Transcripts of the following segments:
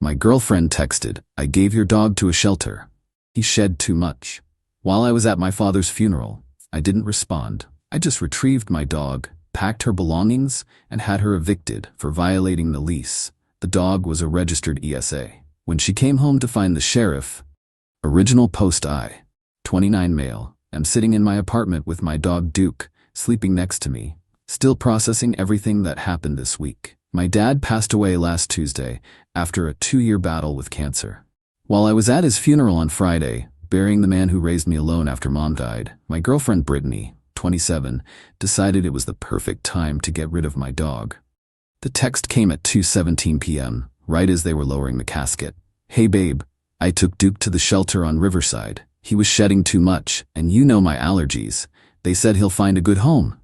My girlfriend texted, "I gave your dog to a shelter. He shed too much." While I was at my father's funeral, I didn't respond. I just retrieved my dog, packed her belongings, and had her evicted for violating the lease. The dog was a registered ESA. When she came home to find the sheriff, original post I, 29 male, am sitting in my apartment with my dog Duke, sleeping next to me, still processing everything that happened this week. My dad passed away last Tuesday after a 2-year battle with cancer. While I was at his funeral on Friday, burying the man who raised me alone after mom died, my girlfriend Brittany, 27, decided it was the perfect time to get rid of my dog. The text came at 2:17 p.m., right as they were lowering the casket. "Hey babe, I took Duke to the shelter on Riverside. He was shedding too much, and you know my allergies. They said he'll find a good home."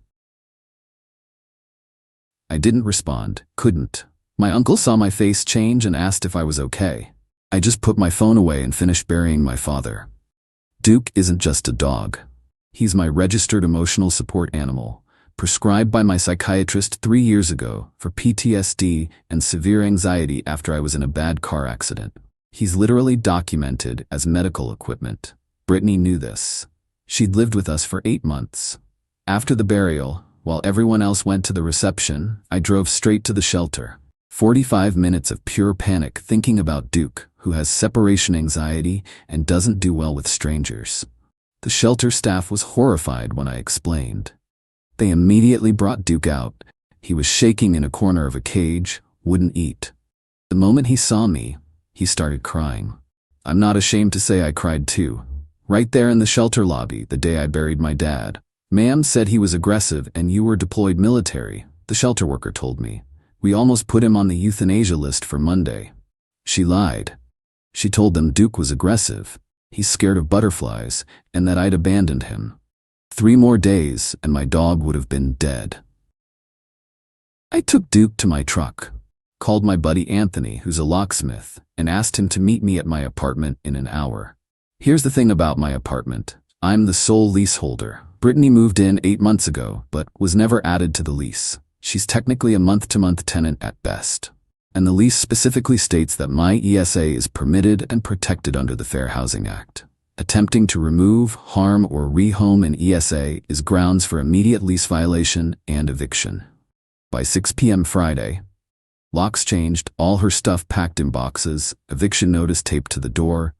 I didn't respond, couldn't. My uncle saw my face change and asked if I was okay. I just put my phone away and finished burying my father. Duke isn't just a dog. He's my registered emotional support animal, prescribed by my psychiatrist 3 years ago for PTSD and severe anxiety after I was in a bad car accident. He's literally documented as medical equipment. Brittany knew this. She'd lived with us for 8 months. After the burial, while everyone else went to the reception, I drove straight to the shelter. 45 minutes of pure panic thinking about Duke, who has separation anxiety and doesn't do well with strangers. The shelter staff was horrified when I explained. They immediately brought Duke out. He was shaking in a corner of a cage, wouldn't eat. The moment he saw me, he started crying. I'm not ashamed to say I cried too. Right there in the shelter lobby the day I buried my dad. "Ma'am said he was aggressive and you were deployed military," the shelter worker told me. "We almost put him on the euthanasia list for Monday." She lied. She told them Duke was aggressive, he's scared of butterflies, and that I'd abandoned him. 3 more days and my dog would have been dead. I took Duke to my truck, called my buddy Anthony, who's a locksmith, and asked him to meet me at my apartment in an hour. Here's the thing about my apartment. I'm the sole leaseholder. Brittany moved in 8 months ago, but was never added to the lease. She's technically a month-to-month tenant at best. And the lease specifically states that my ESA is permitted and protected under the Fair Housing Act. Attempting to remove, harm, or rehome an ESA is grounds for immediate lease violation and eviction. By 6 p.m. Friday, locks changed, all her stuff packed in boxes, eviction notice taped to the door,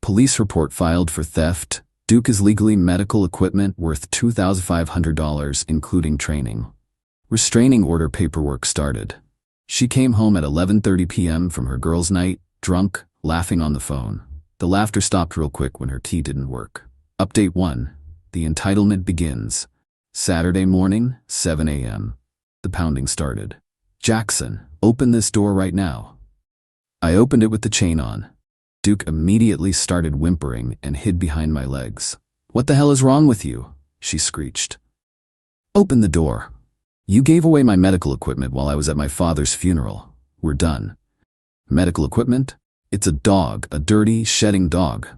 police report filed for theft. Duke is legally medical equipment worth $2,500, including training. Restraining order paperwork started. She came home at 11:30 p.m. from her girls' night, drunk, laughing on the phone. The laughter stopped real quick when her key didn't work. Update 1. The entitlement begins. Saturday morning, 7 a.m. The pounding started. "Jackson, open this door right now." I opened it with the chain on. Duke immediately started whimpering and hid behind my legs. "What the hell is wrong with you?" she screeched. "Open the door. You gave away my medical equipment while I was at my father's funeral. We're done." "Medical equipment? It's a dog, a dirty, shedding dog.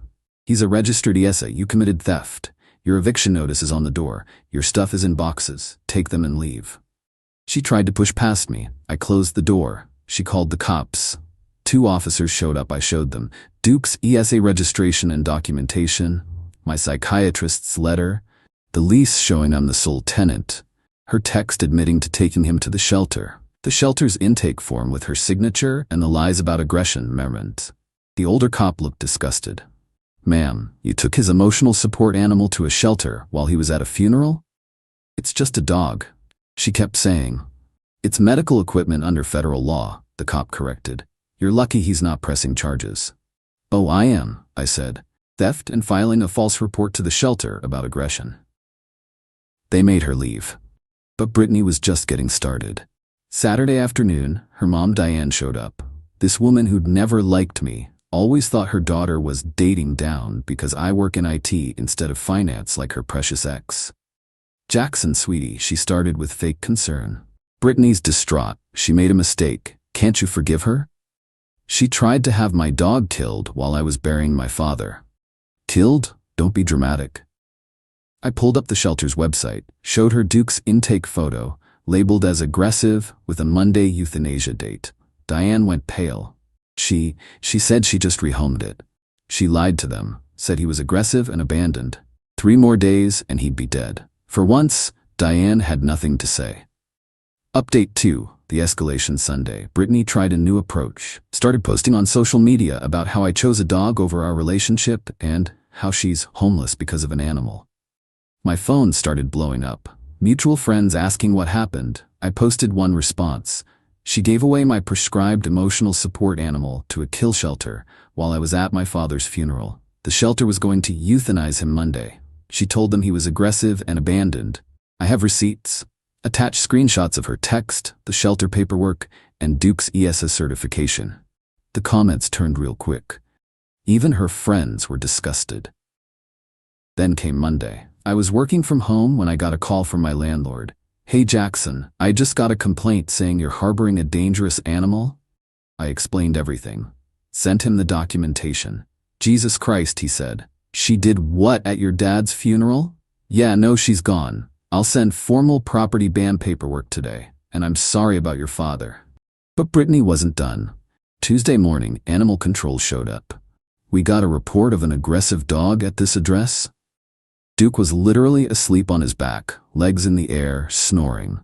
He's a registered ESA. You committed theft. Your eviction notice is on the door. Your stuff is in boxes. Take them and leave." She tried to push past me. I closed the door. She called the cops. 2 officers showed up. I showed them Duke's ESA registration and documentation, my psychiatrist's letter, the lease showing I'm the sole tenant, her text admitting to taking him to the shelter, the shelter's intake form with her signature, and the lies about aggression meant. The older cop looked disgusted. "Ma'am, you took his emotional support animal to a shelter while he was at a funeral?" "It's just a dog," she kept saying. "It's medical equipment under federal law," the cop corrected. "You're lucky he's not pressing charges." "Oh, I am," I said. "Theft and filing a false report to the shelter about aggression." They made her leave. But Brittany was just getting started. Saturday afternoon, her mom Diane showed up. This woman who'd never liked me, always thought her daughter was dating down because I work in IT instead of finance like her precious ex. "Jackson, sweetie," she started with fake concern. "Brittany's distraught. She made a mistake. Can't you forgive her? She tried to have my dog killed while I was burying my father." "Killed? Don't be dramatic." I pulled up the shelter's website, showed her Duke's intake photo, labeled as aggressive with a Monday euthanasia date. Diane went pale. She said she just rehomed it. She lied to them, said he was aggressive and abandoned. 3 more days and he'd be dead. For once, Diane had nothing to say. Update 2, the escalation Sunday. Brittany tried a new approach, started posting on social media about how I chose a dog over our relationship and how she's homeless because of an animal. My phone started blowing up. Mutual friends asking what happened. I posted one response. She gave away my prescribed emotional support animal to a kill shelter while I was at my father's funeral. The shelter was going to euthanize him Monday. She told them he was aggressive and abandoned. I have receipts. Attached screenshots of her text, the shelter paperwork, and Duke's ESA certification. The comments turned real quick. Even her friends were disgusted. Then came Monday. I was working from home when I got a call from my landlord. "Hey Jackson, I just got a complaint saying you're harboring a dangerous animal." I explained everything. Sent him the documentation. "Jesus Christ," he said. "She did what at your dad's funeral?" "Yeah, no, she's gone. I'll send formal property ban paperwork today, and I'm sorry about your father." But Brittany wasn't done. Tuesday morning, animal control showed up. "We got a report of an aggressive dog at this address." Duke was literally asleep on his back, legs in the air, snoring.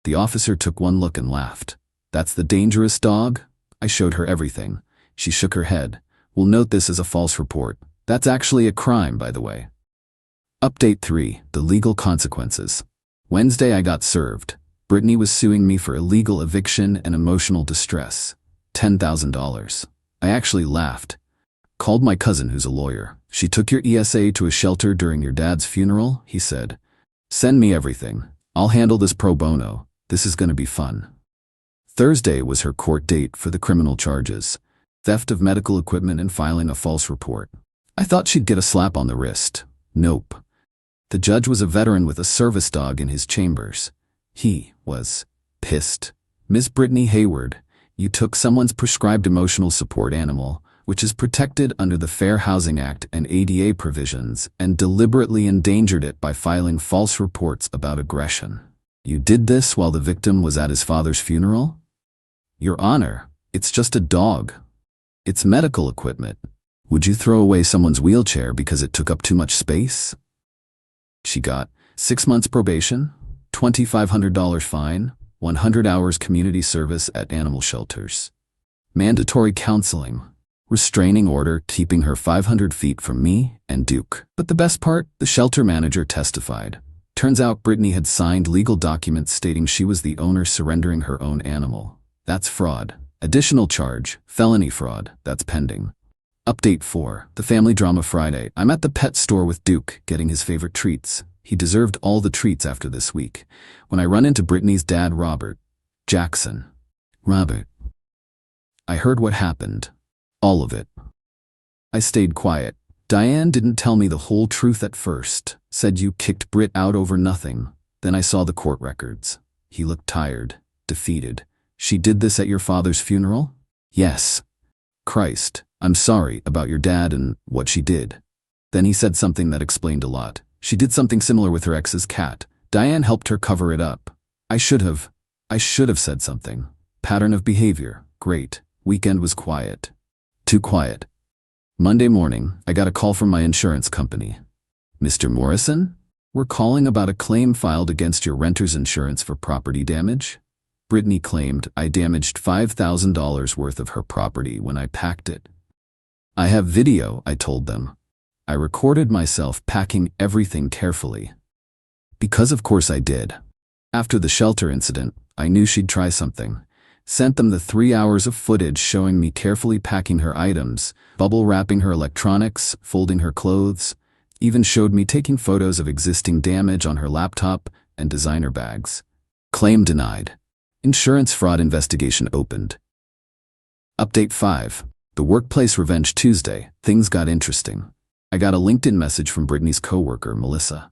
The officer took one look and laughed. "That's the dangerous dog?" I showed her everything. She shook her head. "We'll note this as a false report. That's actually a crime, by the way." Update 3, the legal consequences. Wednesday I got served. Brittany was suing me for illegal eviction and emotional distress. $10,000. I actually laughed. Called my cousin who's a lawyer. "She took your ESA to a shelter during your dad's funeral," he said. "Send me everything. I'll handle this pro bono. This is going to be fun." Thursday was her court date for the criminal charges. Theft of medical equipment and filing a false report. I thought she'd get a slap on the wrist. Nope. The judge was a veteran with a service dog in his chambers. He was pissed. "Ms. Brittany Hayward, you took someone's prescribed emotional support animal, which is protected under the Fair Housing Act and ADA provisions, and deliberately endangered it by filing false reports about aggression. You did this while the victim was at his father's funeral?" "Your Honor, it's just a dog. It's medical equipment. Would you throw away someone's wheelchair because it took up too much space?" She got 6 months probation, $2,500 fine, 100 hours community service at animal shelters, mandatory counseling, restraining order keeping her 500 feet from me and Duke. But the best part, the shelter manager testified. Turns out Brittany had signed legal documents stating she was the owner surrendering her own animal. That's fraud. Additional charge, felony fraud, that's pending. Update 4, the family drama Friday. I'm at the pet store with Duke, getting his favorite treats. He deserved all the treats after this week. When I run into Brittany's dad, Robert. "Jackson." "Robert." I heard what happened. All of it. I stayed quiet. Diane didn't tell me the whole truth at first. Said you kicked Britt out over nothing. Then I saw the court records. He looked tired, defeated. "She did this at your father's funeral?" "Yes." "Christ, I'm sorry about your dad and what she did." Then he said something that explained a lot. "She did something similar with her ex's cat. Diane helped her cover it up. I should have said something. Pattern of behavior. Great. Weekend was quiet. Too quiet." Monday morning, I got a call from my insurance company. "Mr. Morrison? We're calling about a claim filed against your renter's insurance for property damage." Brittany claimed I damaged $5,000 worth of her property when I packed it. "I have video," I told them. I recorded myself packing everything carefully. Because of course I did. After the shelter incident, I knew she'd try something. Sent them the 3 hours of footage showing me carefully packing her items, bubble wrapping her electronics, folding her clothes, even showed me taking photos of existing damage on her laptop and designer bags. Claim denied. Insurance fraud investigation opened. Update 5. The workplace revenge Tuesday. Things got interesting. I got a LinkedIn message from Brittany's coworker, Melissa.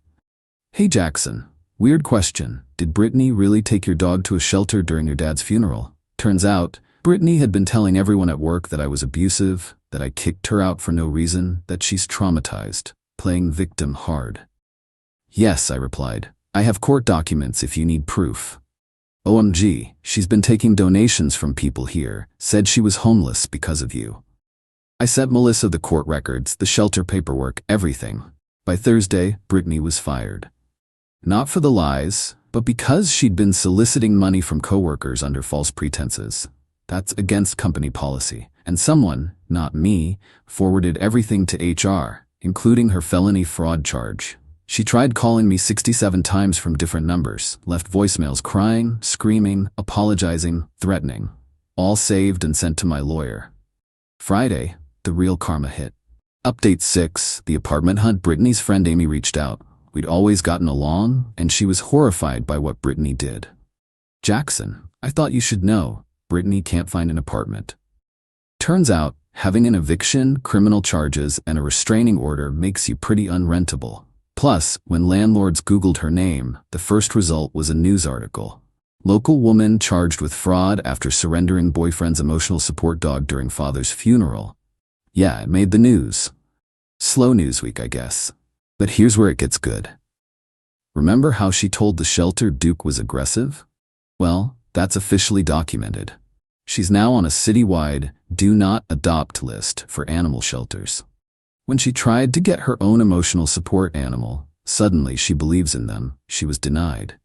"Hey Jackson, weird question. Did Brittany really take your dog to a shelter during your dad's funeral?" Turns out, Brittany had been telling everyone at work that I was abusive, that I kicked her out for no reason, that she's traumatized, playing victim hard. "Yes," I replied. "I have court documents if you need proof." OMG, she's been taking donations from people here, said she was homeless because of you. I sent Melissa the court records, the shelter paperwork, everything. By Thursday, Brittany was fired. Not for the lies, but because she'd been soliciting money from coworkers under false pretenses. That's against company policy. And someone, not me, forwarded everything to HR, including her felony fraud charge. She tried calling me 67 times from different numbers, left voicemails crying, screaming, apologizing, threatening. All saved and sent to my lawyer. Friday, the real karma hit. Update 6, the apartment hunt. Brittany's friend Amy reached out. We'd always gotten along, and she was horrified by what Brittany did. Jackson, I thought you should know, Brittany can't find an apartment. Turns out, having an eviction, criminal charges, and a restraining order makes you pretty unrentable. Plus, when landlords Googled her name, the first result was a news article. Local woman charged with fraud after surrendering boyfriend's emotional support dog during father's funeral. Yeah, it made the news. Slow news week, I guess. But here's where it gets good. Remember how she told the shelter Duke was aggressive? Well, that's officially documented. She's now on a citywide do not adopt list for animal shelters. When she tried to get her own emotional support animal, suddenly she believes in them, she was denied.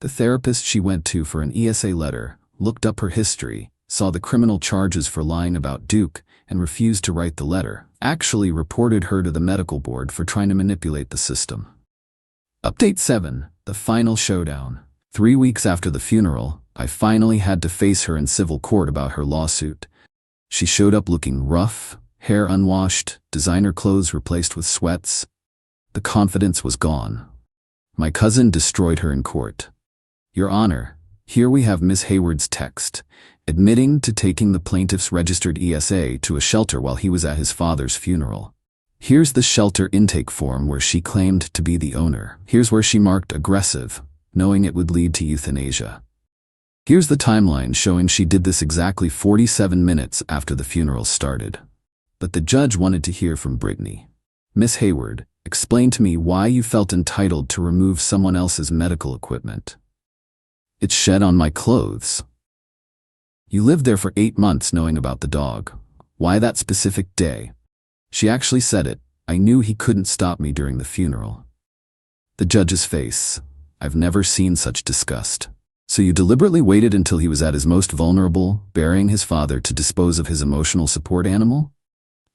The therapist she went to for an ESA letter looked up her history, saw the criminal charges for lying about Duke, and refused to write the letter, actually reported her to the medical board for trying to manipulate the system. Update 7, the final showdown. 3 weeks after the funeral, I finally had to face her in civil court about her lawsuit. She showed up looking rough, hair unwashed, designer clothes replaced with sweats. The confidence was gone. My cousin destroyed her in court. Your Honor, here we have Miss Hayward's text, admitting to taking the plaintiff's registered ESA to a shelter while he was at his father's funeral. Here's the shelter intake form where she claimed to be the owner. Here's where she marked aggressive, knowing it would lead to euthanasia. Here's the timeline showing she did this exactly 47 minutes after the funeral started. But the judge wanted to hear from Brittany. Miss Hayward, explain to me why you felt entitled to remove someone else's medical equipment. It's shed on my clothes. You lived there for 8 months knowing about the dog. Why that specific day? She actually said it. I knew he couldn't stop me during the funeral. The judge's face. I've never seen such disgust. So you deliberately waited until he was at his most vulnerable, burying his father, to dispose of his emotional support animal?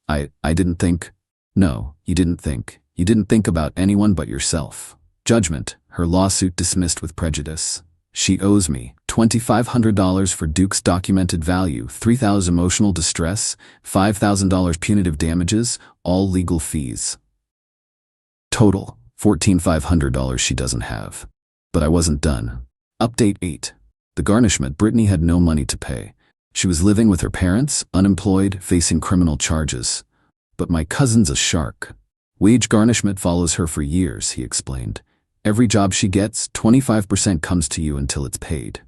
I didn't think. No, you didn't think. You didn't think about anyone but yourself. Judgment. Her lawsuit dismissed with prejudice. She owes me $2,500 for Duke's documented value, $3,000 emotional distress, $5,000 punitive damages, all legal fees. Total, $14,500 she doesn't have. But I wasn't done. Update 8. The garnishment. Brittany had no money to pay. She was living with her parents, unemployed, facing criminal charges. But my cousin's a shark. Wage garnishment follows her for years, he explained. Every job she gets, 25% comes to you until it's paid.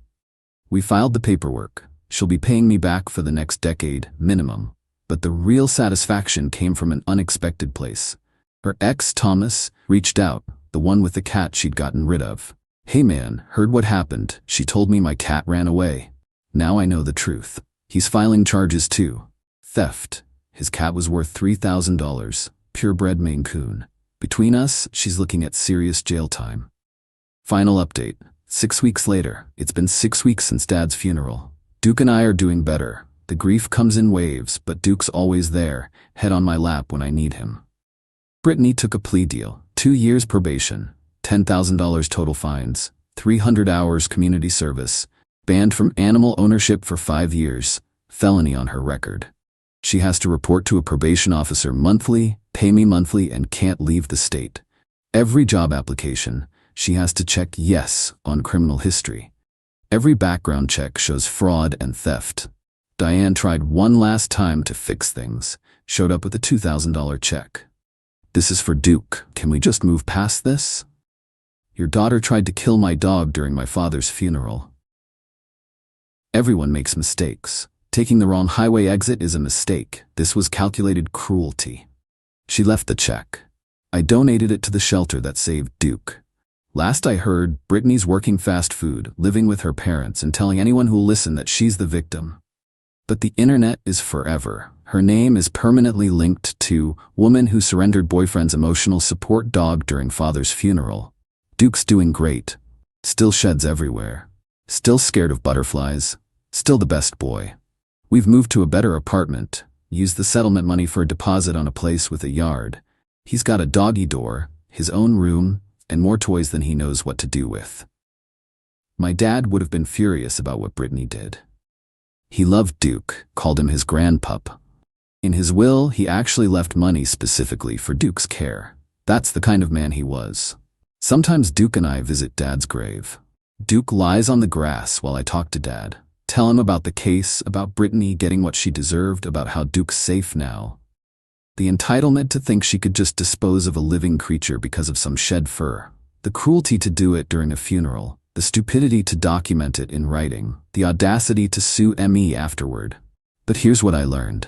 We filed the paperwork. She'll be paying me back for the next decade, minimum. But the real satisfaction came from an unexpected place. Her ex, Thomas, reached out, the one with the cat she'd gotten rid of. Hey man, heard what happened. She told me my cat ran away. Now I know the truth. He's filing charges too. Theft. His cat was worth $3,000. Purebred Maine Coon. Between us, she's looking at serious jail time. Final update. 6 weeks later. It's been 6 weeks since Dad's funeral. Duke and I are doing better. The grief comes in waves, but Duke's always there, head on my lap when I need him. Brittany took a plea deal. 2 years probation. $10,000 total fines. 300 hours community service. Banned from animal ownership for 5 years. Felony on her record. She has to report to a probation officer monthly, pay me monthly, and can't leave the state. Every job application, she has to check yes on criminal history. Every background check shows fraud and theft. Diane tried one last time to fix things, showed up with a $2,000 check. This is for Duke. Can we just move past this? Your daughter tried to kill my dog during my father's funeral. Everyone makes mistakes. Taking the wrong highway exit is a mistake. This was calculated cruelty. She left the check. I donated it to the shelter that saved Duke. Last I heard, Brittany's working fast food, living with her parents, and telling anyone who'll listen that she's the victim. But the internet is forever. Her name is permanently linked to woman who surrendered boyfriend's emotional support dog during father's funeral. Duke's doing great. Still sheds everywhere. Still scared of butterflies. Still the best boy. We've moved to a better apartment. Used the settlement money for a deposit on a place with a yard. He's got a doggy door, his own room, and more toys than he knows what to do with. My dad would have been furious about what Brittany did. He loved Duke, called him his grandpup. In his will, he actually left money specifically for Duke's care. That's the kind of man he was. Sometimes Duke and I visit Dad's grave. Duke lies on the grass while I talk to Dad. Tell him about the case, about Brittany getting what she deserved, about how Duke's safe now. The entitlement to think she could just dispose of a living creature because of some shed fur. The cruelty to do it during a funeral. The stupidity to document it in writing. The audacity to sue ME afterward. But here's what I learned.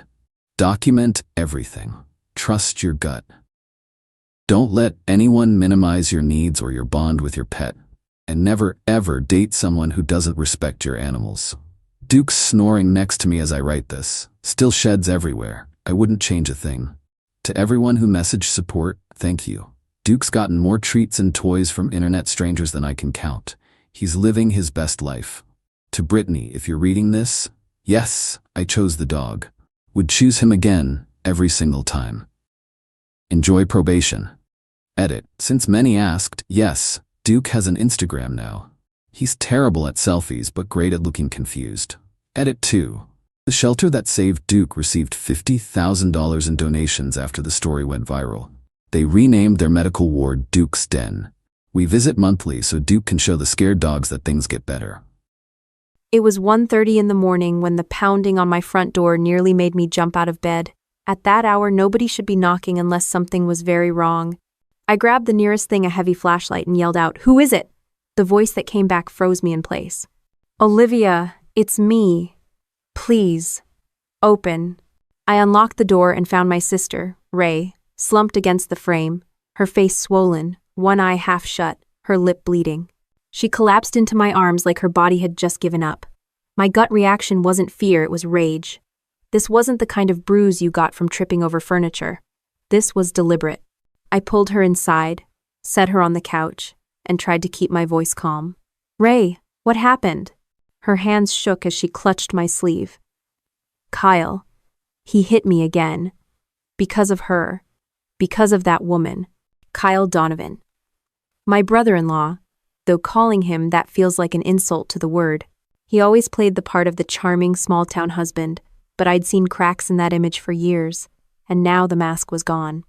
Document everything. Trust your gut. Don't let anyone minimize your needs or your bond with your pet. And never ever date someone who doesn't respect your animals. Duke's snoring next to me as I write this. Still sheds everywhere. I wouldn't change a thing. To everyone who messaged support, thank you. Duke's gotten more treats and toys from internet strangers than I can count. He's living his best life. To Brittany, if you're reading this, yes, I chose the dog. Would choose him again, every single time. Enjoy probation. Edit. Since many asked, yes, Duke has an Instagram now. He's terrible at selfies but great at looking confused. Edit 2. The shelter that saved Duke received $50,000 in donations after the story went viral. They renamed their medical ward Duke's Den. We visit monthly so Duke can show the scared dogs that things get better. It was 1:30 in the morning when the pounding on my front door nearly made me jump out of bed. At that hour, nobody should be knocking unless something was very wrong. I grabbed the nearest thing, a heavy flashlight, and yelled out, "Who is it?" The voice that came back froze me in place. "Olivia, it's me. Please, open." I unlocked the door and found my sister, Ray, slumped against the frame, her face swollen, one eye half shut, her lip bleeding. She collapsed into my arms like her body had just given up. My gut reaction wasn't fear, it was rage. This wasn't the kind of bruise you got from tripping over furniture. This was deliberate. I pulled her inside, set her on the couch, and tried to keep my voice calm. "Ray, what happened?" Her hands shook as she clutched my sleeve. "Kyle. He hit me again. Because of her. Because of that woman. Kyle Donovan. My brother-in-law, though calling him that feels like an insult to the word. He always played the part of the charming small-town husband, but I'd seen cracks in that image for years, and now the mask was gone.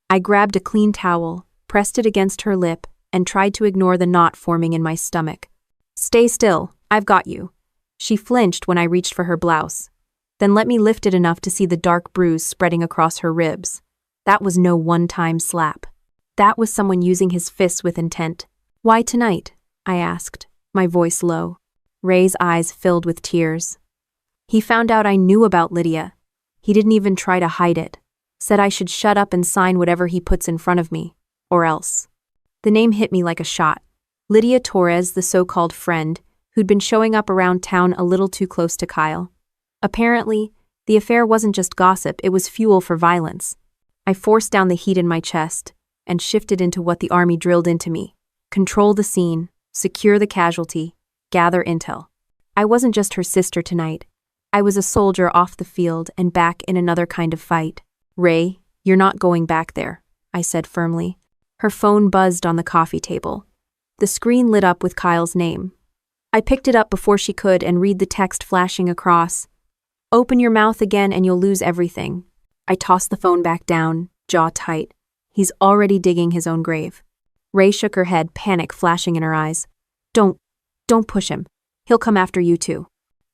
I grabbed a clean towel, pressed it against her lip, and tried to ignore the knot forming in my stomach. "Stay still, I've got you." She flinched when I reached for her blouse, then let me lift it enough to see the dark bruise spreading across her ribs. That was no one-time slap. That was someone using his fists with intent. "Why tonight?" I asked, my voice low. Ray's eyes filled with tears. "He found out I knew about Lydia. He didn't even try to hide it. Said I should shut up and sign whatever he puts in front of me, or else." The name hit me like a shot. Lydia Torres, the so-called friend, who'd been showing up around town a little too close to Kyle. Apparently, the affair wasn't just gossip, it was fuel for violence. I forced down the heat in my chest and shifted into what the army drilled into me. Control the scene, secure the casualty, gather intel. I wasn't just her sister tonight. I was a soldier off the field and back in another kind of fight. "Ray, you're not going back there," I said firmly. Her phone buzzed on the coffee table. The screen lit up with Kyle's name. I picked it up before she could and read the text flashing across. "Open your mouth again and you'll lose everything." I tossed the phone back down, jaw tight. He's already digging his own grave. Ray shook her head, panic flashing in her eyes. Don't push him. He'll come after you too."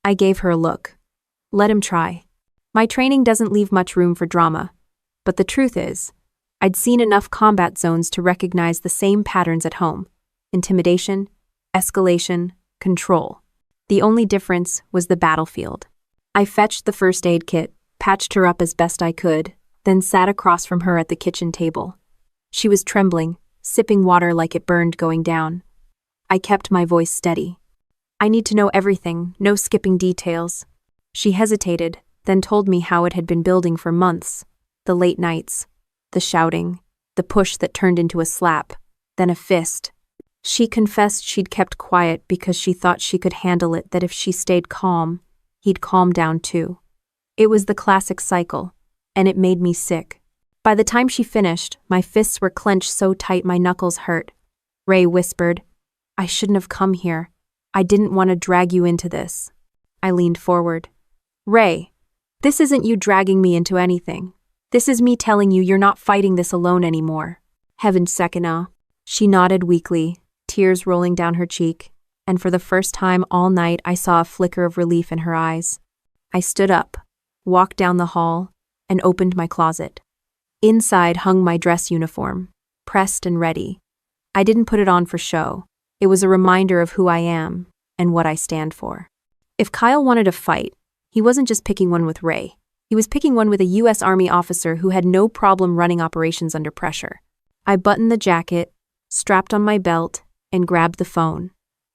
I gave her a look. Let him try. My training doesn't leave much room for drama. But the truth is, I'd seen enough combat zones to recognize the same patterns at home. Intimidation, escalation, control. The only difference was the battlefield. I fetched the first aid kit, patched her up as best I could, then sat across from her at the kitchen table. She was trembling, sipping water like it burned going down. I kept my voice steady. I need to know everything, no skipping details. She hesitated, then told me how it had been building for months. The late nights, the shouting, the push that turned into a slap, then a fist. She confessed she'd kept quiet because she thought she could handle it, that if she stayed calm, he'd calm down too. It was the classic cycle, and it made me sick. By the time she finished, my fists were clenched so tight my knuckles hurt. Ray whispered, "I shouldn't have come here. I didn't want to drag you into this." I leaned forward. "Ray, this isn't you dragging me into anything. This is me telling you you're not fighting this alone anymore." "Heaven's Sekina." She nodded weakly, tears rolling down her cheek, and for the first time all night I saw a flicker of relief in her eyes. I stood up, walked down the hall, and opened my closet. Inside hung my dress uniform, pressed and ready. I didn't put it on for show. It was a reminder of who I am and what I stand for. If Kyle wanted a fight, he wasn't just picking one with Ray. He was picking one with a U.S. Army officer who had no problem running operations under pressure. I buttoned the jacket, strapped on my belt, and grabbed the phone.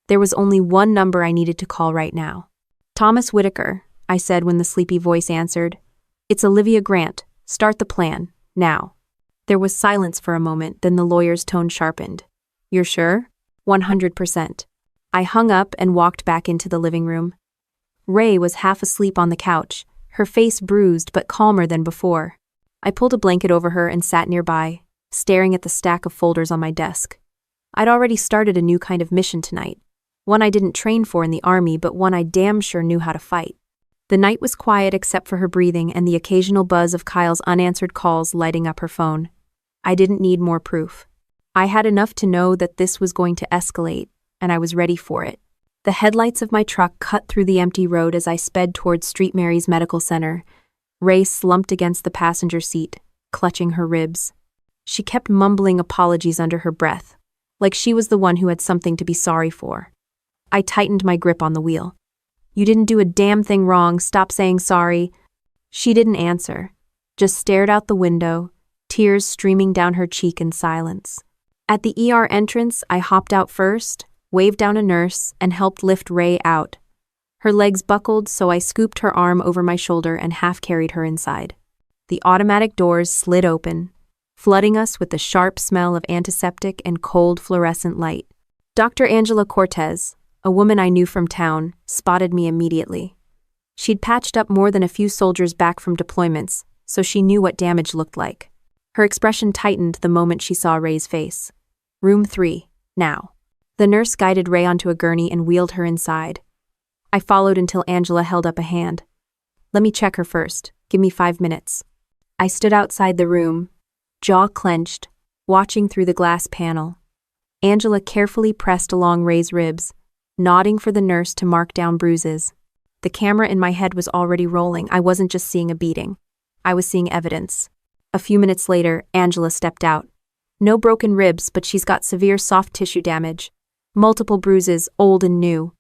There was only one number I needed to call right now. "Thomas Whitaker," I said when the sleepy voice answered. "It's Olivia Grant. Start the plan, now." There was silence for a moment, then the lawyer's tone sharpened. "You're sure?" 100%. I hung up and walked back into the living room. Ray was half asleep on the couch, her face bruised but calmer than before. I pulled a blanket over her and sat nearby, staring at the stack of folders on my desk. I'd already started a new kind of mission tonight, one I didn't train for in the Army, but one I damn sure knew how to fight. The night was quiet except for her breathing and the occasional buzz of Kyle's unanswered calls lighting up her phone. I didn't need more proof. I had enough to know that this was going to escalate, and I was ready for it. The headlights of my truck cut through the empty road as I sped towards St. Mary's Medical Center. Ray slumped against the passenger seat, clutching her ribs. She kept mumbling apologies under her breath, like she was the one who had something to be sorry for. I tightened my grip on the wheel. "You didn't do a damn thing wrong, stop saying sorry." She didn't answer, just stared out the window, tears streaming down her cheek in silence. At the ER entrance, I hopped out first, waved down a nurse, and helped lift Ray out. Her legs buckled, so I scooped her arm over my shoulder and half-carried her inside. The automatic doors slid open, flooding us with the sharp smell of antiseptic and cold fluorescent light. Dr. Angela Cortez, a woman I knew from town, spotted me immediately. She'd patched up more than a few soldiers back from deployments, so she knew what damage looked like. Her expression tightened the moment she saw Ray's face. "Room 3, now." The nurse guided Ray onto a gurney and wheeled her inside. I followed until Angela held up a hand. "Let me check her first. Give me 5 minutes." I stood outside the room, jaw clenched, watching through the glass panel. Angela carefully pressed along Ray's ribs, nodding for the nurse to mark down bruises. The camera in my head was already rolling. I wasn't just seeing a beating. I was seeing evidence. A few minutes later, Angela stepped out. "No broken ribs, but she's got severe soft tissue damage. Multiple bruises, old and new.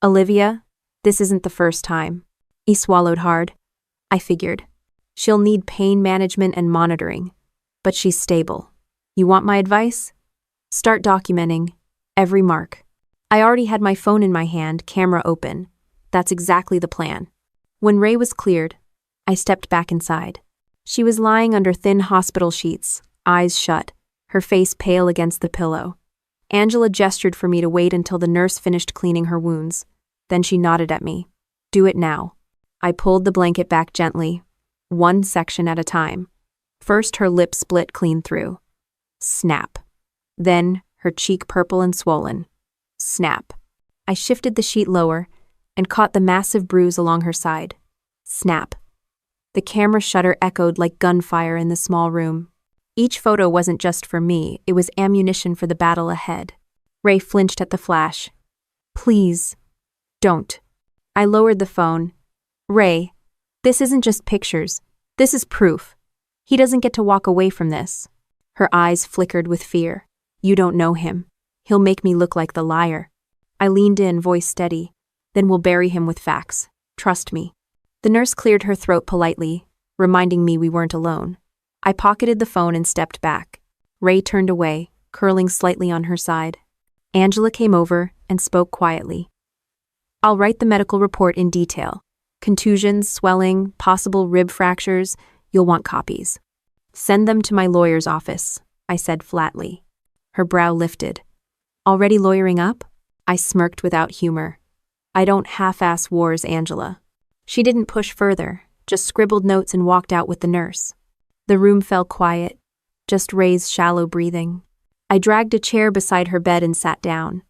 Olivia, this isn't the first time." He swallowed hard. "I figured. She'll need pain management and monitoring. But she's stable. You want my advice? Start documenting every mark." I already had my phone in my hand, camera open. That's exactly the plan. When Ray was cleared, I stepped back inside. She was lying under thin hospital sheets, eyes shut, her face pale against the pillow. Angela gestured for me to wait until the nurse finished cleaning her wounds. Then she nodded at me. "Do it now." I pulled the blanket back gently, one section at a time. First, her lip split clean through. Snap. Then, her cheek purple and swollen. Snap. I shifted the sheet lower and caught the massive bruise along her side. Snap. The camera shutter echoed like gunfire in the small room. Each photo wasn't just for me, it was ammunition for the battle ahead. Ray flinched at the flash. "Please, don't." I lowered the phone. "Ray, this isn't just pictures. This is proof. He doesn't get to walk away from this." Her eyes flickered with fear. "You don't know him. He'll make me look like the liar." I leaned in, voice steady. "Then we'll bury him with facts. Trust me." The nurse cleared her throat politely, reminding me we weren't alone. I pocketed the phone and stepped back. Ray turned away, curling slightly on her side. Angela came over and spoke quietly. I'll write the medical report in detail. Contusions, swelling, possible rib fractures, you'll want copies. Send them to my lawyer's office, I said flatly. Her brow lifted. Already lawyering up? I smirked without humor. I don't half-ass wars, Angela. She didn't push further, just scribbled notes and walked out with the nurse. The room fell quiet, just Ray's shallow breathing. I dragged a chair beside her bed and sat down.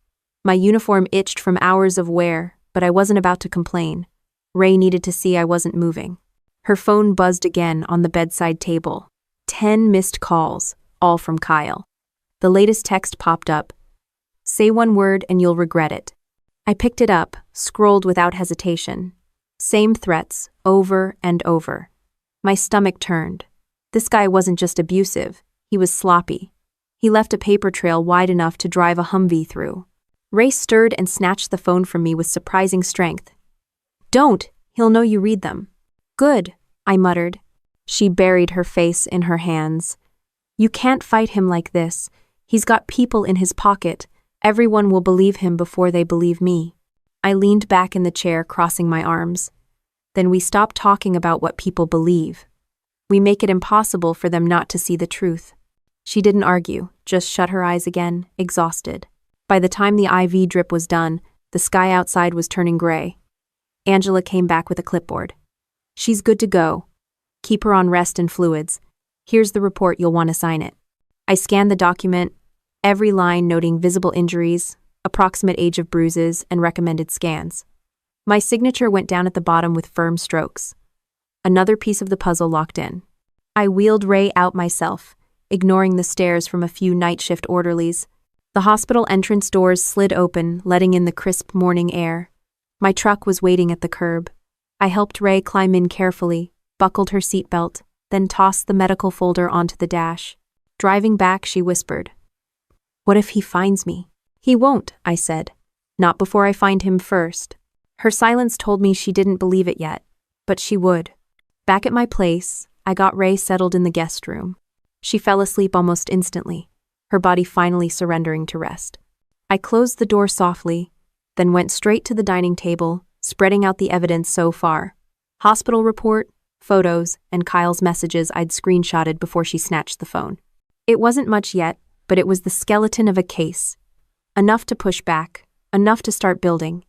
My uniform itched from hours of wear, but I wasn't about to complain. Ray needed to see I wasn't moving. Her phone buzzed again on the bedside table. 10 missed calls, all from Kyle. The latest text popped up. Say one word and you'll regret it. I picked it up, scrolled without hesitation. Same threats, over and over. My stomach turned. This guy wasn't just abusive, he was sloppy. He left a paper trail wide enough to drive a Humvee through. Ray stirred and snatched the phone from me with surprising strength. Don't, he'll know you read them. Good, I muttered. She buried her face in her hands. You can't fight him like this. He's got people in his pocket. Everyone will believe him before they believe me. I leaned back in the chair, crossing my arms. Then we stopped talking about what people believe. We make it impossible for them not to see the truth. She didn't argue, just shut her eyes again, exhausted. By the time the IV drip was done, the sky outside was turning gray. Angela came back with a clipboard. She's good to go. Keep her on rest and fluids. Here's the report, you'll want to sign it. I scanned the document, every line noting visible injuries, approximate age of bruises, and recommended scans. My signature went down at the bottom with firm strokes. Another piece of the puzzle locked in. I wheeled Ray out myself, ignoring the stares from a few night shift orderlies. The hospital entrance doors slid open, letting in the crisp morning air. My truck was waiting at the curb. I helped Ray climb in carefully, buckled her seatbelt, then tossed the medical folder onto the dash. Driving back, she whispered, "What if he finds me?" "He won't," I said. "Not before I find him first." Her silence told me she didn't believe it yet, but she would. Back at my place, I got Ray settled in the guest room. She fell asleep almost instantly, her body finally surrendering to rest. I closed the door softly, then went straight to the dining table, spreading out the evidence so far. Hospital report, photos, and Kyle's messages I'd screenshotted before she snatched the phone. It wasn't much yet, but it was the skeleton of a case. Enough to push back, enough to start building.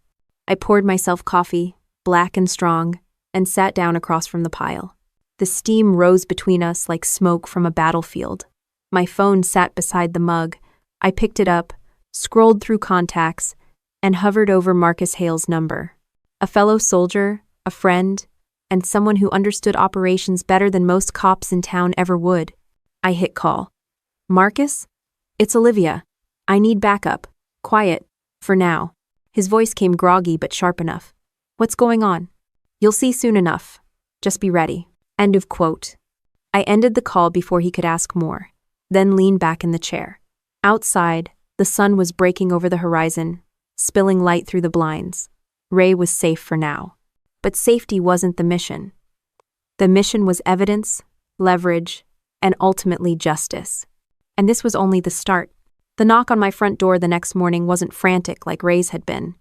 I poured myself coffee, black and strong, and sat down across from the pile. The steam rose between us like smoke from a battlefield. My phone sat beside the mug. I picked it up, scrolled through contacts, and hovered over Marcus Hale's number. A fellow soldier, a friend, and someone who understood operations better than most cops in town ever would. I hit call. "Marcus? It's Olivia. I need backup. Quiet. For now." His voice came groggy but sharp enough. "What's going on?" "You'll see soon enough. Just be ready." End of quote. I ended the call before he could ask more, then leaned back in the chair. Outside, the sun was breaking over the horizon, spilling light through the blinds. Ray was safe for now. But safety wasn't the mission. The mission was evidence, leverage, and ultimately justice. And this was only the start. The knock on my front door the next morning wasn't frantic like Ray's had been.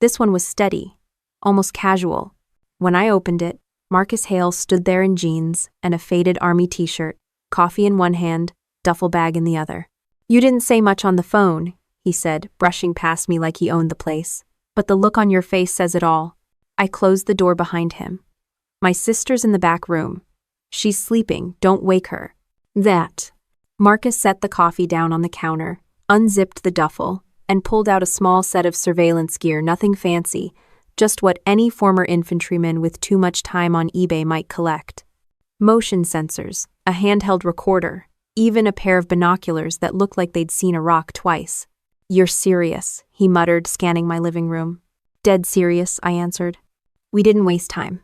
This one was steady, almost casual. When I opened it, Marcus Hale stood there in jeans and a faded army t-shirt, coffee in one hand, duffel bag in the other. "You didn't say much on the phone," he said, brushing past me like he owned the place. "But the look on your face says it all." I closed the door behind him. "My sister's in the back room. She's sleeping, don't wake her." That. Marcus set the coffee down on the counter, unzipped the duffel, and pulled out a small set of surveillance gear, nothing fancy, just what any former infantryman with too much time on eBay might collect. Motion sensors, a handheld recorder, even a pair of binoculars that looked like they'd seen a rock twice. "You're serious," he muttered, scanning my living room. "Dead serious," I answered. We didn't waste time.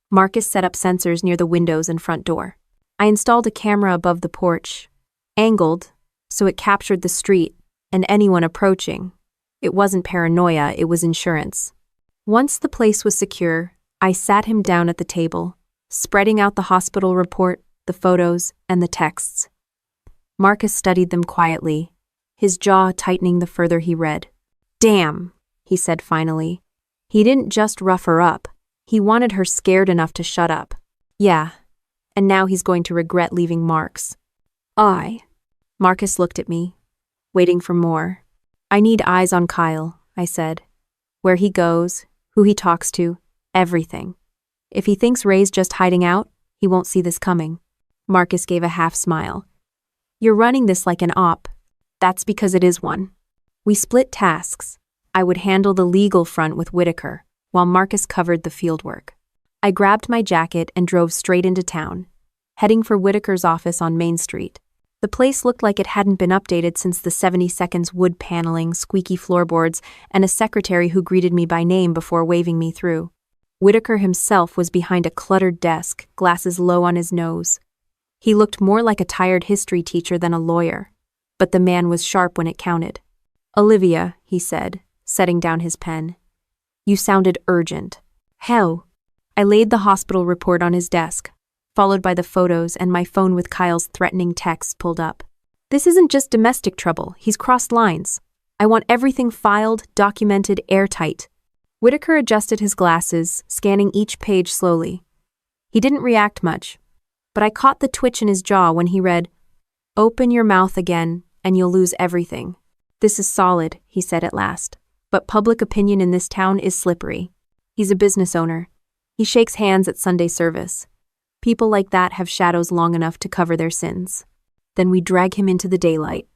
Marcus set up sensors near the windows and front door. I installed a camera above the porch, angled, so it captured the street and anyone approaching. It wasn't paranoia, it was insurance. Once the place was secure, I sat him down at the table, spreading out the hospital report, the photos, and the texts. Marcus studied them quietly, his jaw tightening the further he read. Damn, he said finally. He didn't just rough her up. He wanted her scared enough to shut up. Yeah, and now he's going to regret leaving Mark's. Marcus looked at me, waiting for more. I need eyes on Kyle, I said. Where he goes, who he talks to, everything. If he thinks Ray's just hiding out, he won't see this coming. Marcus gave a half smile. You're running this like an op. That's because it is one. We split tasks. I would handle the legal front with Whitaker, while Marcus covered the fieldwork. I grabbed my jacket and drove straight into town, heading for Whitaker's office on Main Street. The place looked like it hadn't been updated since the 70-seconds wood paneling, squeaky floorboards, and a secretary who greeted me by name before waving me through. Whitaker himself was behind a cluttered desk, glasses low on his nose. He looked more like a tired history teacher than a lawyer, but the man was sharp when it counted. Olivia, he said, setting down his pen. You sounded urgent. Hell. I laid the hospital report on his desk, followed by the photos and my phone with Kyle's threatening texts pulled up. This isn't just domestic trouble, he's crossed lines. I want everything filed, documented, airtight. Whitaker adjusted his glasses, scanning each page slowly. He didn't react much, but I caught the twitch in his jaw when he read, Open your mouth again, and you'll lose everything. This is solid, he said at last, but public opinion in this town is slippery. He's a business owner. He shakes hands at Sunday service. People like that have shadows long enough to cover their sins. Then we drag him into the daylight.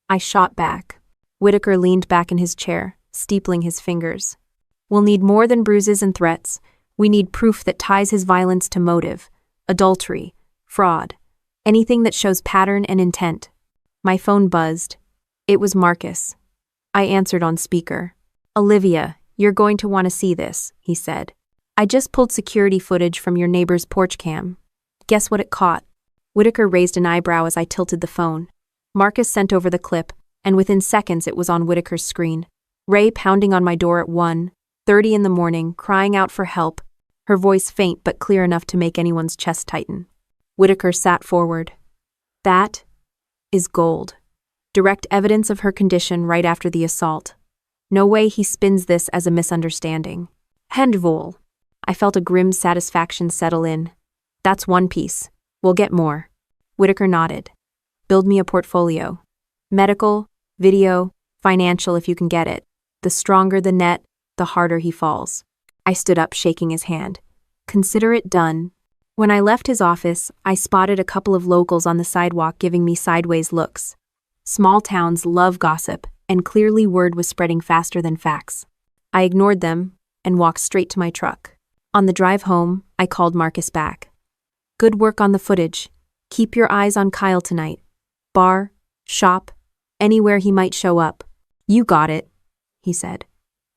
I shot back. Whitaker leaned back in his chair, steepling his fingers. We'll need more than bruises and threats. We need proof that ties his violence to motive, adultery, fraud, anything that shows pattern and intent. My phone buzzed. It was Marcus. I answered on speaker. Olivia, you're going to want to see this, he said. I just pulled security footage from your neighbor's porch cam. Guess what it caught? Whitaker raised an eyebrow as I tilted the phone. Marcus sent over the clip, and within seconds it was on Whitaker's screen. Ray pounding on my door at 1:30 in the morning, crying out for help, her voice faint but clear enough to make anyone's chest tighten. Whitaker sat forward. That is gold. Direct evidence of her condition right after the assault. No way he spins this as a misunderstanding. Handvoll. I felt a grim satisfaction settle in. That's one piece. We'll get more. Whitaker nodded. Build me a portfolio. Medical, video, financial if you can get it. The stronger the net, the harder he falls. I stood up, shaking his hand. Consider it done. When I left his office, I spotted a couple of locals on the sidewalk giving me sideways looks. Small towns love gossip, and clearly word was spreading faster than facts. I ignored them and walked straight to my truck. On the drive home, I called Marcus back. Good work on the footage. Keep your eyes on Kyle tonight. Bar, shop, anywhere he might show up. You got it, he said.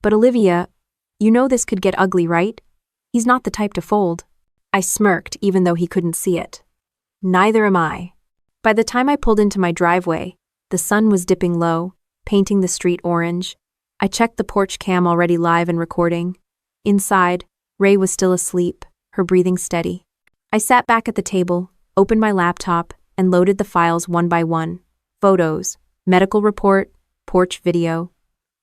But Olivia, you know this could get ugly, right? He's not the type to fold. I smirked even though he couldn't see it. Neither am I. By the time I pulled into my driveway, the sun was dipping low, painting the street orange. I checked the porch cam already live and recording. Inside, Ray was still asleep, her breathing steady. I sat back at the table, opened my laptop, and loaded the files one by one. Photos, medical report, porch video.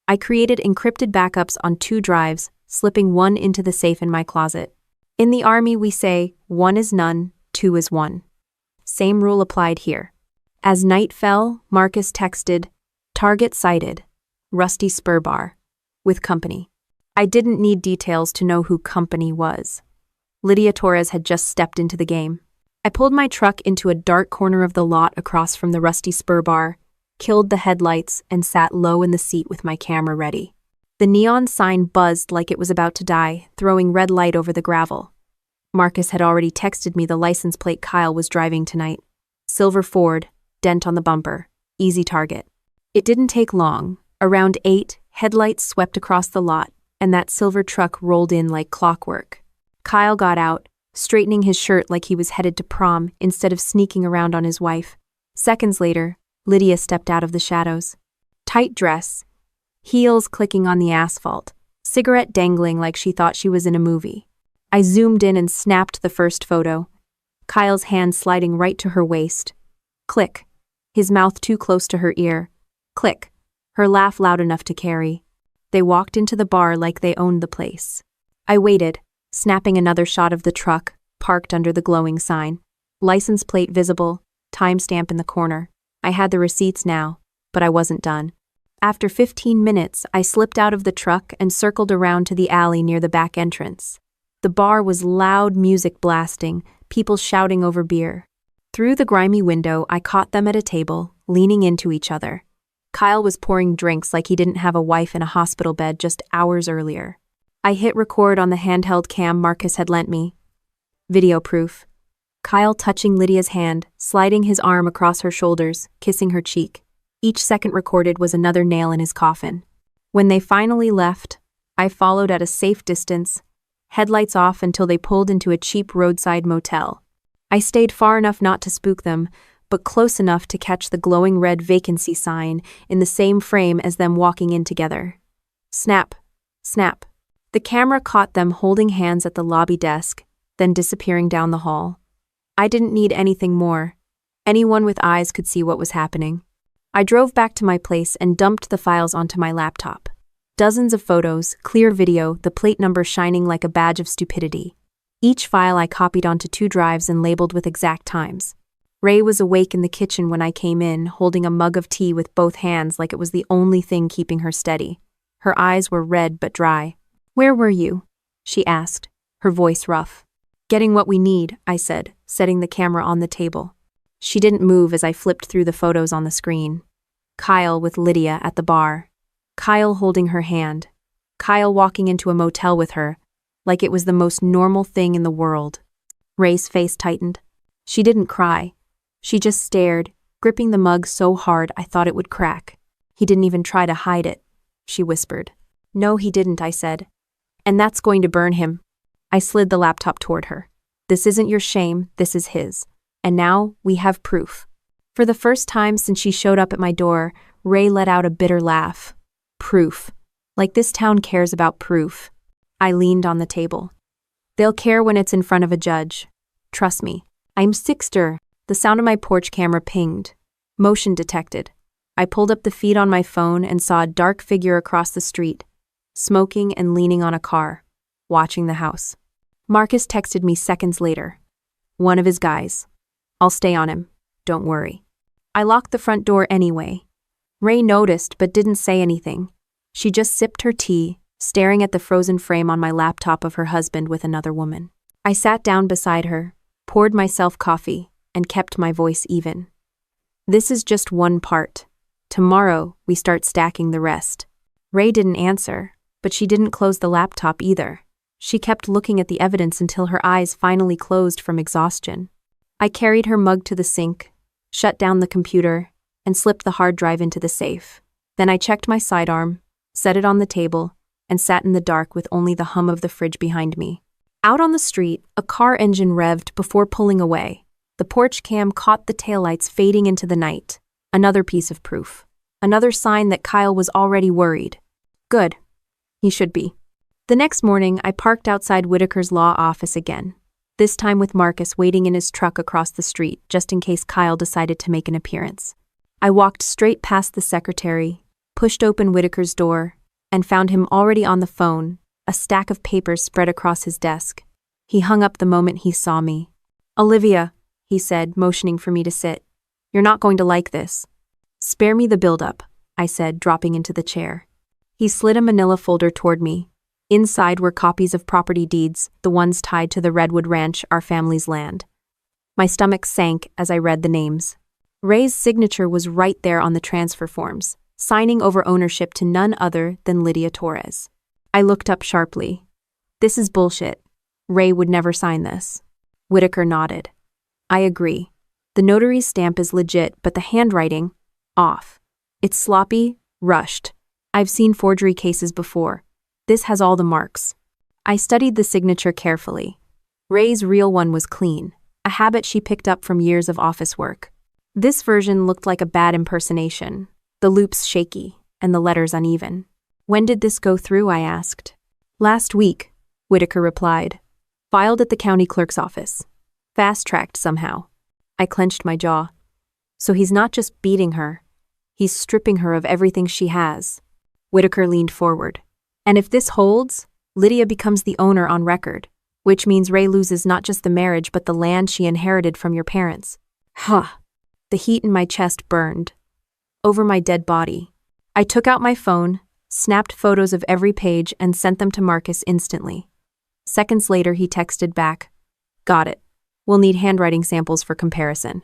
I created encrypted backups on 2 drives, slipping one into the safe in my closet. In the Army, we say, 1 is none, 2 is 1. Same rule applied here. As night fell, Marcus texted, Target sighted, Rusty Spur Bar, with company. I didn't need details to know who company was. Lydia Torres had just stepped into the game. I pulled my truck into a dark corner of the lot across from the Rusty Spur Bar, killed the headlights, and sat low in the seat with my camera ready. The neon sign buzzed like it was about to die, throwing red light over the gravel. Marcus had already texted me the license plate Kyle was driving tonight. Silver Ford, dent on the bumper, easy target. It didn't take long. Around 8, headlights swept across the lot, and that silver truck rolled in like clockwork. Kyle got out, straightening his shirt like he was headed to prom instead of sneaking around on his wife. Seconds later, Lydia stepped out of the shadows. Tight dress, heels clicking on the asphalt, cigarette dangling like she thought she was in a movie. I zoomed in and snapped the first photo. Kyle's hand sliding right to her waist. Click. His mouth too close to her ear. Click. Her laugh loud enough to carry. They walked into the bar like they owned the place. I waited, snapping another shot of the truck, parked under the glowing sign. License plate visible, timestamp in the corner. I had the receipts now, but I wasn't done. After 15 minutes, I slipped out of the truck and circled around to the alley near the back entrance. The bar was loud music blasting, people shouting over beer. Through the grimy window, I caught them at a table, leaning into each other. Kyle was pouring drinks like he didn't have a wife in a hospital bed just hours earlier. I hit record on the handheld cam Marcus had lent me. Video proof. Kyle touching Lydia's hand, sliding his arm across her shoulders, kissing her cheek. Each second recorded was another nail in his coffin. When they finally left, I followed at a safe distance, headlights off until they pulled into a cheap roadside motel. I stayed far enough not to spook them, but close enough to catch the glowing red vacancy sign in the same frame as them walking in together. Snap. Snap. The camera caught them holding hands at the lobby desk, then disappearing down the hall. I didn't need anything more. Anyone with eyes could see what was happening. I drove back to my place and dumped the files onto my laptop. Dozens of photos, clear video, the plate number shining like a badge of stupidity. Each file I copied onto 2 drives and labeled with exact times. Ray was awake in the kitchen when I came in, holding a mug of tea with both hands like it was the only thing keeping her steady. Her eyes were red but dry. "Where were you?" she asked, her voice rough. "Getting what we need," I said, setting the camera on the table. She didn't move as I flipped through the photos on the screen. Kyle with Lydia at the bar. Kyle holding her hand. Kyle walking into a motel with her, like it was the most normal thing in the world. Ray's face tightened. She didn't cry. She just stared, gripping the mug so hard I thought it would crack. "He didn't even try to hide it," she whispered. "No, he didn't," I said. "And that's going to burn him." I slid the laptop toward her. "This isn't your shame, this is his. And now, we have proof." For the first time since she showed up at my door, Ray let out a bitter laugh. Proof. Like this town cares about proof. I leaned on the table. "They'll care when it's in front of a judge. Trust me. I'm Sixter." The sound of my porch camera pinged. Motion detected. I pulled up the feed on my phone and saw a dark figure across the street, smoking and leaning on a car, watching the house. Marcus texted me seconds later. "One of his guys. I'll stay on him. Don't worry." I locked the front door anyway. Ray noticed but didn't say anything. She just sipped her tea, staring at the frozen frame on my laptop of her husband with another woman. I sat down beside her, poured myself coffee, and kept my voice even. "This is just one part. Tomorrow, we start stacking the rest." Ray didn't answer, but she didn't close the laptop either. She kept looking at the evidence until her eyes finally closed from exhaustion. I carried her mug to the sink, shut down the computer, and slipped the hard drive into the safe. Then I checked my sidearm, set it on the table, and sat in the dark with only the hum of the fridge behind me. Out on the street, a car engine revved before pulling away. The porch cam caught the taillights fading into the night. Another piece of proof. Another sign that Kyle was already worried. Good. He should be. The next morning, I parked outside Whitaker's law office again, this time with Marcus waiting in his truck across the street, just in case Kyle decided to make an appearance. I walked straight past the secretary, pushed open Whitaker's door, and found him already on the phone, a stack of papers spread across his desk. He hung up the moment he saw me. "Olivia," he said, motioning for me to sit. "You're not going to like this." "Spare me the build-up," I said, dropping into the chair. He slid a manila folder toward me. Inside were copies of property deeds, the ones tied to the Redwood Ranch, our family's land. My stomach sank as I read the names. Ray's signature was right there on the transfer forms, signing over ownership to none other than Lydia Torres. I looked up sharply. "This is bullshit. Ray would never sign this." Whitaker nodded. "I agree. The notary's stamp is legit, but the handwriting, off. It's sloppy, rushed. I've seen forgery cases before. This has all the marks." I studied the signature carefully. Ray's real one was clean, a habit she picked up from years of office work. This version looked like a bad impersonation, the loops shaky, and the letters uneven. "When did this go through?" I asked. "Last week," Whitaker replied. "Filed at the county clerk's office. Fast-tracked somehow." I clenched my jaw. So he's not just beating her. He's stripping her of everything she has. Whitaker leaned forward. And if this holds, Lydia becomes the owner on record, which means Ray loses not just the marriage but the land she inherited from your parents. Huh. The heat in my chest burned. Over my dead body. I took out my phone, snapped photos of every page, and sent them to Marcus instantly. Seconds later, he texted back. Got it. We'll need handwriting samples for comparison.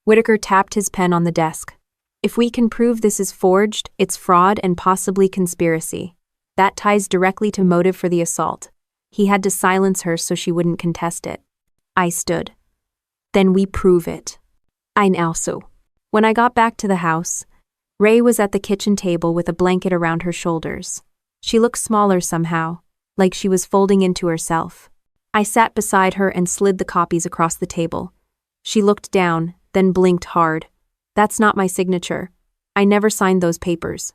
Whitaker tapped his pen on the desk. If we can prove this is forged, it's fraud and possibly conspiracy. That ties directly to motive for the assault. He had to silence her so she wouldn't contest it. I stood. Then we prove it. I also. When I got back to the house, Ray was at the kitchen table with a blanket around her shoulders. She looked smaller somehow, like she was folding into herself. I sat beside her and slid the copies across the table. She looked down, then blinked hard. That's not my signature. I never signed those papers.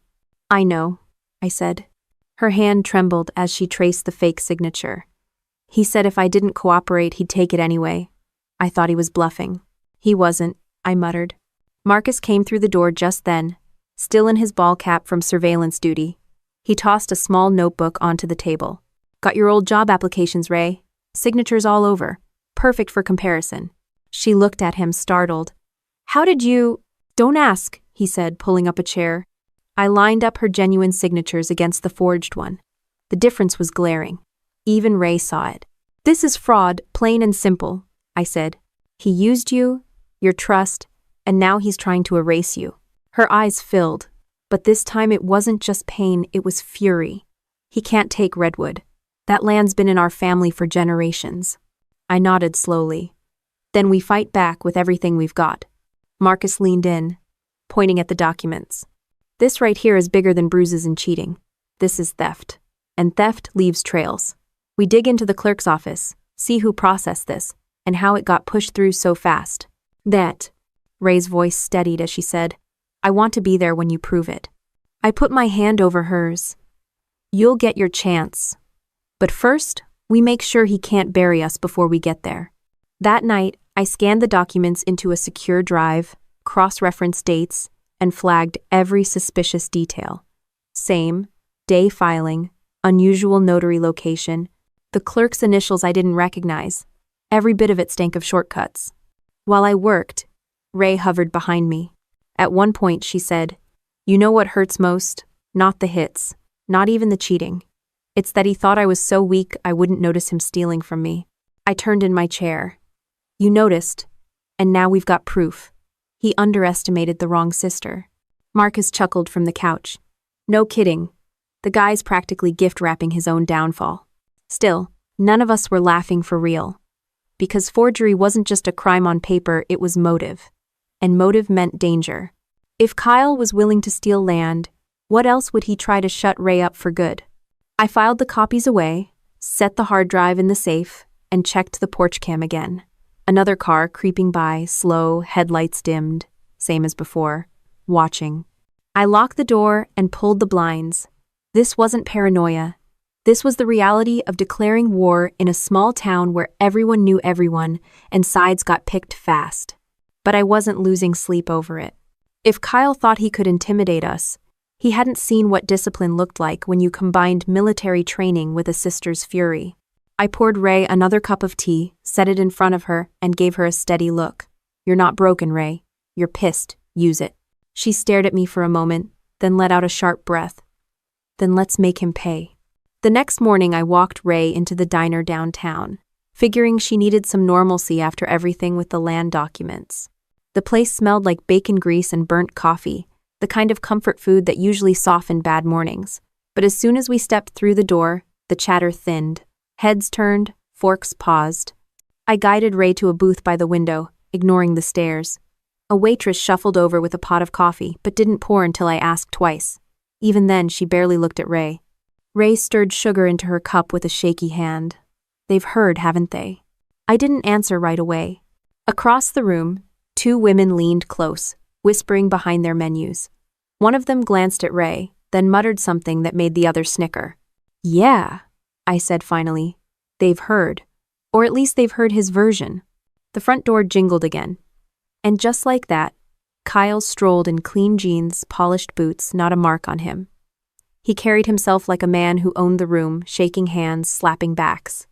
I know, I said. Her hand trembled as she traced the fake signature. He said if I didn't cooperate, he'd take it anyway. I thought he was bluffing. He wasn't, I muttered. Marcus came through the door just then, still in his ball cap from surveillance duty. He tossed a small notebook onto the table. Got your old job applications, Ray. Signatures all over. Perfect for comparison. She looked at him, startled. How did you— Don't ask, he said, pulling up a chair. I lined up her genuine signatures against the forged one. The difference was glaring. Even Ray saw it. This is fraud, plain and simple, I said. He used you, your trust, and now he's trying to erase you. Her eyes filled, but this time it wasn't just pain, it was fury. He can't take Redwood. That land's been in our family for generations. I nodded slowly. Then we fight back with everything we've got. Marcus leaned in, pointing at the documents. This right here is bigger than bruises and cheating. This is theft. And theft leaves trails. We dig into the clerk's office, see who processed this, and how it got pushed through so fast. That. Ray's voice steadied as she said, I want to be there when you prove it. I put my hand over hers. You'll get your chance. But first, we make sure he can't bury us before we get there. That night, I scanned the documents into a secure drive, cross-referenced dates, and flagged every suspicious detail. Same, day filing, unusual notary location, the clerk's initials I didn't recognize. Every bit of it stank of shortcuts. While I worked, Ray hovered behind me. At one point, she said, You know what hurts most? Not the hits, not even the cheating. It's that he thought I was so weak I wouldn't notice him stealing from me. I turned in my chair. You noticed, and now we've got proof. He underestimated the wrong sister. Marcus chuckled from the couch. No kidding. The guy's practically gift-wrapping his own downfall. Still, none of us were laughing for real. Because forgery wasn't just a crime on paper, it was motive. And motive meant danger. If Kyle was willing to steal land, what else would he try to shut Ray up for good? I filed the copies away, set the hard drive in the safe, and checked the porch cam again. Another car creeping by, slow, headlights dimmed, same as before, watching. I locked the door and pulled the blinds. This wasn't paranoia. This was the reality of declaring war in a small town where everyone knew everyone and sides got picked fast. But I wasn't losing sleep over it. If Kyle thought he could intimidate us, he hadn't seen what discipline looked like when you combined military training with a sister's fury. I poured Ray another cup of tea, set it in front of her, and gave her a steady look. You're not broken, Ray. You're pissed. Use it. She stared at me for a moment, then let out a sharp breath. Then let's make him pay. The next morning I walked Ray into the diner downtown, figuring she needed some normalcy after everything with the land documents. The place smelled like bacon grease and burnt coffee, the kind of comfort food that usually softened bad mornings. But as soon as we stepped through the door, the chatter thinned. Heads turned, forks paused. I guided Ray to a booth by the window, ignoring the stares. A waitress shuffled over with a pot of coffee, but didn't pour until I asked twice. Even then, she barely looked at Ray. Ray stirred sugar into her cup with a shaky hand. They've heard, haven't they? I didn't answer right away. Across the room, two women leaned close, whispering behind their menus. One of them glanced at Ray, then muttered something that made the other snicker. Yeah, I said finally. They've heard. Or at least they've heard his version. The front door jingled again. And just like that, Kyle strolled in clean jeans, polished boots, not a mark on him. He carried himself like a man who owned the room, shaking hands, slapping backs.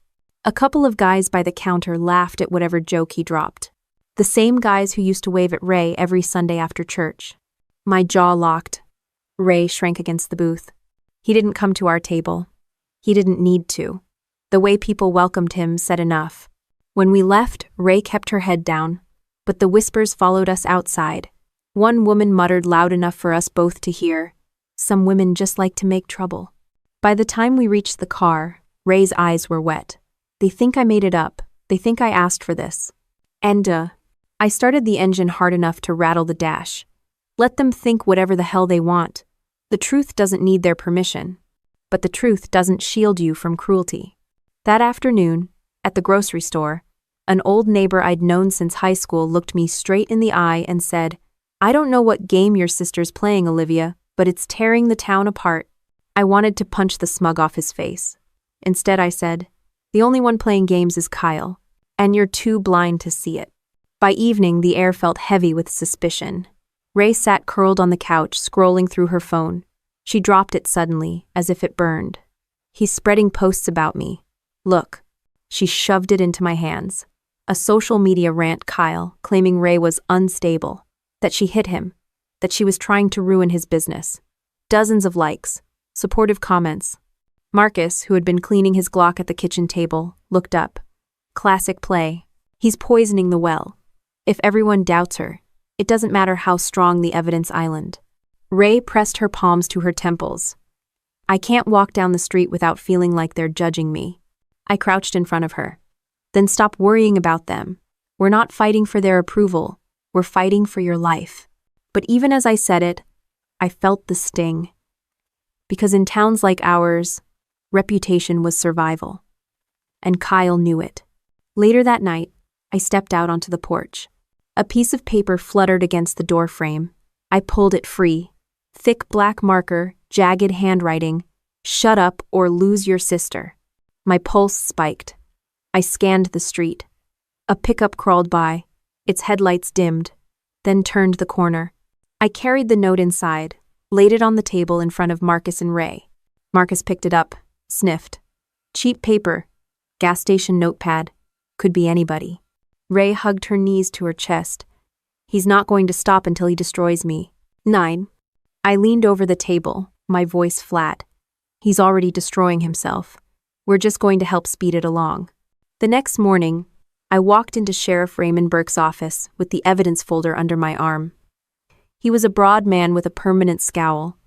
A couple of guys by the counter laughed at whatever joke he dropped. The same guys who used to wave at Ray every Sunday after church. My jaw locked. Ray shrank against the booth. He didn't come to our table. He didn't need to. The way people welcomed him said enough. When we left, Ray kept her head down, but the whispers followed us outside. One woman muttered loud enough for us both to hear. Some women just like to make trouble. By the time we reached the car, Ray's eyes were wet. They think I made it up. They think I asked for this. And, I started the engine hard enough to rattle the dash. Let them think whatever the hell they want. The truth doesn't need their permission. But the truth doesn't shield you from cruelty. That afternoon, at the grocery store, an old neighbor I'd known since high school looked me straight in the eye and said, "I don't know what game your sister's playing, Olivia, but it's tearing the town apart." I wanted to punch the smug off his face. Instead, I said, "The only one playing games is Kyle, and you're too blind to see it." By evening, the air felt heavy with suspicion. Ray sat curled on the couch, scrolling through her phone. She dropped it suddenly, as if it burned. "He's spreading posts about me. Look." She shoved it into my hands. A social media rant Kyle, claiming Ray was unstable, that she hit him, that she was trying to ruin his business. Dozens of likes, supportive comments. Marcus, who had been cleaning his Glock at the kitchen table, looked up. Classic play. He's poisoning the well. If everyone doubts her, it doesn't matter how strong the evidence island. Ray pressed her palms to her temples. "I can't walk down the street without feeling like they're judging me." I crouched in front of her. "Then stop worrying about them. We're not fighting for their approval. We're fighting for your life." But even as I said it, I felt the sting. Because in towns like ours, reputation was survival. And Kyle knew it. Later that night, I stepped out onto the porch. A piece of paper fluttered against the door frame. I pulled it free. Thick black marker, jagged handwriting. "Shut up or lose your sister." My pulse spiked. I scanned the street. A pickup crawled by, its headlights dimmed, then turned the corner. I carried the note inside, laid it on the table in front of Marcus and Ray. Marcus picked it up, sniffed. Cheap paper, gas station notepad, could be anybody. Ray hugged her knees to her chest. "He's not going to stop until he destroys me." 9. I leaned over the table, my voice flat. "He's already destroying himself. We're just going to help speed it along." The next morning, I walked into Sheriff Raymond Burke's office with the evidence folder under my arm. He was a broad man with a permanent scowl,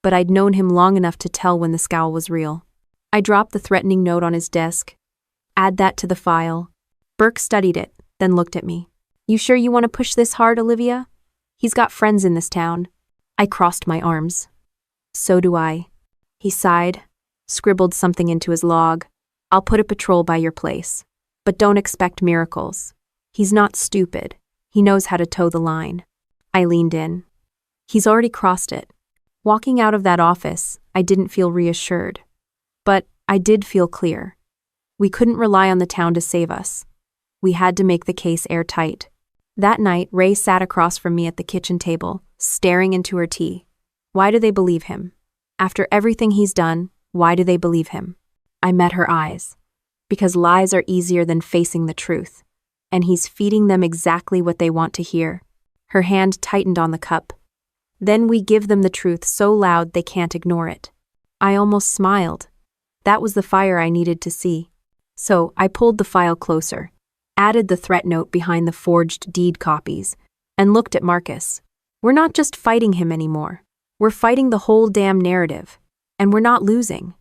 but I'd known him long enough to tell when the scowl was real. I dropped the threatening note on his desk. "Add that to the file." Burke studied it, then looked at me. "You sure you want to push this hard, Olivia? He's got friends in this town." I crossed my arms. "So do I." He sighed, scribbled something into his log. "I'll put a patrol by your place. But don't expect miracles. He's not stupid. He knows how to toe the line." I leaned in. He's already crossed it. Walking out of that office, I didn't feel reassured. But I did feel clear. We couldn't rely on the town to save us. We had to make the case airtight. That night, Ray sat across from me at the kitchen table, staring into her tea. Why do they believe him? After everything he's done, why do they believe him? I met her eyes. Because lies are easier than facing the truth. And he's feeding them exactly what they want to hear. Her hand tightened on the cup. Then we give them the truth so loud they can't ignore it. I almost smiled. That was the fire I needed to see. So I pulled the file closer, added the threat note behind the forged deed copies, and looked at Marcus. We're not just fighting him anymore. We're fighting the whole damn narrative. And we're not losing.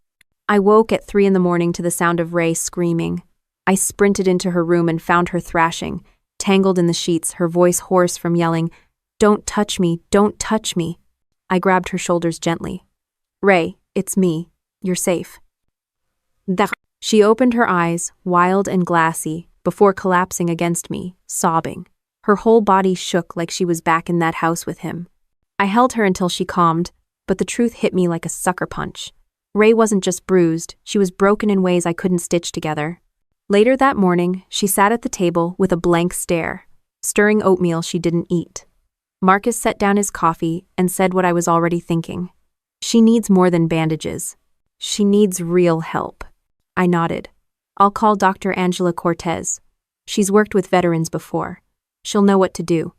I woke at 3 a.m. to the sound of Ray screaming. I sprinted into her room and found her thrashing, tangled in the sheets, her voice hoarse from yelling, "Don't touch me, don't touch me." I grabbed her shoulders gently. "Ray, it's me. You're safe." She opened her eyes, wild and glassy, before collapsing against me, sobbing. Her whole body shook like she was back in that house with him. I held her until she calmed, but the truth hit me like a sucker punch. Ray wasn't just bruised, she was broken in ways I couldn't stitch together. Later that morning, she sat at the table with a blank stare, stirring oatmeal she didn't eat. Marcus set down his coffee and said what I was already thinking. She needs more than bandages. She needs real help. I nodded. I'll call Dr. Angela Cortez. She's worked with veterans before. She'll know what to do.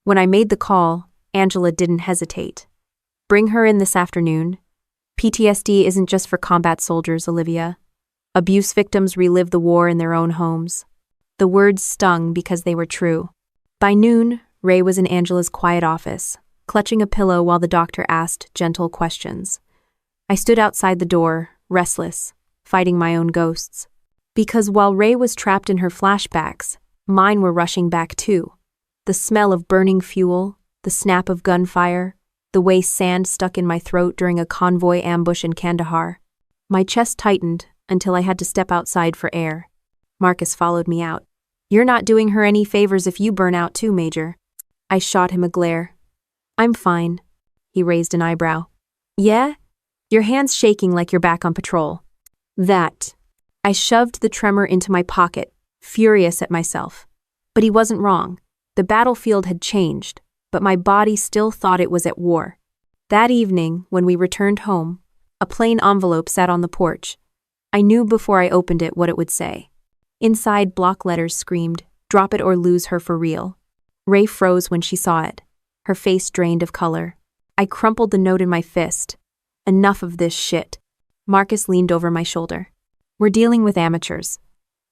When I made the call, Angela didn't hesitate. Bring her in this afternoon. PTSD isn't just for combat soldiers, Olivia. Abuse victims relive the war in their own homes. The words stung because they were true. By noon, Ray was in Angela's quiet office, clutching a pillow while the doctor asked gentle questions. I stood outside the door, restless, fighting my own ghosts. Because while Ray was trapped in her flashbacks, mine were rushing back too. The smell of burning fuel, the snap of gunfire, the way sand stuck in my throat during a convoy ambush in Kandahar. My chest tightened until I had to step outside for air. Marcus followed me out. You're not doing her any favors if you burn out too, Major. I shot him a glare. I'm fine. He raised an eyebrow. Yeah? Your hand's shaking like you're back on patrol. That. I shoved the tremor into my pocket, furious at myself. But he wasn't wrong. The battlefield had changed, but my body still thought it was at war. That evening, when we returned home, a plain envelope sat on the porch. I knew before I opened it what it would say. Inside, block letters screamed, "Drop it or lose her for real." Ray froze when she saw it. Her face drained of color. I crumpled the note in my fist. Enough of this shit. Marcus leaned over my shoulder. We're dealing with amateurs.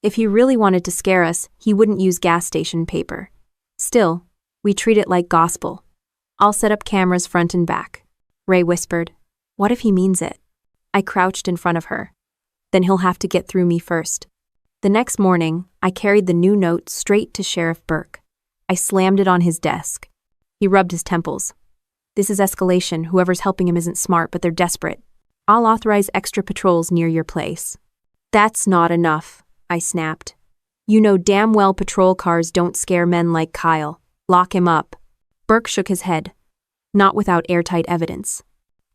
If he really wanted to scare us, he wouldn't use gas station paper. Still, we treat it like gospel. I'll set up cameras front and back. Ray whispered. What if he means it? I crouched in front of her. Then he'll have to get through me first. The next morning, I carried the new note straight to Sheriff Burke. I slammed it on his desk. He rubbed his temples. This is escalation. Whoever's helping him isn't smart, but they're desperate. I'll authorize extra patrols near your place. That's not enough, I snapped. You know damn well patrol cars don't scare men like Kyle. Lock him up. Burke shook his head. Not without airtight evidence.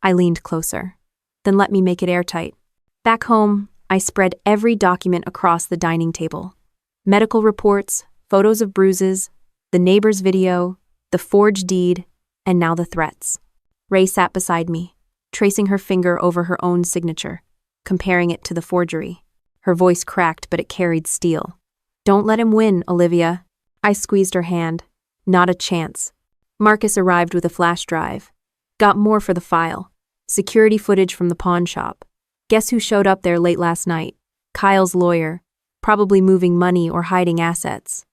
I leaned closer. Then let me make it airtight. Back home, I spread every document across the dining table. Medical reports, photos of bruises, the neighbor's video, the forged deed, and now the threats. Ray sat beside me, tracing her finger over her own signature, comparing it to the forgery. Her voice cracked, but it carried steel. Don't let him win, Olivia. I squeezed her hand. Not a chance. Marcus arrived with a flash drive. Got more for the file. Security footage from the pawn shop. Guess who showed up there late last night? Kyle's lawyer, probably moving money or hiding assets.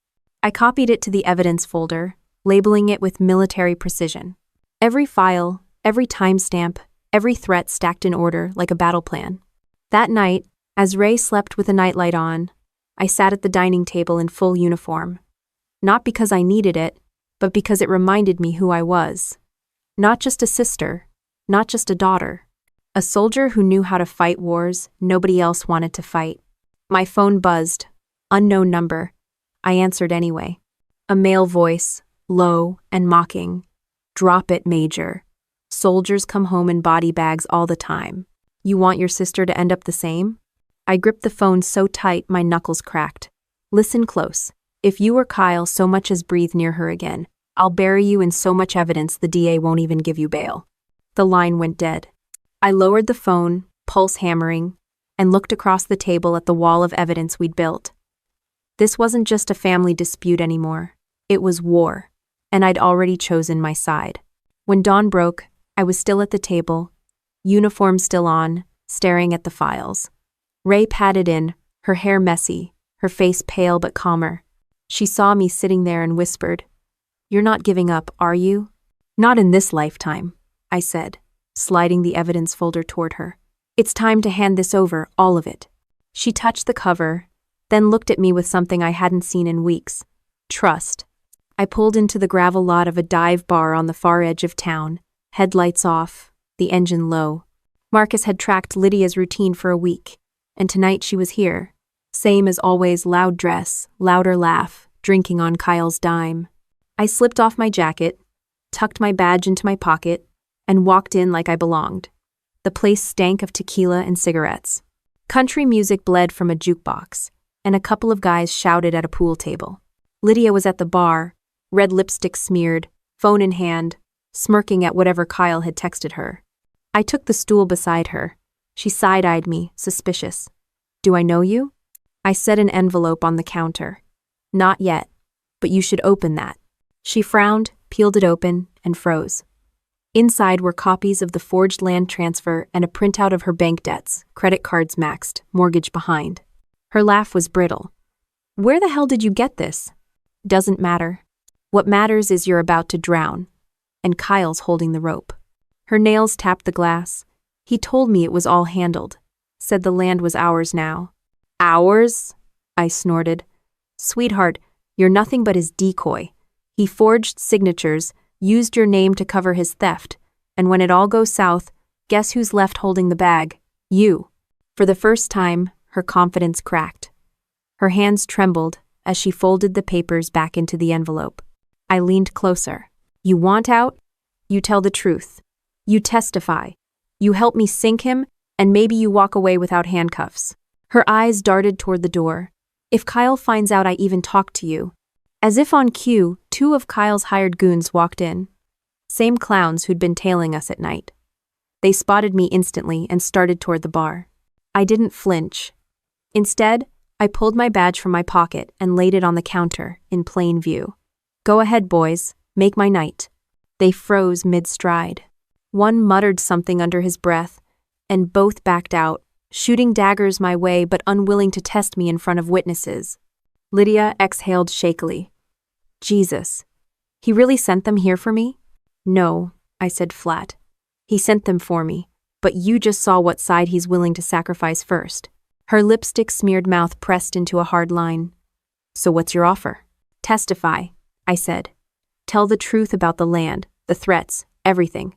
I copied it to the evidence folder, labeling it with military precision. Every file, every timestamp, every threat stacked in order like a battle plan. That night, as Ray slept with a nightlight on, I sat at the dining table in full uniform. Not because I needed it, but because it reminded me who I was. Not just a sister, not just a daughter. A soldier who knew how to fight wars nobody else wanted to fight. My phone buzzed. Unknown number. I answered anyway. A male voice, low and mocking. Drop it, Major. Soldiers come home in body bags all the time. You want your sister to end up the same? I gripped the phone so tight my knuckles cracked. Listen close. If you or Kyle so much as breathe near her again, I'll bury you in so much evidence the DA won't even give you bail. The line went dead. I lowered the phone, pulse hammering, and looked across the table at the wall of evidence we'd built. This wasn't just a family dispute anymore. It was war, and I'd already chosen my side. When dawn broke, I was still at the table, uniform still on, staring at the files. Ray padded in, her hair messy, her face pale but calmer. She saw me sitting there and whispered, "You're not giving up, are you?" "Not in this lifetime," I said, sliding the evidence folder toward her. "It's time to hand this over, all of it." She touched the cover, then looked at me with something I hadn't seen in weeks. Trust. I pulled into the gravel lot of a dive bar on the far edge of town, headlights off, the engine low. Marcus had tracked Lydia's routine for a week, and tonight she was here. Same as always, loud dress, louder laugh, drinking on Kyle's dime. I slipped off my jacket, tucked my badge into my pocket, and walked in like I belonged. The place stank of tequila and cigarettes. Country music bled from a jukebox, and a couple of guys shouted at a pool table. Lydia was at the bar, red lipstick smeared, phone in hand, smirking at whatever Kyle had texted her. I took the stool beside her. She side-eyed me, suspicious. Do I know you? I set an envelope on the counter. Not yet, but you should open that. She frowned, peeled it open, and froze. Inside were copies of the forged land transfer and a printout of her bank debts, credit cards maxed, mortgage behind. Her laugh was brittle. Where the hell did you get this? Doesn't matter. What matters is you're about to drown. And Kyle's holding the rope. Her nails tapped the glass. He told me it was all handled. Said the land was ours now. Ours? I snorted. Sweetheart, you're nothing but his decoy. He forged signatures, used your name to cover his theft, and when it all goes south, guess who's left holding the bag? You. For the first time, her confidence cracked. Her hands trembled as she folded the papers back into the envelope. I leaned closer. You want out? You tell the truth. You testify. You help me sink him, and maybe you walk away without handcuffs. Her eyes darted toward the door. If Kyle finds out I even talked to you. As if on cue, 2 of Kyle's hired goons walked in. Same clowns who'd been tailing us at night. They spotted me instantly and started toward the bar. I didn't flinch. Instead, I pulled my badge from my pocket and laid it on the counter, in plain view. Go ahead, boys. Make my night. They froze mid-stride. One muttered something under his breath, and both backed out, shooting daggers my way but unwilling to test me in front of witnesses. Lydia exhaled shakily. Jesus. He really sent them here for me? No, I said flat. He sent them for me, but you just saw what side he's willing to sacrifice first. Her lipstick-smeared mouth pressed into a hard line. So what's your offer? Testify, I said. Tell the truth about the land, the threats, everything.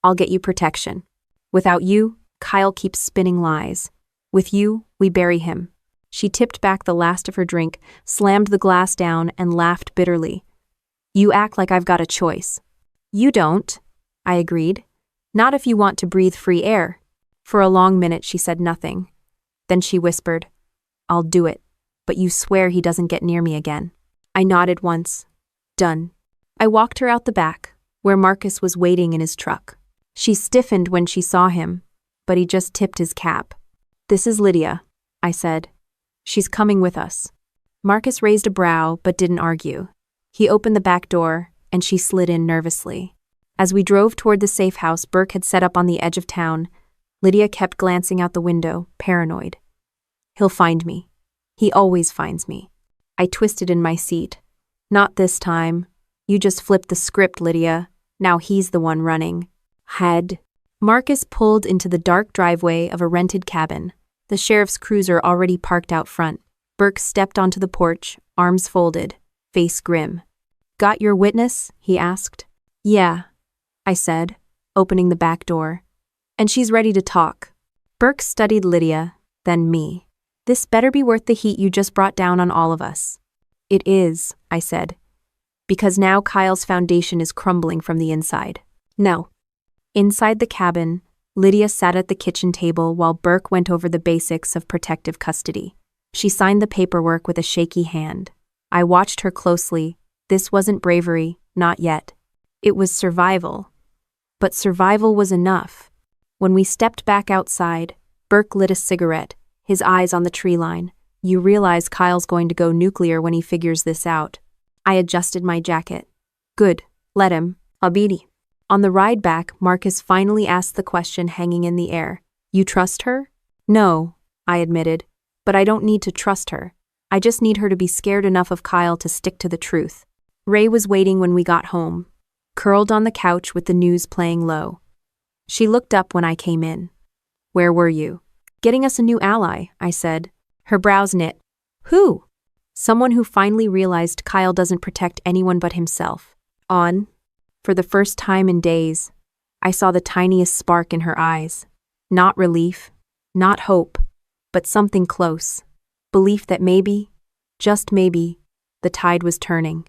I'll get you protection. Without you, Kyle keeps spinning lies. With you, we bury him. She tipped back the last of her drink, slammed the glass down, and laughed bitterly. You act like I've got a choice. You don't, I agreed. Not if you want to breathe free air. For a long minute she said nothing. Then she whispered, I'll do it, but you swear he doesn't get near me again. I nodded once. Done. I walked her out the back, where Marcus was waiting in his truck. She stiffened when she saw him, but he just tipped his cap. This is Lydia, I said. She's coming with us. Marcus raised a brow but didn't argue. He opened the back door, and she slid in nervously. As we drove toward the safe house Burke had set up on the edge of town, Lydia kept glancing out the window, paranoid. He'll find me. He always finds me. I twisted in my seat. Not this time. You just flipped the script, Lydia. Now he's the one running. Marcus pulled into the dark driveway of a rented cabin, the sheriff's cruiser already parked out front. Burke stepped onto the porch, arms folded, face grim. Got your witness? He asked. Yeah, I said, opening the back door. And she's ready to talk. Burke studied Lydia, then me. This better be worth the heat you just brought down on all of us. It is, I said. Because now Kyle's foundation is crumbling from the inside. No. Inside the cabin, Lydia sat at the kitchen table while Burke went over the basics of protective custody. She signed the paperwork with a shaky hand. I watched her closely. This wasn't bravery, not yet. It was survival. But survival was enough. When we stepped back outside, Burke lit a cigarette, his eyes on the tree line. You realize Kyle's going to go nuclear when he figures this out. I adjusted my jacket. Good, let him. Abidi. On the ride back, Marcus finally asked the question hanging in the air. You trust her? No, I admitted. But I don't need to trust her. I just need her to be scared enough of Kyle to stick to the truth. Ray was waiting when we got home, curled on the couch with the news playing low. She looked up when I came in. Where were you? Getting us a new ally, I said. Her brows knit. Who? Someone who finally realized Kyle doesn't protect anyone but himself. On. For the first time in days, I saw the tiniest spark in her eyes. Not relief, not hope, but something close. Belief that maybe, just maybe, the tide was turning.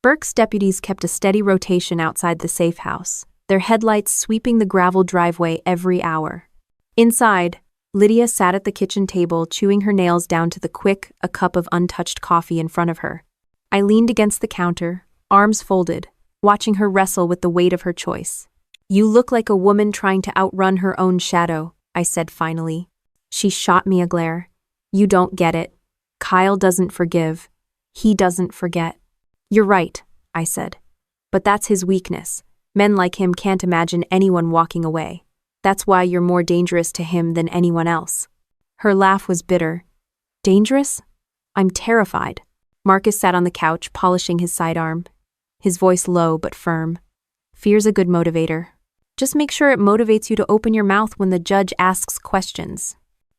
Burke's deputies kept a steady rotation outside the safe house, their headlights sweeping the gravel driveway every hour. Inside, Lydia sat at the kitchen table, chewing her nails down to the quick, a cup of untouched coffee in front of her. I leaned against the counter, arms folded, watching her wrestle with the weight of her choice. "You look like a woman trying to outrun her own shadow," I said finally. She shot me a glare. "You don't get it. Kyle doesn't forgive. He doesn't forget." "You're right," I said. "But that's his weakness. Men like him can't imagine anyone walking away. That's why you're more dangerous to him than anyone else." Her laugh was bitter. "Dangerous? I'm terrified." Marcus sat on the couch, polishing his sidearm, his voice low but firm. "Fear's a good motivator. Just make sure it motivates you to open your mouth when the judge asks questions."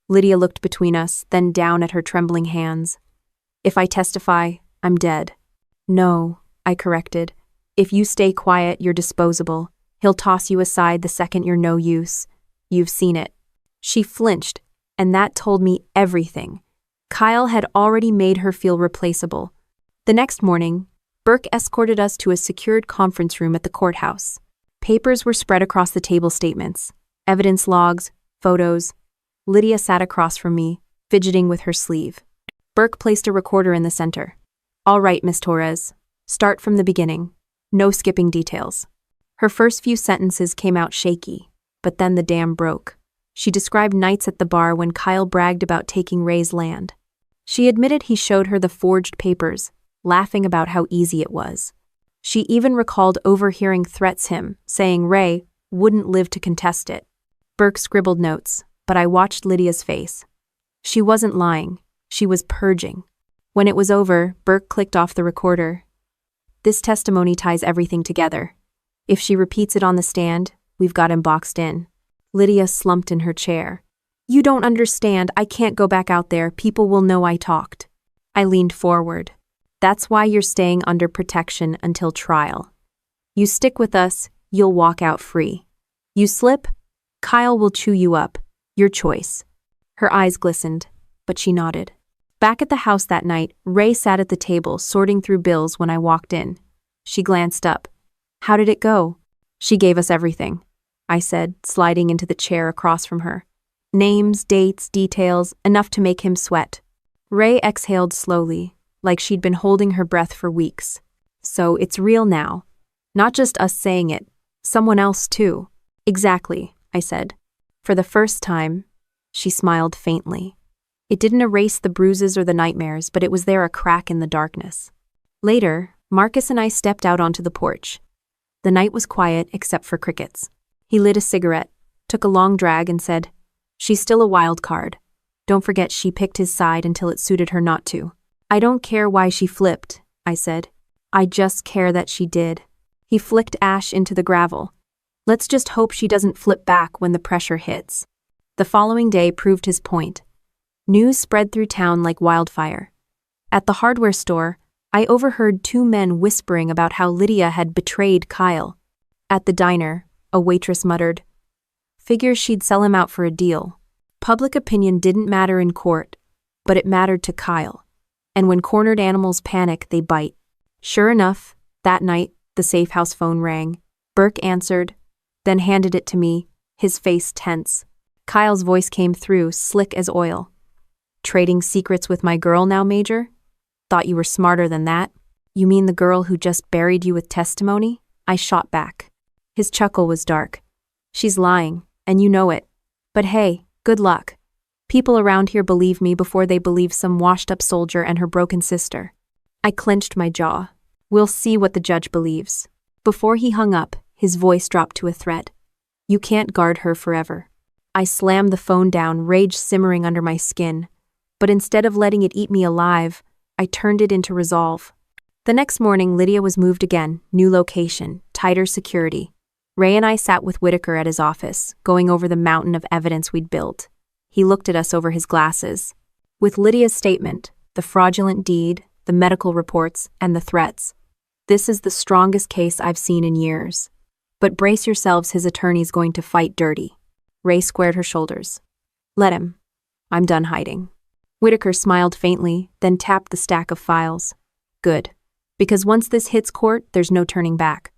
Lydia looked between us, then down at her trembling hands. "If I testify, I'm dead." "No," I corrected. "If you stay quiet, you're disposable. He'll toss you aside the second you're no use. You've seen it." She flinched, and that told me everything. Kyle had already made her feel replaceable. The next morning, Burke escorted us to a secured conference room at the courthouse. Papers were spread across the table, statements, evidence logs, photos. Lydia sat across from me, fidgeting with her sleeve. Burke placed a recorder in the center. "All right, Miss Torres. Start from the beginning. No skipping details." Her first few sentences came out shaky, but then the dam broke. She described nights at the bar when Kyle bragged about taking Ray's land. She admitted he showed her the forged papers, laughing about how easy it was. She even recalled overhearing threats him, saying Ray wouldn't live to contest it. Burke scribbled notes, but I watched Lydia's face. She wasn't lying. She was purging. When it was over, Burke clicked off the recorder. "This testimony ties everything together. If she repeats it on the stand, we've got him boxed in." Lydia slumped in her chair. "You don't understand. I can't go back out there. People will know I talked." I leaned forward. "That's why you're staying under protection until trial. You stick with us, you'll walk out free. You slip, Kyle will chew you up. Your choice." Her eyes glistened, but she nodded. Back at the house that night, Ray sat at the table sorting through bills when I walked in. She glanced up. "How did it go?" "She gave us everything," I said, sliding into the chair across from her. "Names, dates, details, enough to make him sweat." Ray exhaled slowly, like she'd been holding her breath for weeks. "So it's real now. Not just us saying it. Someone else too." "Exactly," I said. For the first time, she smiled faintly. It didn't erase the bruises or the nightmares, but it was there, a crack in the darkness. Later, Marcus and I stepped out onto the porch. The night was quiet except for crickets. He lit a cigarette, took a long drag, and said, "She's still a wild card. Don't forget she picked his side until it suited her not to." "I don't care why she flipped," I said. "I just care that she did." He flicked ash into the gravel. "Let's just hope she doesn't flip back when the pressure hits." The following day proved his point. News spread through town like wildfire. At the hardware store, I overheard two men whispering about how Lydia had betrayed Kyle. At the diner, a waitress muttered, "Figures she'd sell him out for a deal." Public opinion didn't matter in court, but it mattered to Kyle. And when cornered animals panic, they bite. Sure enough, that night, the safe house phone rang. Burke answered, then handed it to me, his face tense. Kyle's voice came through, slick as oil. "Trading secrets with my girl now, Major? Thought you were smarter than that. You mean the girl who just buried you with testimony?" I shot back. His chuckle was dark. "She's lying, and you know it. But hey, good luck. People around here believe me before they believe some washed-up soldier and her broken sister." I clenched my jaw. "We'll see what the judge believes." Before he hung up, his voice dropped to a threat. "You can't guard her forever." I slammed the phone down, rage simmering under my skin. But instead of letting it eat me alive, I turned it into resolve. The next morning, Lydia was moved again, new location, tighter security. Ray and I sat with Whitaker at his office, going over the mountain of evidence we'd built. He looked at us over his glasses. With Lydia's statement, the fraudulent deed, the medical reports, and the threats, this is the strongest case I've seen in years. But brace yourselves, his attorney's going to fight dirty. Ray squared her shoulders. "Let him. I'm done hiding." Whitaker smiled faintly, then tapped the stack of files. "Good. Because once this hits court, there's no turning back."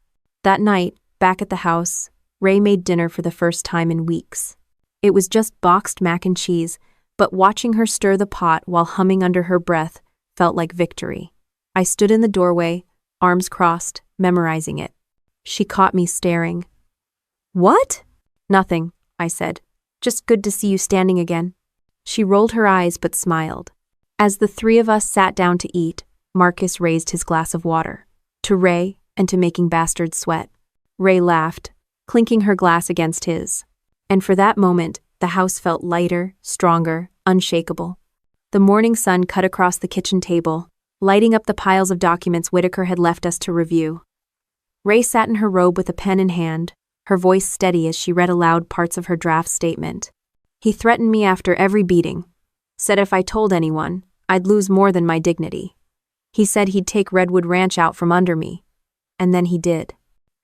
That night, back at the house, Ray made dinner for the first time in weeks. It was just boxed mac and cheese, but watching her stir the pot while humming under her breath felt like victory. I stood in the doorway, arms crossed, memorizing it. She caught me staring. What? Nothing, I said. Just good to see you standing again. She rolled her eyes but smiled. As the three of us sat down to eat, Marcus raised his glass of water. To Ray and to making bastards sweat. Ray laughed, clinking her glass against his. And for that moment, the house felt lighter, stronger, unshakable. The morning sun cut across the kitchen table, lighting up the piles of documents Whitaker had left us to review. Ray sat in her robe with a pen in hand, her voice steady as she read aloud parts of her draft statement. He threatened me after every beating, said if I told anyone, I'd lose more than my dignity. He said he'd take Redwood Ranch out from under me. And then he did.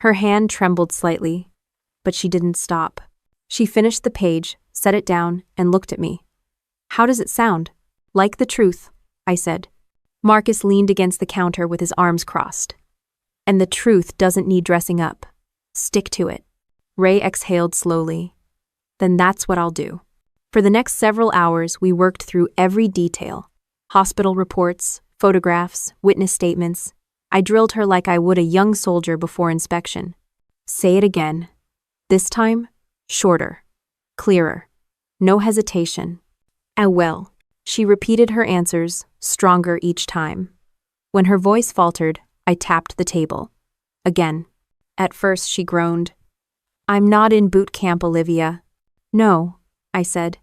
Her hand trembled slightly, but she didn't stop. She finished the page, set it down, and looked at me. How does it sound? Like the truth, I said. Marcus leaned against the counter with his arms crossed. And the truth doesn't need dressing up. Stick to it. Ray exhaled slowly. Then that's what I'll do. For the next several hours, we worked through every detail. Hospital reports, photographs, witness statements. I drilled her like I would a young soldier before inspection. Say it again. This time, shorter. Clearer. No hesitation. Ah well. She repeated her answers, stronger each time. When her voice faltered, I tapped the table. Again. At first she groaned. I'm not in boot camp, Olivia. No, I said.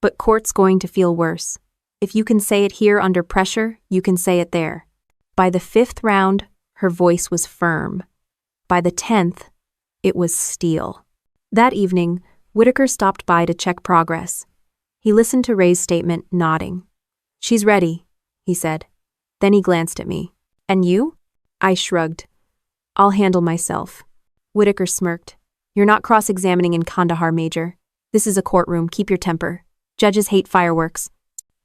But court's going to feel worse. If you can say it here under pressure, you can say it there. By the 5th round, her voice was firm. By the 10th, it was steel. That evening, Whitaker stopped by to check progress. He listened to Ray's statement, nodding. She's ready, he said. Then he glanced at me. And you? I shrugged. I'll handle myself. Whitaker smirked. You're not cross-examining in Kandahar, Major. This is a courtroom, keep your temper. Judges hate fireworks.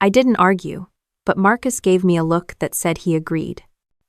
I didn't argue, but Marcus gave me a look that said he agreed.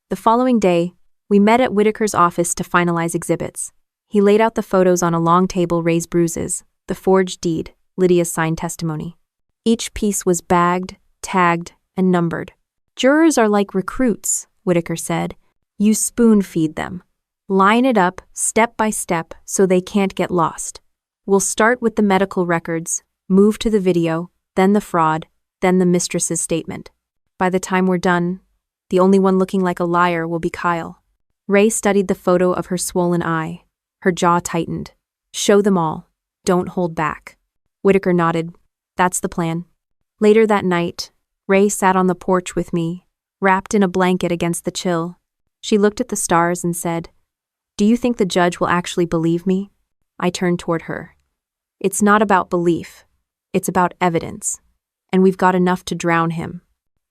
The following day, we met at Whitaker's office to finalize exhibits. He laid out the photos on a long table, Ray's bruises, the forged deed, Lydia's signed testimony. Each piece was bagged, tagged, and numbered. Jurors are like recruits, Whitaker said. You spoon-feed them. Line it up, step by step, so they can't get lost. We'll start with the medical records, move to the video, then the fraud, then the mistress's statement. By the time we're done, the only one looking like a liar will be Kyle. Ray studied the photo of her swollen eye. Her jaw tightened. Show them all. Don't hold back. Whitaker nodded. That's the plan. Later that night, Ray sat on the porch with me, wrapped in a blanket against the chill. She looked at the stars and said, Do you think the judge will actually believe me? I turned toward her. It's not about belief. It's about evidence. And we've got enough to drown him.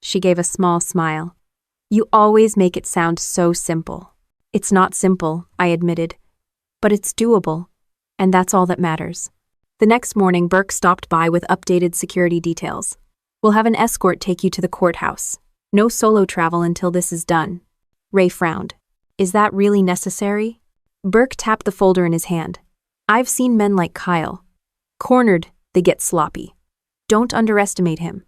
She gave a small smile. You always make it sound so simple. It's not simple, I admitted. But it's doable. And that's all that matters. The next morning, Burke stopped by with updated security details. We'll have an escort take you to the courthouse. No solo travel until this is done. Ray frowned. Is that really necessary? Burke tapped the folder in his hand. I've seen men like Kyle. Cornered, they get sloppy. Don't underestimate him.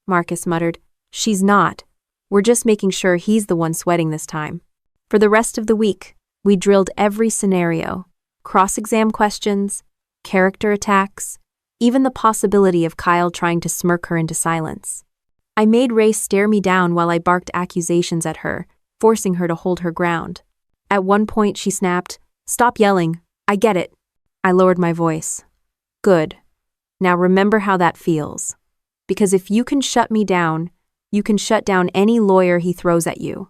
Marcus muttered. She's not. We're just making sure he's the one sweating this time. For the rest of the week, we drilled every scenario. Cross-exam questions, character attacks, even the possibility of Kyle trying to smirk her into silence. I made Ray stare me down while I barked accusations at her, forcing her to hold her ground. At one point she snapped, Stop yelling. I get it. I lowered my voice. Good. Now remember how that feels. Because if you can shut me down, you can shut down any lawyer he throws at you.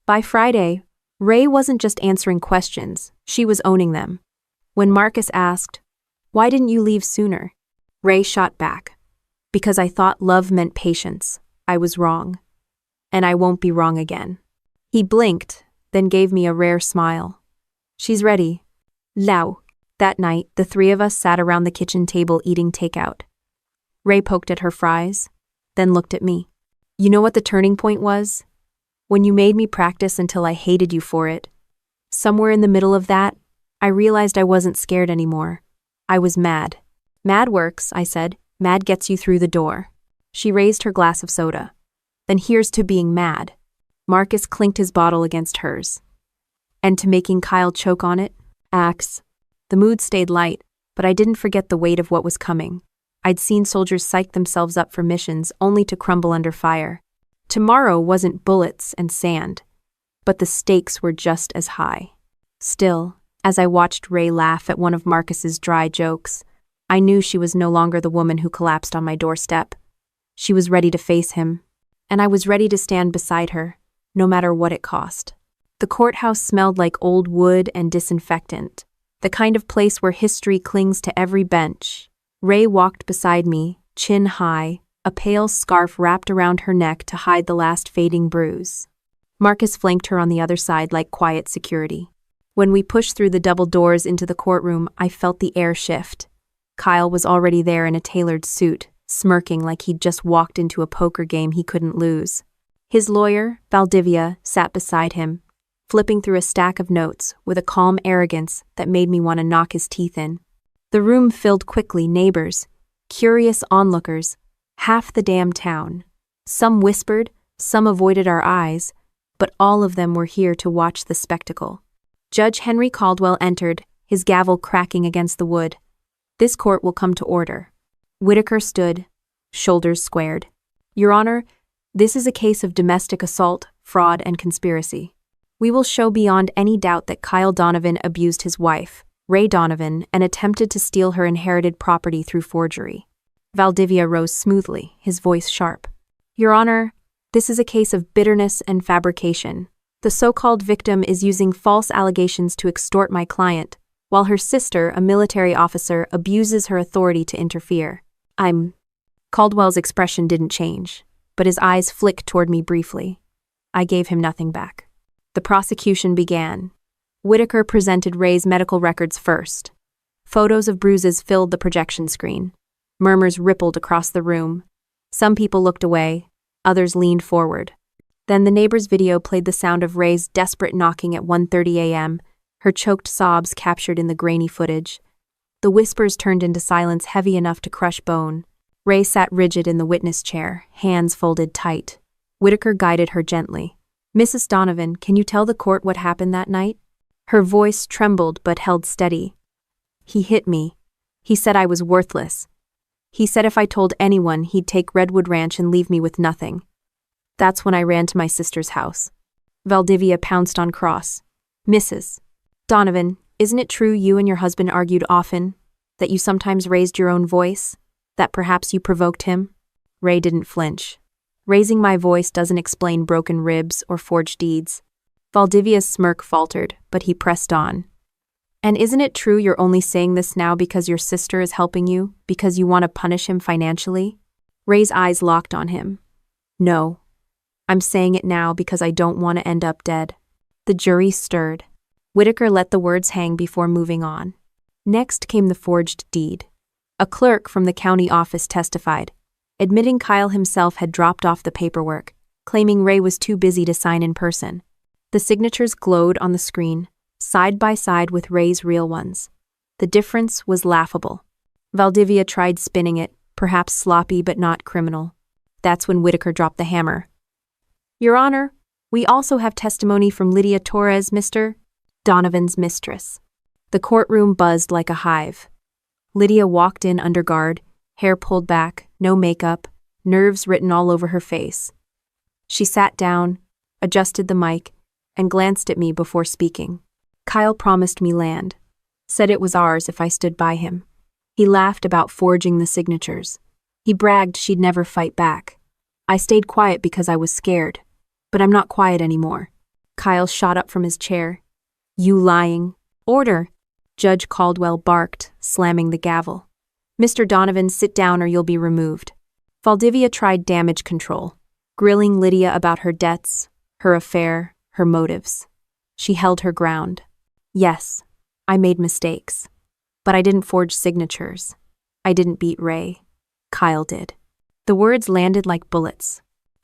By Friday, Ray wasn't just answering questions, she was owning them. When Marcus asked, Why didn't you leave sooner? Ray shot back. Because I thought love meant patience. I was wrong. And I won't be wrong again. He blinked, then gave me a rare smile. She's ready. Lao. That night, the three of us sat around the kitchen table eating takeout. Ray poked at her fries, then looked at me. You know what the turning point was? When you made me practice until I hated you for it. Somewhere in the middle of that, I realized I wasn't scared anymore. I was mad. Mad works, I said. Mad gets you through the door. She raised her glass of soda. Then here's to being mad. Marcus clinked his bottle against hers. and to making Kyle choke on it? Axe. The mood stayed light, but I didn't forget the weight of what was coming. I'd seen soldiers psych themselves up for missions only to crumble under fire. Tomorrow wasn't bullets and sand, but the stakes were just as high. Still, as I watched Ray laugh at one of Marcus's dry jokes, I knew she was no longer the woman who collapsed on my doorstep. She was ready to face him, and I was ready to stand beside her, no matter what it cost. The courthouse smelled like old wood and disinfectant, the kind of place where history clings to every bench. Ray walked beside me, chin high, a pale scarf wrapped around her neck to hide the last fading bruise. Marcus flanked her on the other side like quiet security. When we pushed through the double doors into the courtroom, I felt the air shift. Kyle was already there in a tailored suit, smirking like he'd just walked into a poker game he couldn't lose. His lawyer, Valdivia, sat beside him, flipping through a stack of notes with a calm arrogance that made me want to knock his teeth in. The room filled quickly, neighbors, curious onlookers, half the damn town. Some whispered, some avoided our eyes, but all of them were here to watch the spectacle. Judge Henry Caldwell entered, his gavel cracking against the wood. This court will come to order. Whitaker stood, shoulders squared. Your Honor, this is a case of domestic assault, fraud, and conspiracy. We will show beyond any doubt that Kyle Donovan abused his wife, Ray Donovan, and attempted to steal her inherited property through forgery. Valdivia rose smoothly, his voice sharp. Your Honor, this is a case of bitterness and fabrication. The so-called victim is using false allegations to extort my client, while her sister, a military officer, abuses her authority to interfere. Caldwell's expression didn't change, but his eyes flicked toward me briefly. I gave him nothing back. The prosecution began. Whitaker presented Ray's medical records first. Photos of bruises filled the projection screen. Murmurs rippled across the room. Some people looked away, others leaned forward. Then the neighbor's video played the sound of Ray's desperate knocking at 1:30 a.m., her choked sobs captured in the grainy footage. The whispers turned into silence heavy enough to crush bone. Ray sat rigid in the witness chair, hands folded tight. Whitaker guided her gently. Mrs. Donovan, can you tell the court what happened that night? Her voice trembled but held steady. He hit me. He said I was worthless. He said if I told anyone, he'd take Redwood Ranch and leave me with nothing. That's when I ran to my sister's house. Valdivia pounced on Cross. Mrs. Donovan, isn't it true you and your husband argued often, that you sometimes raised your own voice, that perhaps you provoked him? Ray didn't flinch. Raising my voice doesn't explain broken ribs or forged deeds. Valdivia's smirk faltered, but he pressed on. And isn't it true you're only saying this now because your sister is helping you, because you want to punish him financially? Ray's eyes locked on him. No. I'm saying it now because I don't want to end up dead. The jury stirred. Whitaker let the words hang before moving on. Next came the forged deed. A clerk from the county office testified, admitting Kyle himself had dropped off the paperwork, claiming Ray was too busy to sign in person. The signatures glowed on the screen, side by side with Ray's real ones. The difference was laughable. Valdivia tried spinning it, perhaps sloppy but not criminal. That's when Whitaker dropped the hammer. Your Honor, we also have testimony from Lydia Torres, Mr. Donovan's mistress. The courtroom buzzed like a hive. Lydia walked in under guard, hair pulled back, no makeup, nerves written all over her face. She sat down, adjusted the mic, and glanced at me before speaking. Kyle promised me land, said it was ours if I stood by him. He laughed about forging the signatures. He bragged she'd never fight back. I stayed quiet because I was scared, but I'm not quiet anymore. Kyle shot up from his chair. You lying. Order. Judge Caldwell barked, slamming the gavel. Mr. Donovan, sit down or you'll be removed. Valdivia tried damage control, grilling Lydia about her debts, her affair, her motives. She held her ground. Yes, I made mistakes. But I didn't forge signatures. I didn't beat Ray. Kyle did. The words landed like bullets.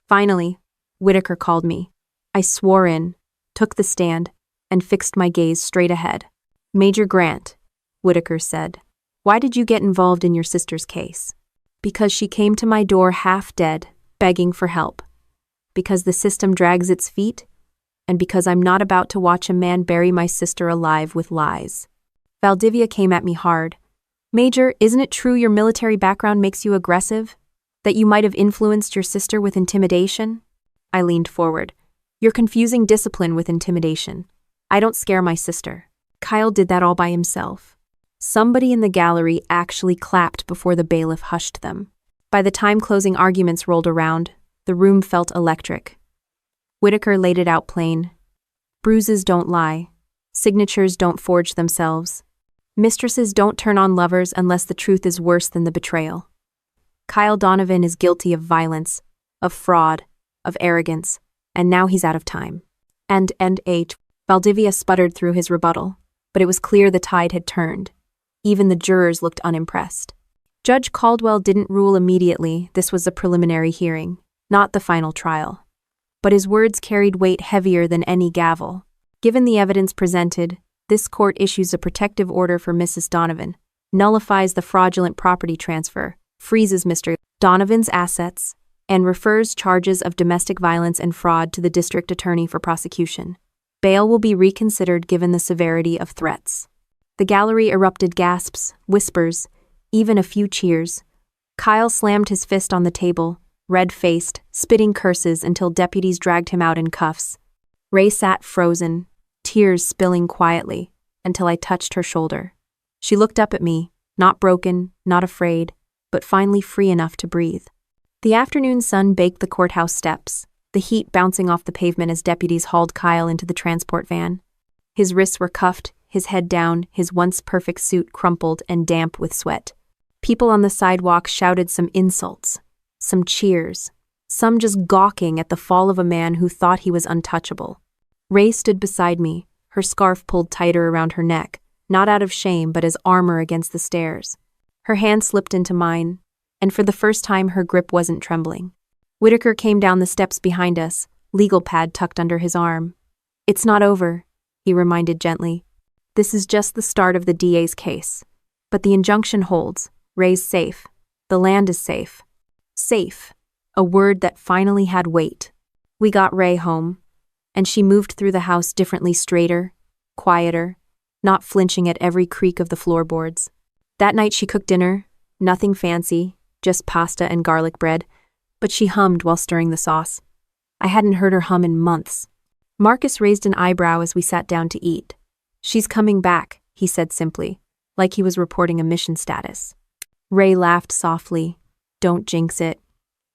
Finally, Whitaker called me. I swore in, took the stand, and fixed my gaze straight ahead. Major Grant, Whitaker said, why did you get involved in your sister's case? Because she came to my door half dead, begging for help. Because the system drags its feet? and because I'm not about to watch a man bury my sister alive with lies. Valdivia came at me hard. Major, isn't it true your military background makes you aggressive? That you might have influenced your sister with intimidation? I leaned forward. You're confusing discipline with intimidation. I don't scare my sister. Kyle did that all by himself. Somebody in the gallery actually clapped before the bailiff hushed them. By the time closing arguments rolled around, the room felt electric. Whitaker laid it out plain. Bruises don't lie. Signatures don't forge themselves. Mistresses don't turn on lovers unless the truth is worse than the betrayal. Kyle Donovan is guilty of violence, of fraud, of arrogance, and now he's out of time. And Valdivia sputtered through his rebuttal, but it was clear the tide had turned. Even the jurors looked unimpressed. Judge Caldwell didn't rule immediately. This was a preliminary hearing, not the final trial. But his words carried weight heavier than any gavel. Given the evidence presented, this court issues a protective order for Mrs. Donovan, nullifies the fraudulent property transfer, freezes Mr. Donovan's assets, and refers charges of domestic violence and fraud to the district attorney for prosecution. Bail will be reconsidered given the severity of threats. The gallery erupted gasps, whispers, even a few cheers. Kyle slammed his fist on the table, red-faced, spitting curses until deputies dragged him out in cuffs. Ray sat frozen, tears spilling quietly, until I touched her shoulder. She looked up at me, not broken, not afraid, but finally free enough to breathe. The afternoon sun baked the courthouse steps, the heat bouncing off the pavement as deputies hauled Kyle into the transport van. His wrists were cuffed, his head down, his once perfect suit crumpled and damp with sweat. People on the sidewalk shouted some insults, some cheers, some just gawking at the fall of a man who thought he was untouchable. Ray stood beside me, her scarf pulled tighter around her neck, not out of shame but as armor against the stairs. Her hand slipped into mine, and for the first time her grip wasn't trembling. Whitaker came down the steps behind us, legal pad tucked under his arm. "It's not over," he reminded gently. "This is just the start of the DA's case. But the injunction holds. Ray's safe. The land is safe." Safe, a word that finally had weight. We got Ray home, and she moved through the house differently, straighter, quieter, not flinching at every creak of the floorboards. That night she cooked dinner, nothing fancy, just pasta and garlic bread, but she hummed while stirring the sauce. I hadn't heard her hum in months. Marcus raised an eyebrow as we sat down to eat. "She's coming back," he said simply, like he was reporting a mission status. Ray laughed softly. "Don't jinx it."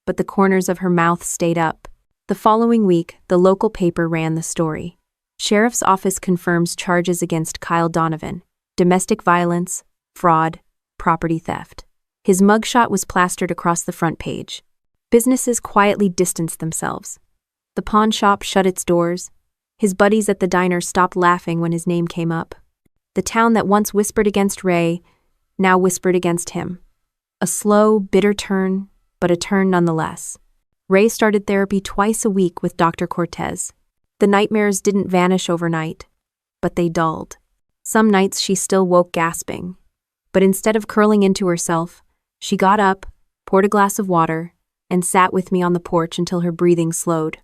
But the corners of her mouth stayed up. The following week, the local paper ran the story. Sheriff's office confirms charges against Kyle Donovan, domestic violence, fraud, property theft. His mugshot was plastered across the front page. Businesses quietly distanced themselves. The pawn shop shut its doors. His buddies at the diner stopped laughing when his name came up. The town that once whispered against Ray now whispered against him. A slow, bitter turn, but a turn nonetheless. Ray started therapy twice a week with Dr. Cortez. The nightmares didn't vanish overnight, but they dulled. Some nights she still woke gasping, but instead of curling into herself, she got up, poured a glass of water, and sat with me on the porch until her breathing slowed.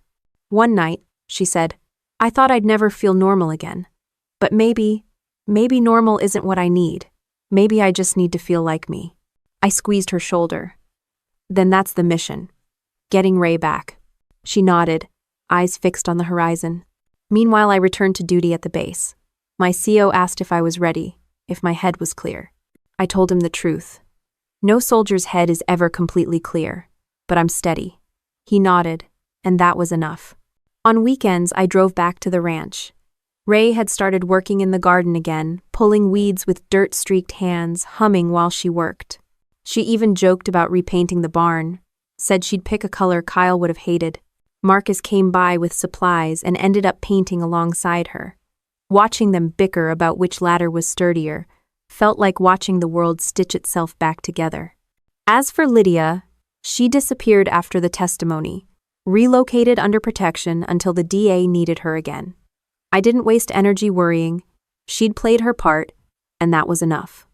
One night, she said, "I thought I'd never feel normal again. But maybe normal isn't what I need. Maybe I just need to feel like me." I squeezed her shoulder. "Then that's the mission. Getting Ray back." She nodded, eyes fixed on the horizon. Meanwhile, I returned to duty at the base. My CO asked if I was ready, if my head was clear. I told him the truth. No soldier's head is ever completely clear, but I'm steady. He nodded, and that was enough. On weekends, I drove back to the ranch. Ray had started working in the garden again, pulling weeds with dirt-streaked hands, humming while she worked. She even joked about repainting the barn, said she'd pick a color Kyle would have hated. Marcus came by with supplies and ended up painting alongside her. Watching them bicker about which ladder was sturdier felt like watching the world stitch itself back together. As for Lydia, she disappeared after the testimony, relocated under protection until the DA needed her again. I didn't waste energy worrying. She'd played her part, and that was enough.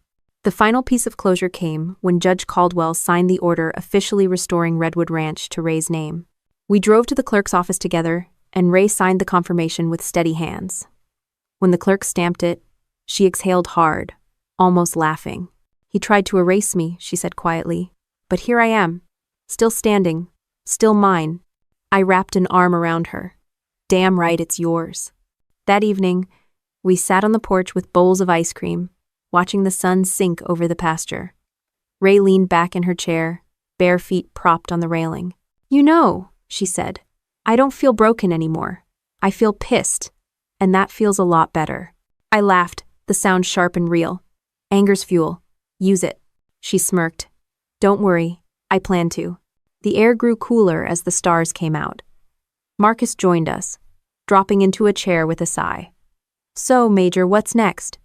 The final piece of closure came when Judge Caldwell signed the order officially restoring Redwood Ranch to Ray's name. We drove to the clerk's office together, and Ray signed the confirmation with steady hands. When the clerk stamped it, she exhaled hard, almost laughing. "He tried to erase me," she said quietly. "But here I am, still standing, still mine." I wrapped an arm around her. "Damn right it's yours." That evening, we sat on the porch with bowls of ice cream, watching the sun sink over the pasture. Ray leaned back in her chair, bare feet propped on the railing. "You know," she said, "I don't feel broken anymore. I feel pissed, and that feels a lot better." I laughed, the sound sharp and real. "Anger's fuel. Use it." She smirked. "Don't worry, I plan to." The air grew cooler as the stars came out. Marcus joined us, dropping into a chair with a sigh. "So, Major, what's next?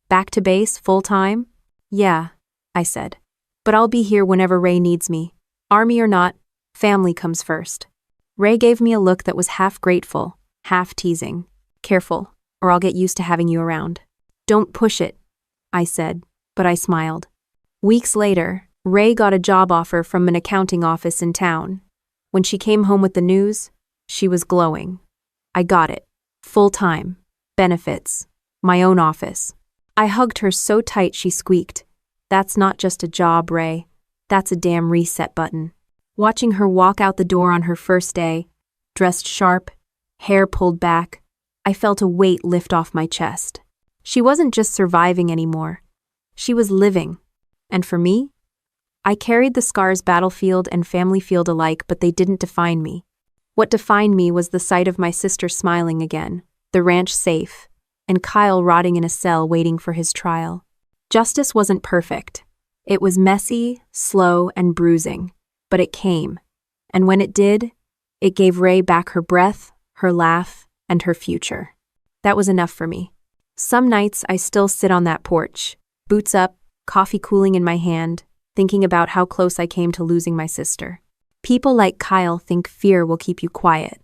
Back to base, full-time?" "Yeah," I said. "But I'll be here whenever Ray needs me. Army or not, family comes first." Ray gave me a look that was half grateful, half teasing. "Careful, or I'll get used to having you around." "Don't push it," I said, but I smiled. Weeks later, Ray got a job offer from an accounting office in town. When she came home with the news, she was glowing. I got it. Full-time. Benefits. My own office. I hugged her so tight she squeaked. "That's not just a job, Ray. That's a damn reset button." Watching her walk out the door on her first day, dressed sharp, hair pulled back, I felt a weight lift off my chest. She wasn't just surviving anymore. She was living. And for me? I carried the scars battlefield and family field alike, but they didn't define me. What defined me was the sight of my sister smiling again, the ranch safe, and Kyle rotting in a cell waiting for his trial. Justice wasn't perfect. It was messy, slow, and bruising, but it came. And when it did, it gave Ray back her breath, her laugh, and her future. That was enough for me. Some nights I still sit on that porch, boots up, coffee cooling in my hand, thinking about how close I came to losing my sister. People like Kyle think fear will keep you quiet,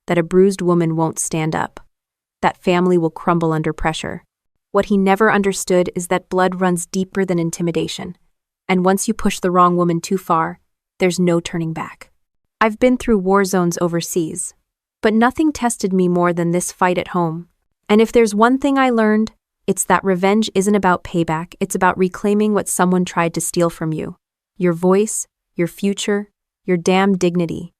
that a bruised woman won't stand up, that family will crumble under pressure. What he never understood is that blood runs deeper than intimidation, and once you push the wrong woman too far, there's no turning back. I've been through war zones overseas, but nothing tested me more than this fight at home. And if there's one thing I learned, it's that revenge isn't about payback, it's about reclaiming what someone tried to steal from you. Your voice, your future, your damn dignity.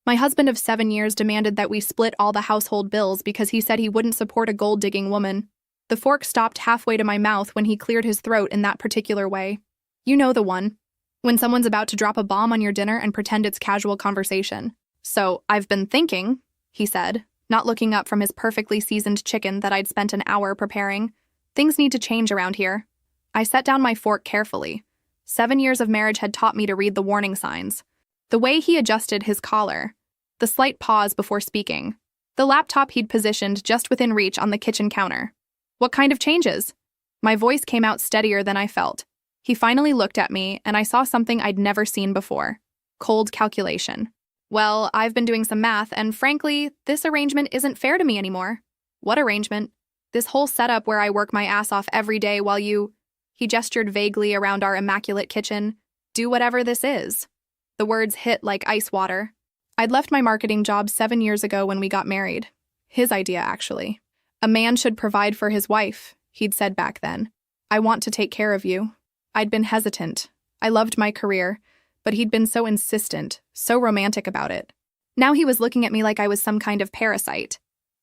My husband of 7 years demanded that we split all the household bills because he said he wouldn't support a gold-digging woman. The fork stopped halfway to my mouth when he cleared his throat in that particular way. You know the one. When someone's about to drop a bomb on your dinner and pretend it's casual conversation. "So, I've been thinking," he said, not looking up from his perfectly seasoned chicken that I'd spent an hour preparing. "Things need to change around here." I set down my fork carefully. 7 years of marriage had taught me to read the warning signs. The way he adjusted his collar, the slight pause before speaking, the laptop he'd positioned just within reach on the kitchen counter. "What kind of changes?" My voice came out steadier than I felt. He finally looked at me, and I saw something I'd never seen before. Cold calculation. "Well, I've been doing some math, and frankly, this arrangement isn't fair to me anymore." "What arrangement?" "This whole setup where I work my ass off every day while you—" He gestured vaguely around our immaculate kitchen. "Do whatever this is." The words hit like ice water. I'd left my marketing job 7 years ago when we got married. His idea, actually. "A man should provide for his wife," he'd said back then. "I want to take care of you." I'd been hesitant. I loved my career, but he'd been so insistent, so romantic about it. Now he was looking at me like I was some kind of parasite.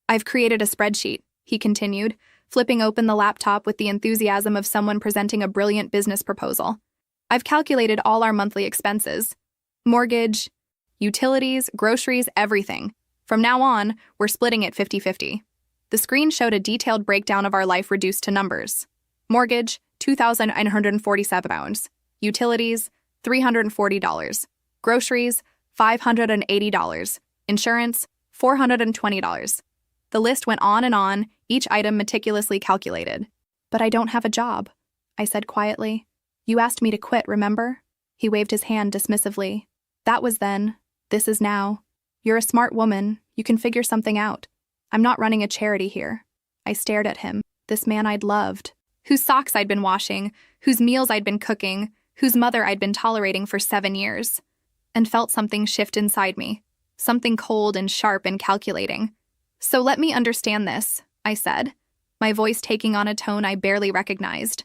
"I've created a spreadsheet," he continued, flipping open the laptop with the enthusiasm of someone presenting a brilliant business proposal. "I've calculated all our monthly expenses. Mortgage, utilities, groceries, everything. From now on, we're splitting it 50-50. The screen showed a detailed breakdown of our life reduced to numbers. Mortgage, $2,947. Utilities, $340. Groceries, $580. Insurance, $420. The list went on, each item meticulously calculated. "But I don't have a job," I said quietly. "You asked me to quit, remember?" He waved his hand dismissively. "That was then. This is now. You're a smart woman. You can figure something out. I'm not running a charity here." I stared at him, this man I'd loved, whose socks I'd been washing, whose meals I'd been cooking, whose mother I'd been tolerating for 7 years, and felt something shift inside me. something cold and sharp and calculating. "So let me understand this," I said, my voice taking on a tone I barely recognized.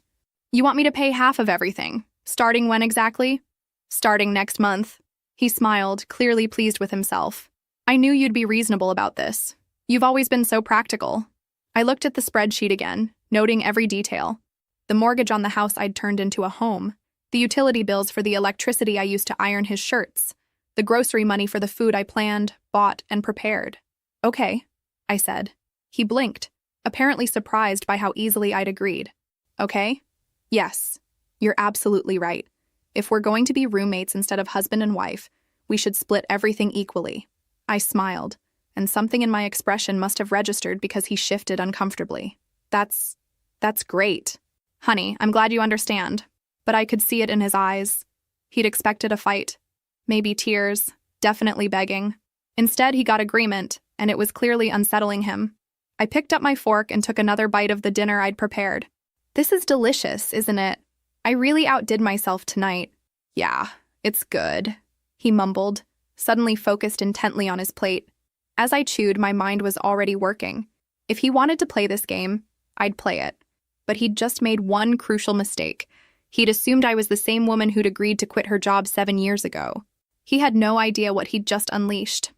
"You want me to pay half of everything. Starting when exactly?" "Starting next month." He smiled, clearly pleased with himself. "I knew you'd be reasonable about this. You've always been so practical." I looked at the spreadsheet again, noting every detail. The mortgage on the house I'd turned into a home, the utility bills for the electricity I used to iron his shirts, the grocery money for the food I planned, bought, and prepared. "Okay," I said. He blinked, apparently surprised by how easily I'd agreed. "Okay? Yes, you're absolutely right. If we're going to be roommates instead of husband and wife, we should split everything equally." I smiled, and something in my expression must have registered because he shifted uncomfortably. That's great. "Honey, I'm glad you understand." But I could see it in his eyes. He'd expected a fight. Maybe tears, definitely begging. Instead, he got agreement, and it was clearly unsettling him. I picked up my fork and took another bite of the dinner I'd prepared. "This is delicious, isn't it? I really outdid myself tonight." "Yeah, it's good," he mumbled, suddenly focused intently on his plate. As I chewed, my mind was already working. If he wanted to play this game, I'd play it. But he'd just made one crucial mistake. He'd assumed I was the same woman who'd agreed to quit her job 7 years ago. He had no idea what he'd just unleashed.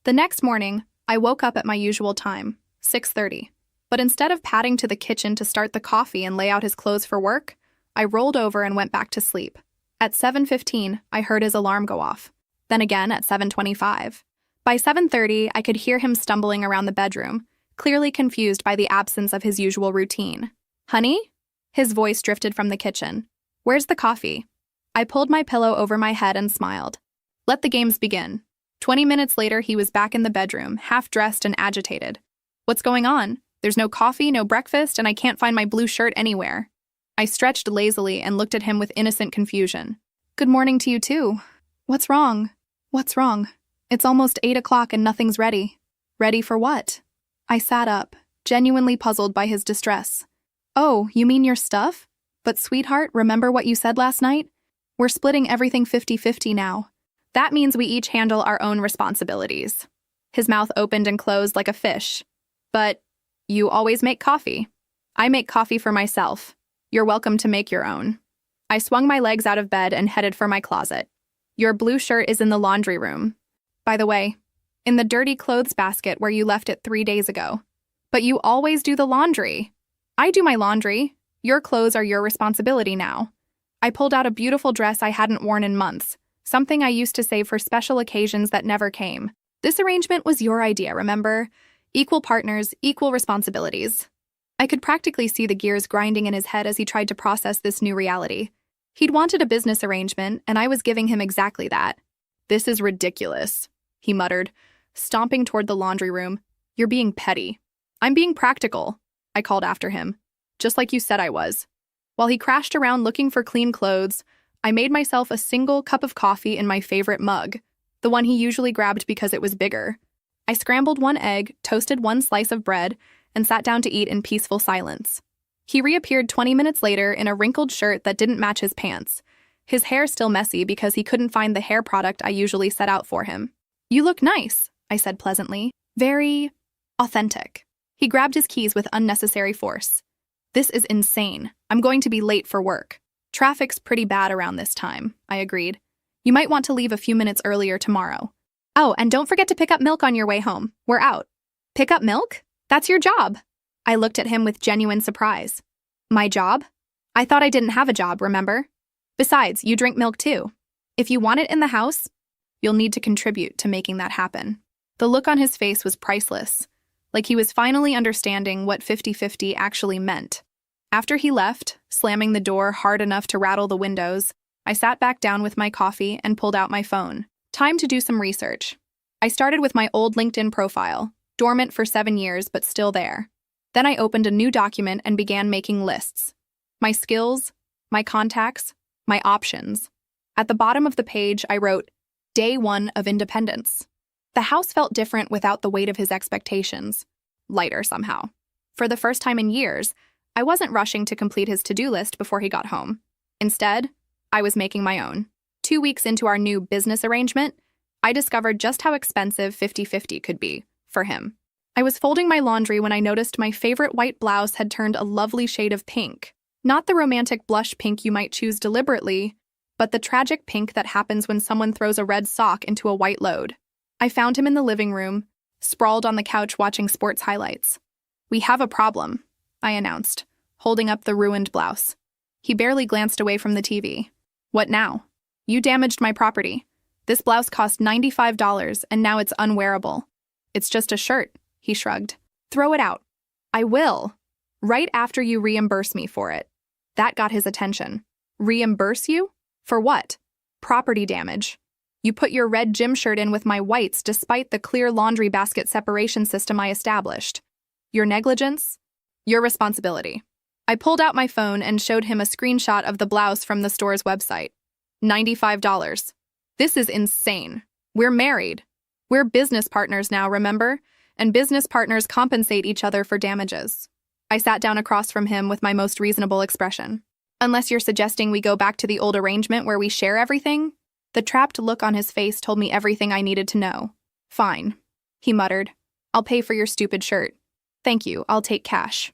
The next morning, I woke up at my usual time, 6:30. But instead of padding to the kitchen to start the coffee and lay out his clothes for work, I rolled over and went back to sleep. At 7:15, I heard his alarm go off. Then again at 7:25. By 7:30, I could hear him stumbling around the bedroom, clearly confused by the absence of his usual routine. "Honey?" His voice drifted from the kitchen. "Where's the coffee?" I pulled my pillow over my head and smiled. Let the games begin. 20 minutes later, he was back in the bedroom, half-dressed and agitated. "What's going on? There's no coffee, no breakfast, and I can't find my blue shirt anywhere." I stretched lazily and looked at him with innocent confusion. "Good morning to you, too. What's wrong?" "What's wrong? It's almost 8 o'clock and nothing's ready." "Ready for what?" I sat up, genuinely puzzled by his distress. "Oh, you mean your stuff? But sweetheart, remember what you said last night? We're splitting everything 50-50 now. That means we each handle our own responsibilities." His mouth opened and closed like a fish. "But you always make coffee." "I make coffee for myself. You're welcome to make your own." I swung my legs out of bed and headed for my closet. "Your blue shirt is in the laundry room. By the way, in the dirty clothes basket where you left it 3 days ago. But you always do the laundry." "I do my laundry. Your clothes are your responsibility now." I pulled out a beautiful dress I hadn't worn in months, something I used to save for special occasions that never came. "This arrangement was your idea, remember? Equal partners, equal responsibilities." I could practically see the gears grinding in his head as he tried to process this new reality. He'd wanted a business arrangement, and I was giving him exactly that. "This is ridiculous," he muttered, stomping toward the laundry room. "You're being petty." "I'm being practical," I called after him, "just like you said I was." While he crashed around looking for clean clothes, I made myself a single cup of coffee in my favorite mug, the one he usually grabbed because it was bigger. I scrambled 1 egg, toasted 1 slice of bread, and sat down to eat in peaceful silence. He reappeared 20 minutes later in a wrinkled shirt that didn't match his pants, his hair still messy because he couldn't find the hair product I usually set out for him. "You look nice," I said pleasantly. "Very authentic." He grabbed his keys with unnecessary force. "This is insane. I'm going to be late for work." "Traffic's pretty bad around this time," I agreed. "You might want to leave a few minutes earlier tomorrow. Oh, and don't forget to pick up milk on your way home. We're out." "Pick up milk? That's your job." I looked at him with genuine surprise. "My job? I thought I didn't have a job, remember? Besides, you drink milk too. If you want it in the house, you'll need to contribute to making that happen." The look on his face was priceless, like he was finally understanding what 50-50 actually meant. After he left, slamming the door hard enough to rattle the windows, I sat back down with my coffee and pulled out my phone. Time to do some research. I started with my old LinkedIn profile, dormant for 7 years but still there. Then I opened a new document and began making lists. My skills, my contacts, my options. At the bottom of the page, I wrote, "Day 1 of independence." The house felt different without the weight of his expectations. Lighter somehow. For the first time in years, I wasn't rushing to complete his to-do list before he got home. Instead, I was making my own. 2 weeks into our new business arrangement, I discovered just how expensive 50-50 could be for him. I was folding my laundry when I noticed my favorite white blouse had turned a lovely shade of pink. Not the romantic blush pink you might choose deliberately, but the tragic pink that happens when someone throws a red sock into a white load. I found him in the living room, sprawled on the couch watching sports highlights. "We have a problem," I announced, holding up the ruined blouse. He barely glanced away from the TV. "What now?" "You damaged my property. This blouse cost $95 and now it's unwearable." "It's just a shirt," he shrugged. "Throw it out." "I will. Right after you reimburse me for it." That got his attention. "Reimburse you? For what?" "Property damage. You put your red gym shirt in with my whites despite the clear laundry basket separation system I established. Your negligence? Your responsibility." I pulled out my phone and showed him a screenshot of the blouse from the store's website. $95. "This is insane. We're married. We're business partners now, remember? And business partners compensate each other for damages." I sat down across from him with my most reasonable expression. "Unless you're suggesting we go back to the old arrangement where we share everything?" The trapped look on his face told me everything I needed to know. "Fine," he muttered. "I'll pay for your stupid shirt." "Thank you, I'll take cash."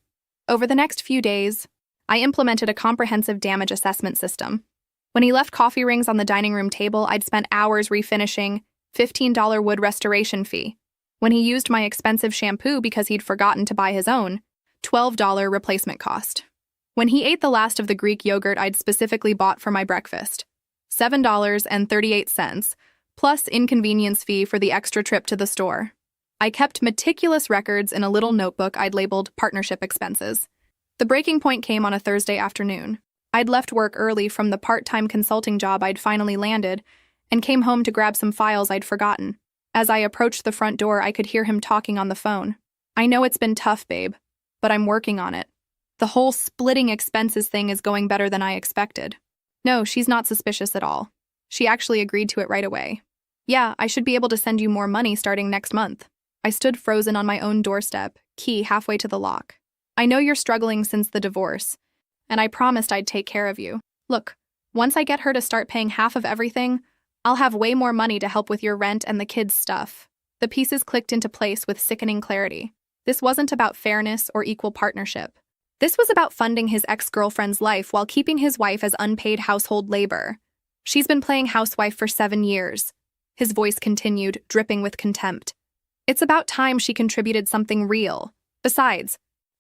Over the next few days, I implemented a comprehensive damage assessment system. When he left coffee rings on the dining room table, I'd spent hours refinishing, $15 wood restoration fee. When he used my expensive shampoo because he'd forgotten to buy his own, $12 replacement cost. When he ate the last of the Greek yogurt I'd specifically bought for my breakfast, $7.38, plus inconvenience fee for the extra trip to the store. I kept meticulous records in a little notebook I'd labeled partnership expenses. The breaking point came on a Thursday afternoon. I'd left work early from the part-time consulting job I'd finally landed and came home to grab some files I'd forgotten. As I approached the front door, I could hear him talking on the phone. "I know it's been tough, babe, but I'm working on it. The whole splitting expenses thing is going better than I expected." No, she's not suspicious at all. She actually agreed to it right away. "Yeah, I should be able to send you more money starting next month." I stood frozen on my own doorstep, key halfway to the lock. "I know you're struggling since the divorce, and I promised I'd take care of you. Look, once I get her to start paying half of everything, I'll have way more money to help with your rent and the kids' stuff." The pieces clicked into place with sickening clarity. This wasn't about fairness or equal partnership. This was about funding his ex-girlfriend's life while keeping his wife as unpaid household labor. "She's been playing housewife for 7 years. His voice continued, dripping with contempt. "It's about time she contributed something real. Besides,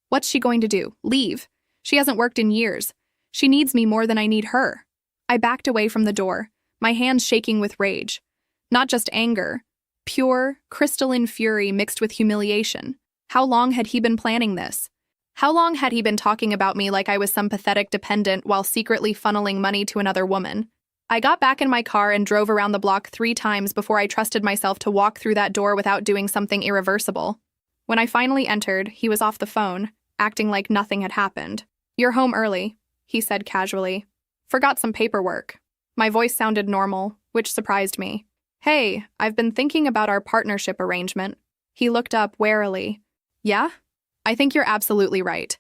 what's she going to do? Leave? She hasn't worked in years. She needs me more than I need her." I backed away from the door, my hands shaking with rage. Not just anger, pure, crystalline fury mixed with humiliation. How long had he been planning this? How long had he been talking about me like I was some pathetic dependent while secretly funneling money to another woman? I got back in my car and drove around the block 3 times before I trusted myself to walk through that door without doing something irreversible. When I finally entered, he was off the phone, acting like nothing had happened. "You're home early," he said casually. "Forgot some paperwork." My voice sounded normal, which surprised me. "Hey, I've been thinking about our partnership arrangement." He looked up warily. "Yeah? I think you're absolutely right.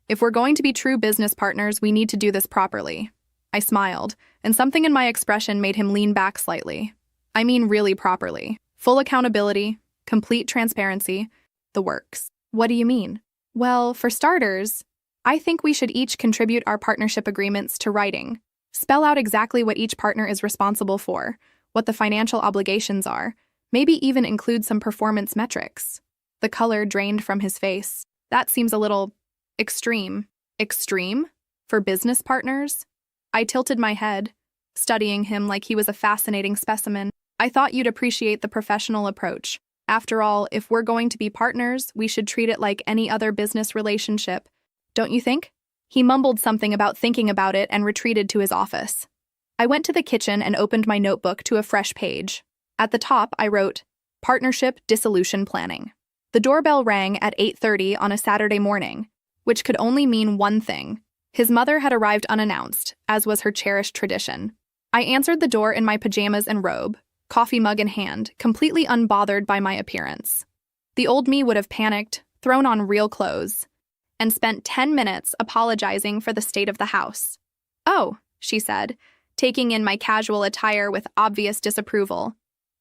If we're going to be true business partners, we need to do this properly." I smiled, and something in my expression made him lean back slightly. "I mean really properly. Full accountability, complete transparency, the works." "What do you mean?" "Well, for starters, I think we should each contribute our partnership agreements to writing. Spell out exactly what each partner is responsible for, what the financial obligations are, maybe even include some performance metrics." The color drained from his face. "That seems a little extreme." "Extreme? For business partners?" I tilted my head, studying him like he was a fascinating specimen. "I thought you'd appreciate the professional approach. After all, if we're going to be partners, we should treat it like any other business relationship. Don't you think?" He mumbled something about thinking about it and retreated to his office. I went to the kitchen and opened my notebook to a fresh page. At the top, I wrote, "Partnership Dissolution Planning." The doorbell rang at 8:30 on a Saturday morning, which could only mean one thing. His mother had arrived unannounced, as was her cherished tradition. I answered the door in my pajamas and robe, coffee mug in hand, completely unbothered by my appearance. The old me would have panicked, thrown on real clothes, and spent 10 minutes apologizing for the state of the house. "Oh," she said, taking in my casual attire with obvious disapproval.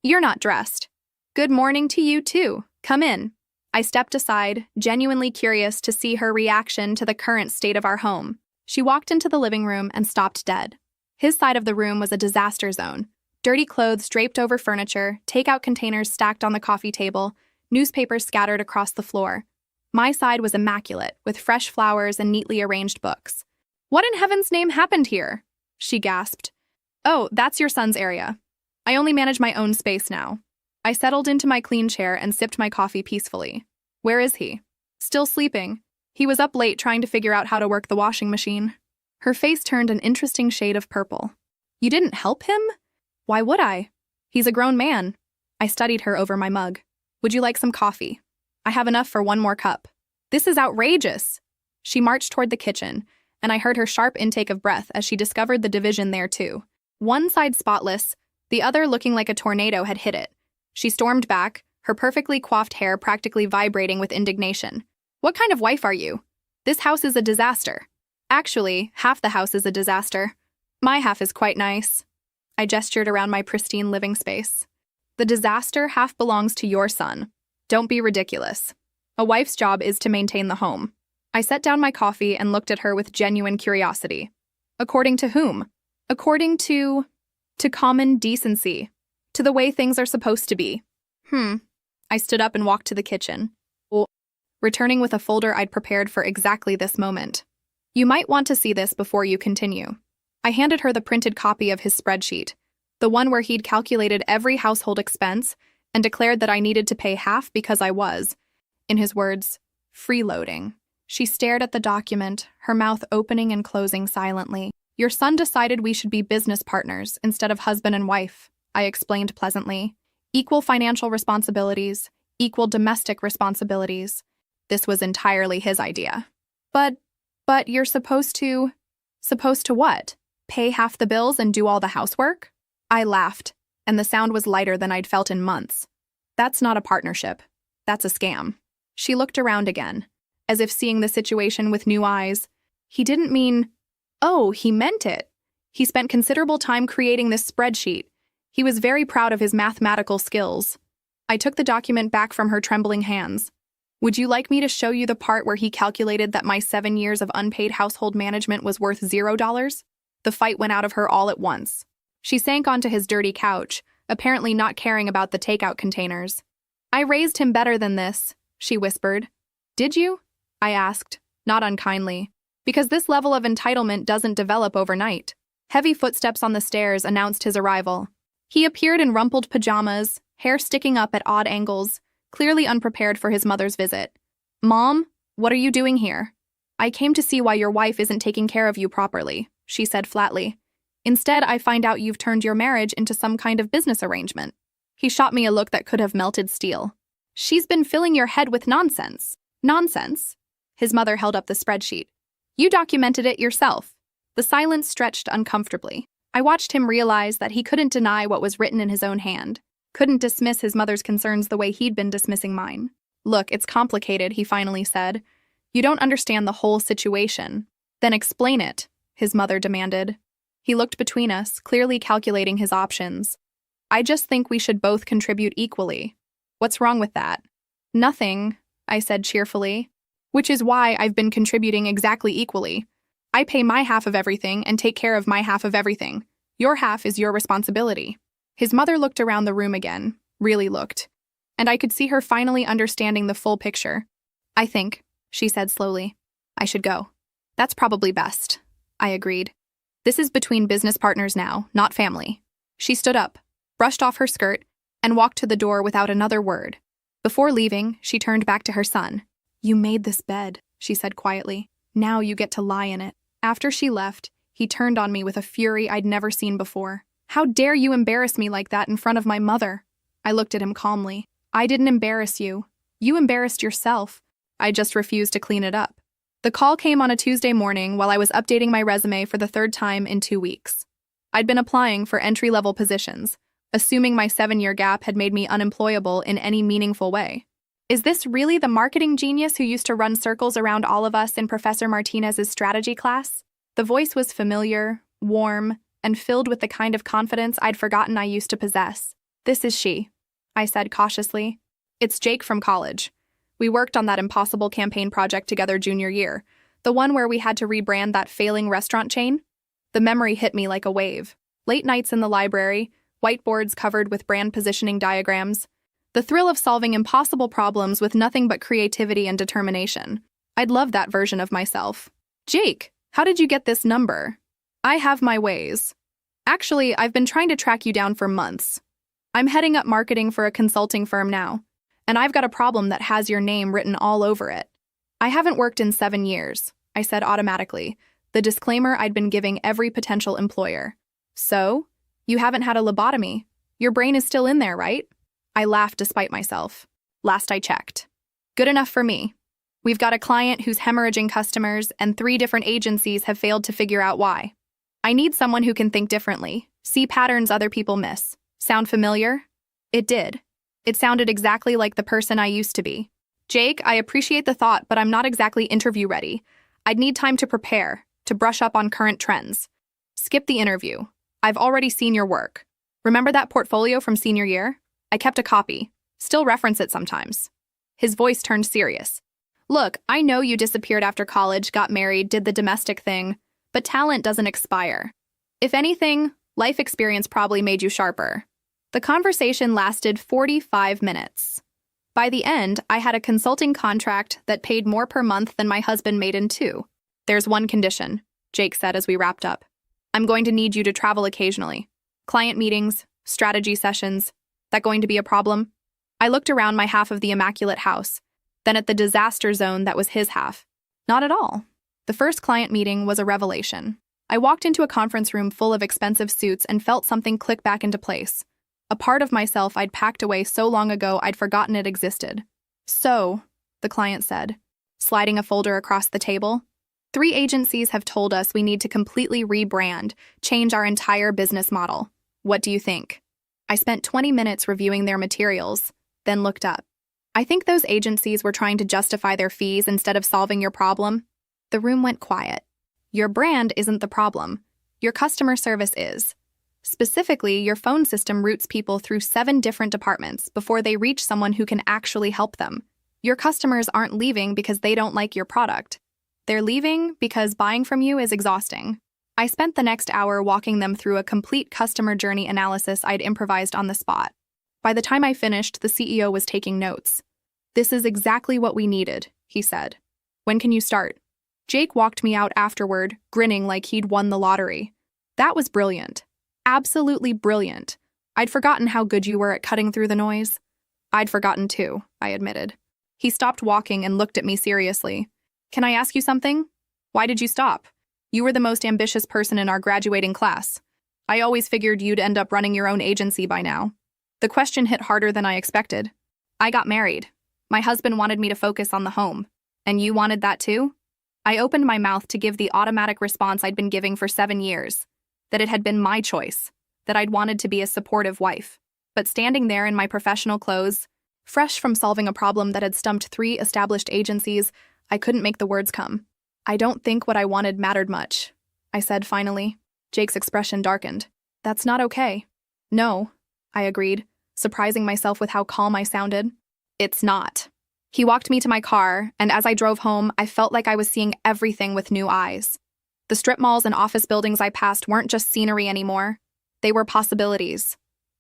You're not dressed. Good morning to you, too. Come in. I stepped aside, genuinely curious to see her reaction to the current state of our home. She walked into the living room and stopped dead. His side of the room was a disaster zone. Dirty clothes draped over furniture, takeout containers stacked on the coffee table, newspapers scattered across the floor. My side was immaculate, with fresh flowers and neatly arranged books. What in heaven's name happened here? She gasped. Oh, that's your son's area. I only manage my own space now. I settled into my clean chair and sipped my coffee peacefully. Where is he? Still sleeping. He was up late trying to figure out how to work the washing machine. Her face turned an interesting shade of purple. You didn't help him? Why would I? He's a grown man. I studied her over my mug. Would you like some coffee? I have enough for one more cup. This is outrageous. She marched toward the kitchen, and I heard her sharp intake of breath as she discovered the division there too. One side spotless, the other looking like a tornado had hit it. She stormed back, her perfectly coiffed hair practically vibrating with indignation. What kind of wife are you? This house is a disaster. Actually, half the house is a disaster. My half is quite nice. I gestured around my pristine living space. The disaster half belongs to your son. Don't be ridiculous. A wife's job is to maintain the home. I set down my coffee and looked at her with genuine curiosity. According to whom? According to common decency. To the way things are supposed to be. I stood up and walked to the kitchen, returning with a folder I'd prepared for exactly this moment. You might want to see this before you continue. I handed her the printed copy of his spreadsheet, the one where he'd calculated every household expense and declared that I needed to pay half because I was, in his words, freeloading. She stared at the document, her mouth opening and closing silently. Your son decided we should be business partners instead of husband and wife, I explained pleasantly. Equal financial responsibilities, equal domestic responsibilities. This was entirely his idea. But you're supposed to what? Pay half the bills and do all the housework? I laughed, and the sound was lighter than I'd felt in months. That's not a partnership. That's a scam. She looked around again, as if seeing the situation with new eyes. He didn't mean, oh, he meant it. He spent considerable time creating this spreadsheet. He was very proud of his mathematical skills. I took the document back from her trembling hands. Would you like me to show you the part where he calculated that my 7 years of unpaid household management was worth $0? The fight went out of her all at once. She sank onto his dirty couch, apparently not caring about the takeout containers. I raised him better than this, she whispered. Did you? I asked, not unkindly, because this level of entitlement doesn't develop overnight. Heavy footsteps on the stairs announced his arrival. He appeared in rumpled pajamas, hair sticking up at odd angles, clearly unprepared for his mother's visit. Mom, what are you doing here? I came to see why your wife isn't taking care of you properly, she said flatly. Instead, I find out you've turned your marriage into some kind of business arrangement. He shot me a look that could have melted steel. She's been filling your head with nonsense. Nonsense? His mother held up the spreadsheet. You documented it yourself. The silence stretched uncomfortably. I watched him realize that he couldn't deny what was written in his own hand, couldn't dismiss his mother's concerns the way he'd been dismissing mine. Look, it's complicated, he finally said. You don't understand the whole situation. Then explain it, his mother demanded. He looked between us, clearly calculating his options. I just think we should both contribute equally. What's wrong with that? Nothing, I said cheerfully. Which is why I've been contributing exactly equally. I pay my half of everything and take care of my half of everything. Your half is your responsibility. His mother looked around the room again, really looked, and I could see her finally understanding the full picture. I think, she said slowly, I should go. That's probably best, I agreed. This is between business partners now, not family. She stood up, brushed off her skirt, and walked to the door without another word. Before leaving, she turned back to her son. You made this bed, she said quietly. Now you get to lie in it. After she left, he turned on me with a fury I'd never seen before. How dare you embarrass me like that in front of my mother? I looked at him calmly. I didn't embarrass you. You embarrassed yourself. I just refused to clean it up. The call came on a Tuesday morning while I was updating my resume for the 3rd time in 2 weeks. I'd been applying for entry-level positions, assuming my 7-year gap had made me unemployable in any meaningful way. Is this really the marketing genius who used to run circles around all of us in Professor Martinez's strategy class? The voice was familiar, warm, and filled with the kind of confidence I'd forgotten I used to possess. This is she, I said cautiously. It's Jake from college. We worked on that impossible campaign project together junior year, the one where we had to rebrand that failing restaurant chain. The memory hit me like a wave. Late nights in the library, whiteboards covered with brand positioning diagrams, the thrill of solving impossible problems with nothing but creativity and determination. I'd love that version of myself. Jake, how did you get this number? I have my ways. Actually, I've been trying to track you down for months. I'm heading up marketing for a consulting firm now, and I've got a problem that has your name written all over it. I haven't worked in 7 years, I said automatically, the disclaimer I'd been giving every potential employer. So? You haven't had a lobotomy. Your brain is still in there, right? I laughed despite myself. Last I checked. Good enough for me. We've got a client who's hemorrhaging customers, and 3 different agencies have failed to figure out why. I need someone who can think differently, see patterns other people miss. Sound familiar? It did. It sounded exactly like the person I used to be. Jake, I appreciate the thought, but I'm not exactly interview ready. I'd need time to prepare, to brush up on current trends. Skip the interview. I've already seen your work. Remember that portfolio from senior year? I kept a copy. Still reference it sometimes. His voice turned serious. Look, I know you disappeared after college, got married, did the domestic thing, but talent doesn't expire. If anything, life experience probably made you sharper. The conversation lasted 45 minutes. By the end, I had a consulting contract that paid more per month than my husband made in 2. There's one condition, Jake said as we wrapped up. I'm going to need you to travel occasionally. Client meetings, strategy sessions. That going to be a problem? I looked around my half of the immaculate house, then at the disaster zone that was his half. Not at all. The first client meeting was a revelation. I walked into a conference room full of expensive suits and felt something click back into place. A part of myself I'd packed away so long ago I'd forgotten it existed. So, the client said, sliding a folder across the table, 3 agencies have told us we need to completely rebrand, change our entire business model. What do you think? I spent 20 minutes reviewing their materials, then looked up. I think those agencies were trying to justify their fees instead of solving your problem. The room went quiet. Your brand isn't the problem. Your customer service is. Specifically, your phone system routes people through 7 different departments before they reach someone who can actually help them. Your customers aren't leaving because they don't like your product. They're leaving because buying from you is exhausting. I spent the next hour walking them through a complete customer journey analysis I'd improvised on the spot. By the time I finished, the CEO was taking notes. This is exactly what we needed, he said. When can you start? Jake walked me out afterward, grinning like he'd won the lottery. That was brilliant. Absolutely brilliant. I'd forgotten how good you were at cutting through the noise. I'd forgotten too, I admitted. He stopped walking and looked at me seriously. Can I ask you something? Why did you stop? You were the most ambitious person in our graduating class. I always figured you'd end up running your own agency by now. The question hit harder than I expected. I got married. My husband wanted me to focus on the home. And you wanted that too? I opened my mouth to give the automatic response I'd been giving for 7 years. That it had been my choice. That I'd wanted to be a supportive wife. But standing there in my professional clothes, fresh from solving a problem that had stumped 3 established agencies, I couldn't make the words come. I don't think what I wanted mattered much, I said finally. Jake's expression darkened. That's not okay. No, I agreed, surprising myself with how calm I sounded. It's not. He walked me to my car, and as I drove home, I felt like I was seeing everything with new eyes. The strip malls and office buildings I passed weren't just scenery anymore. They were possibilities,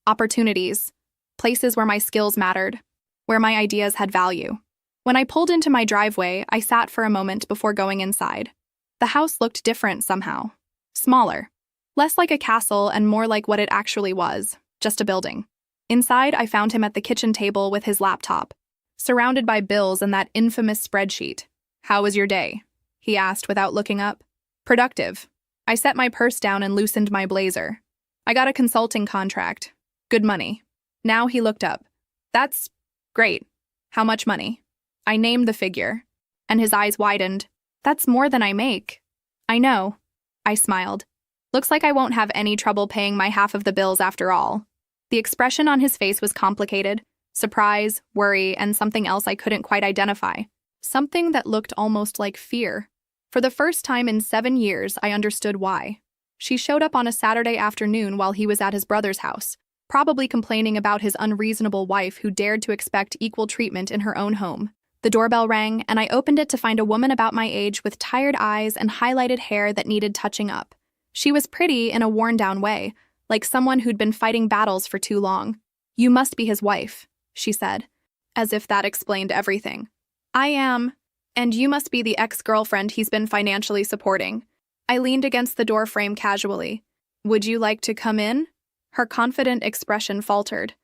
opportunities, places where my skills mattered, where my ideas had value. When I pulled into my driveway, I sat for a moment before going inside. The house looked different somehow. Smaller. Less like a castle and more like what it actually was, just a building. Inside, I found him at the kitchen table with his laptop, surrounded by bills and that infamous spreadsheet. How was your day? He asked without looking up. Productive. I set my purse down and loosened my blazer. I got a consulting contract. Good money. Now he looked up. That's great. How much money? I named the figure, and his eyes widened. That's more than I make. I know. I smiled. Looks like I won't have any trouble paying my half of the bills after all. The expression on his face was complicated. Surprise, worry, and something else I couldn't quite identify. Something that looked almost like fear. For the first time in 7 years, I understood why. She showed up on a Saturday afternoon while he was at his brother's house, probably complaining about his unreasonable wife who dared to expect equal treatment in her own home. The doorbell rang, and I opened it to find a woman about my age with tired eyes and highlighted hair that needed touching up. She was pretty in a worn-down way, like someone who'd been fighting battles for too long. "You must be his wife," she said, as if that explained everything. "I am, and you must be the ex-girlfriend he's been financially supporting." I leaned against the door frame casually. "Would you like to come in?" Her confident expression faltered.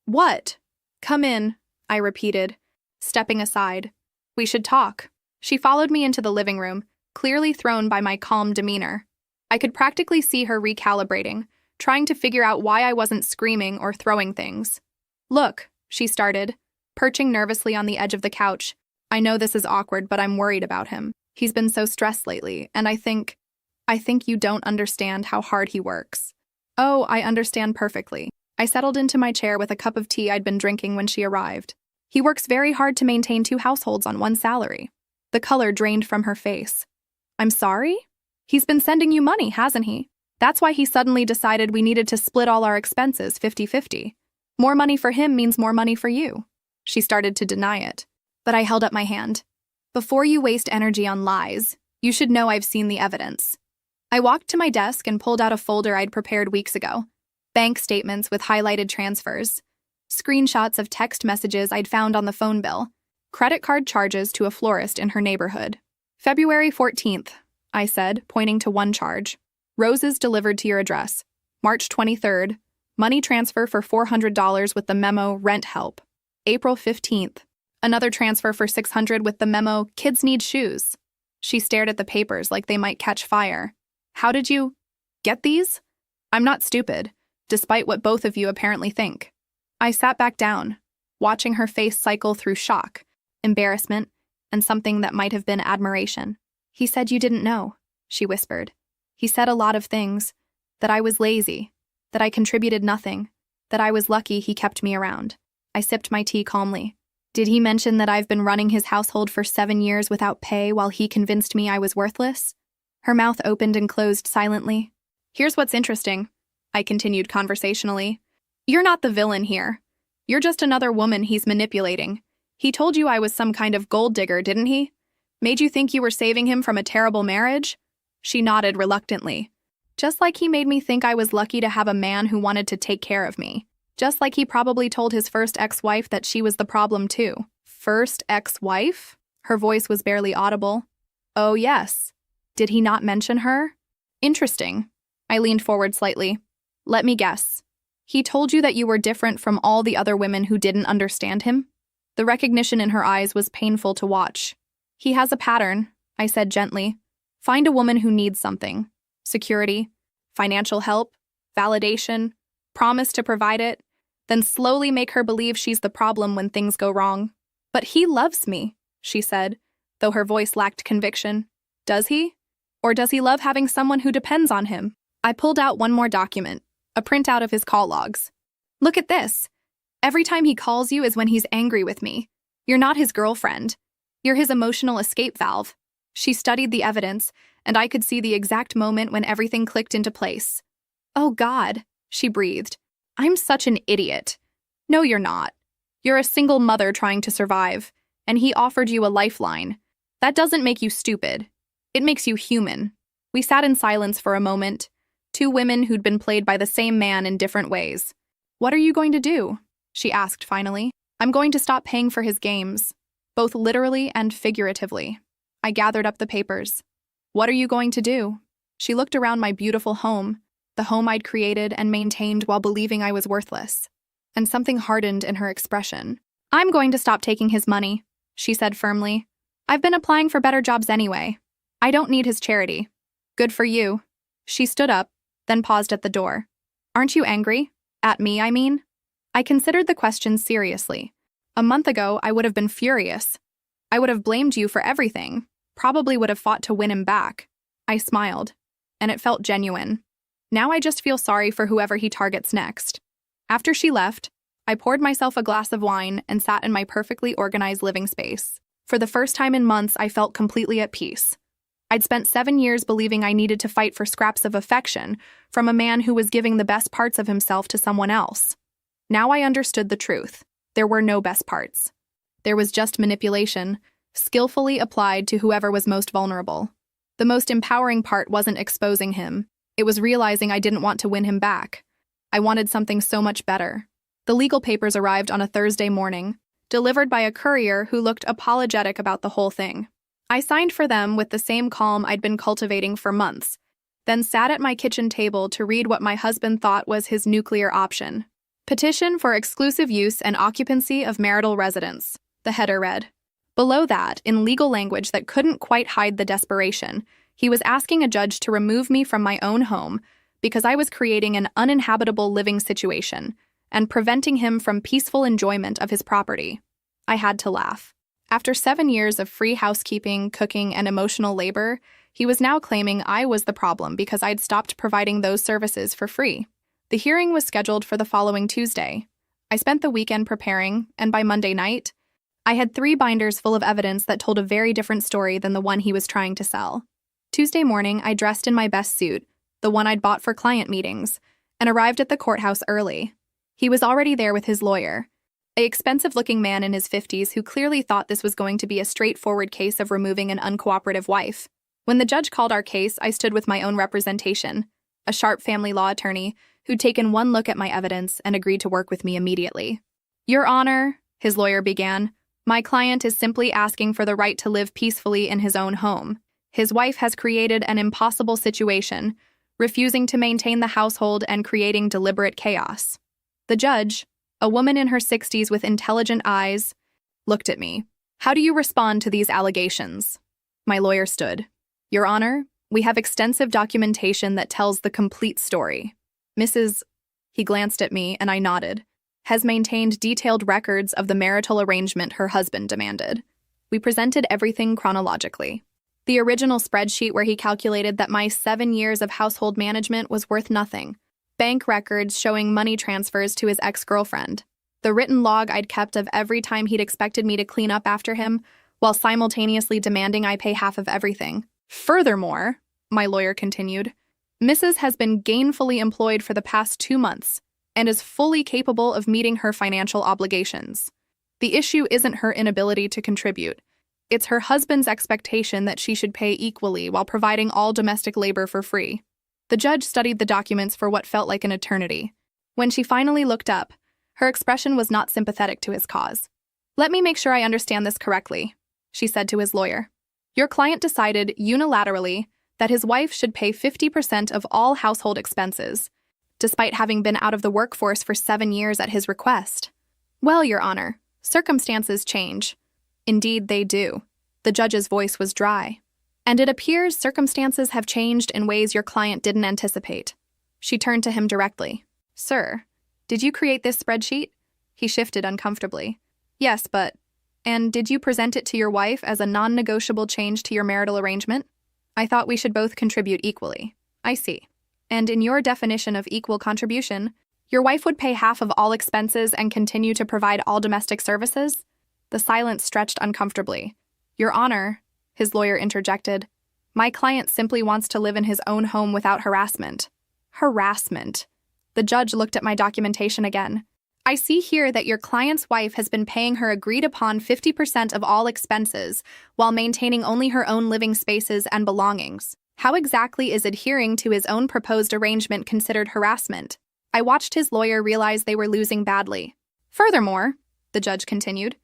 What? Come in," I repeated, stepping aside. "We should talk." She followed me into the living room, clearly thrown by my calm demeanor. I could practically see her recalibrating, trying to figure out why I wasn't screaming or throwing things. "Look," she started, perching nervously on the edge of the couch. "I know this is awkward, but I'm worried about him. He's been so stressed lately, and I think you don't understand how hard he works." "Oh, I understand perfectly." I settled into my chair with a cup of tea I'd been drinking when she arrived. "He works very hard to maintain 2 households on one salary." The color drained from her face. "I'm sorry? He's been sending you money, hasn't he? That's why he suddenly decided we needed to split all our expenses 50-50. More money for him means more money for you." She started to deny it, but I held up my hand. "Before you waste energy on lies, you should know I've seen the evidence." I walked to my desk and pulled out a folder I'd prepared weeks ago. Bank statements with highlighted transfers, screenshots of text messages I'd found on the phone bill, credit card charges to a florist in her neighborhood. "February 14th, I said, pointing to one charge. "Roses delivered to your address. March 23rd, money transfer for $400 with the memo rent help. April 15th, another transfer for $600 with the memo kids need shoes." She stared at the papers like they might catch fire. "How did you get these?" "I'm not stupid, despite what both of you apparently think." I sat back down, watching her face cycle through shock, embarrassment, and something that might have been admiration. "He said you didn't know," she whispered. "He said a lot of things. That I was lazy, that I contributed nothing, that I was lucky he kept me around." I sipped my tea calmly. "Did he mention that I've been running his household for 7 years without pay while he convinced me I was worthless?" Her mouth opened and closed silently. "Here's what's interesting," I continued conversationally. "You're not the villain here. You're just another woman he's manipulating. He told you I was some kind of gold digger, didn't he? Made you think you were saving him from a terrible marriage?" She nodded reluctantly. "Just like he made me think I was lucky to have a man who wanted to take care of me. Just like he probably told his first ex-wife that she was the problem too." "First ex-wife?" Her voice was barely audible. "Oh, yes. Did he not mention her?" "Interesting." I leaned forward slightly. "Let me guess. He told you that you were different from all the other women who didn't understand him?" The recognition in her eyes was painful to watch. "He has a pattern," I said gently. "Find a woman who needs something. Security, financial help, validation, promise to provide it, then slowly make her believe she's the problem when things go wrong." "But he loves me," she said, though her voice lacked conviction. "Does he? Or does he love having someone who depends on him?" I pulled out one more document, a printout of his call logs. "Look at this. Every time he calls you is when he's angry with me. You're not his girlfriend. You're his emotional escape valve." She studied the evidence, and I could see the exact moment when everything clicked into place. "Oh God," she breathed. "I'm such an idiot." "No, you're not. You're a single mother trying to survive, and he offered you a lifeline. That doesn't make you stupid. It makes you human." We sat in silence for a moment, 2 women who'd been played by the same man in different ways. "What are you going to do?" she asked finally. "I'm going to stop paying for his games, both literally and figuratively." I gathered up the papers. "What are you going to do?" She looked around my beautiful home, the home I'd created and maintained while believing I was worthless. And something hardened in her expression. "I'm going to stop taking his money," she said firmly. "I've been applying for better jobs anyway. I don't need his charity." "Good for you." She stood up, then paused at the door. "Aren't you angry? At me, I mean?" I considered the question seriously. A month ago, I would have been furious. I would have blamed you for everything, probably would have fought to win him back. I smiled, and it felt genuine. Now I just feel sorry for whoever he targets next. After she left, I poured myself a glass of wine and sat in my perfectly organized living space. For the first time in months, I felt completely at peace. I'd spent 7 years believing I needed to fight for scraps of affection from a man who was giving the best parts of himself to someone else. Now I understood the truth. There were no best parts. There was just manipulation, skillfully applied to whoever was most vulnerable. The most empowering part wasn't exposing him. It was realizing I didn't want to win him back. I wanted something so much better. The legal papers arrived on a Thursday morning, delivered by a courier who looked apologetic about the whole thing. I signed for them with the same calm I'd been cultivating for months, then sat at my kitchen table to read what my husband thought was his nuclear option. Petition for exclusive use and occupancy of marital residence, the header read. Below that, in legal language that couldn't quite hide the desperation, he was asking a judge to remove me from my own home because I was creating an uninhabitable living situation and preventing him from peaceful enjoyment of his property. I had to laugh. After 7 years of free housekeeping, cooking, and emotional labor, he was now claiming I was the problem because I'd stopped providing those services for free. The hearing was scheduled for the following Tuesday. I spent the weekend preparing, and by Monday night, I had 3 binders full of evidence that told a very different story than the one he was trying to sell. Tuesday morning, I dressed in my best suit, the one I'd bought for client meetings, and arrived at the courthouse early. He was already there with his lawyer, an expensive-looking man in his 50s who clearly thought this was going to be a straightforward case of removing an uncooperative wife. When the judge called our case, I stood with my own representation, a sharp family law attorney who'd taken one look at my evidence and agreed to work with me immediately. Your Honor, his lawyer began, my client is simply asking for the right to live peacefully in his own home. His wife has created an impossible situation, refusing to maintain the household and creating deliberate chaos. The judge, a woman in her 60s with intelligent eyes, looked at me. How do you respond to these allegations? My lawyer stood. Your Honor, we have extensive documentation that tells the complete story. Mrs. He glanced at me and I nodded. Has maintained detailed records of the marital arrangement her husband demanded. We presented everything chronologically. The original spreadsheet where he calculated that my 7 years of household management was worth nothing. Bank records showing money transfers to his ex-girlfriend. The written log I'd kept of every time he'd expected me to clean up after him, while simultaneously demanding I pay half of everything. Furthermore, my lawyer continued, Mrs. has been gainfully employed for the past 2 months and is fully capable of meeting her financial obligations. The issue isn't her inability to contribute. It's her husband's expectation that she should pay equally while providing all domestic labor for free. The judge studied the documents for what felt like an eternity. When she finally looked up, her expression was not sympathetic to his cause. Let me make sure I understand this correctly, she said to his lawyer. Your client decided unilaterally that his wife should pay 50% of all household expenses, despite having been out of the workforce for 7 years at his request. Well, Your Honor, circumstances change. Indeed, they do. The judge's voice was dry. And it appears circumstances have changed in ways your client didn't anticipate. She turned to him directly. Sir, did you create this spreadsheet? He shifted uncomfortably. Yes, but... And did you present it to your wife as a non-negotiable change to your marital arrangement? I thought we should both contribute equally. I see. And in your definition of equal contribution, your wife would pay half of all expenses and continue to provide all domestic services? The silence stretched uncomfortably. Your Honor, his lawyer interjected, my client simply wants to live in his own home without harassment. Harassment. The judge looked at my documentation again. I see here that your client's wife has been paying her agreed-upon 50% of all expenses while maintaining only her own living spaces and belongings. How exactly is adhering to his own proposed arrangement considered harassment? I watched his lawyer realize they were losing badly. Furthermore, the judge continued,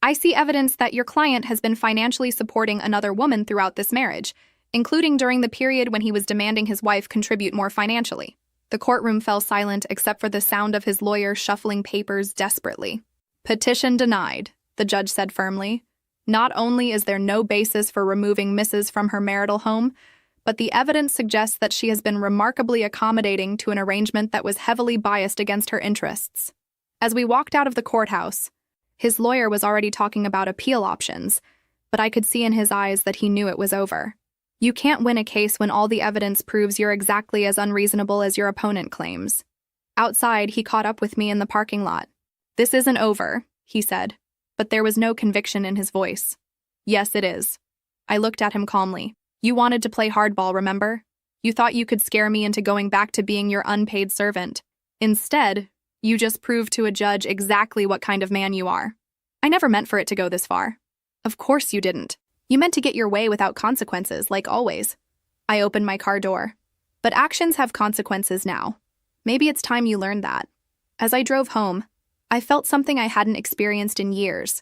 I see evidence that your client has been financially supporting another woman throughout this marriage, including during the period when he was demanding his wife contribute more financially. The courtroom fell silent except for the sound of his lawyer shuffling papers desperately. Petition denied, the judge said firmly. Not only is there no basis for removing Mrs. from her marital home, but the evidence suggests that she has been remarkably accommodating to an arrangement that was heavily biased against her interests. As we walked out of the courthouse, his lawyer was already talking about appeal options, but I could see in his eyes that he knew it was over. You can't win a case when all the evidence proves you're exactly as unreasonable as your opponent claims. Outside, he caught up with me in the parking lot. This isn't over, he said, but there was no conviction in his voice. Yes, it is. I looked at him calmly. You wanted to play hardball, remember? You thought you could scare me into going back to being your unpaid servant. Instead, you just proved to a judge exactly what kind of man you are. I never meant for it to go this far. Of course you didn't. You meant to get your way without consequences, like always. I opened my car door. But actions have consequences now. Maybe it's time you learned that. As I drove home, I felt something I hadn't experienced in years.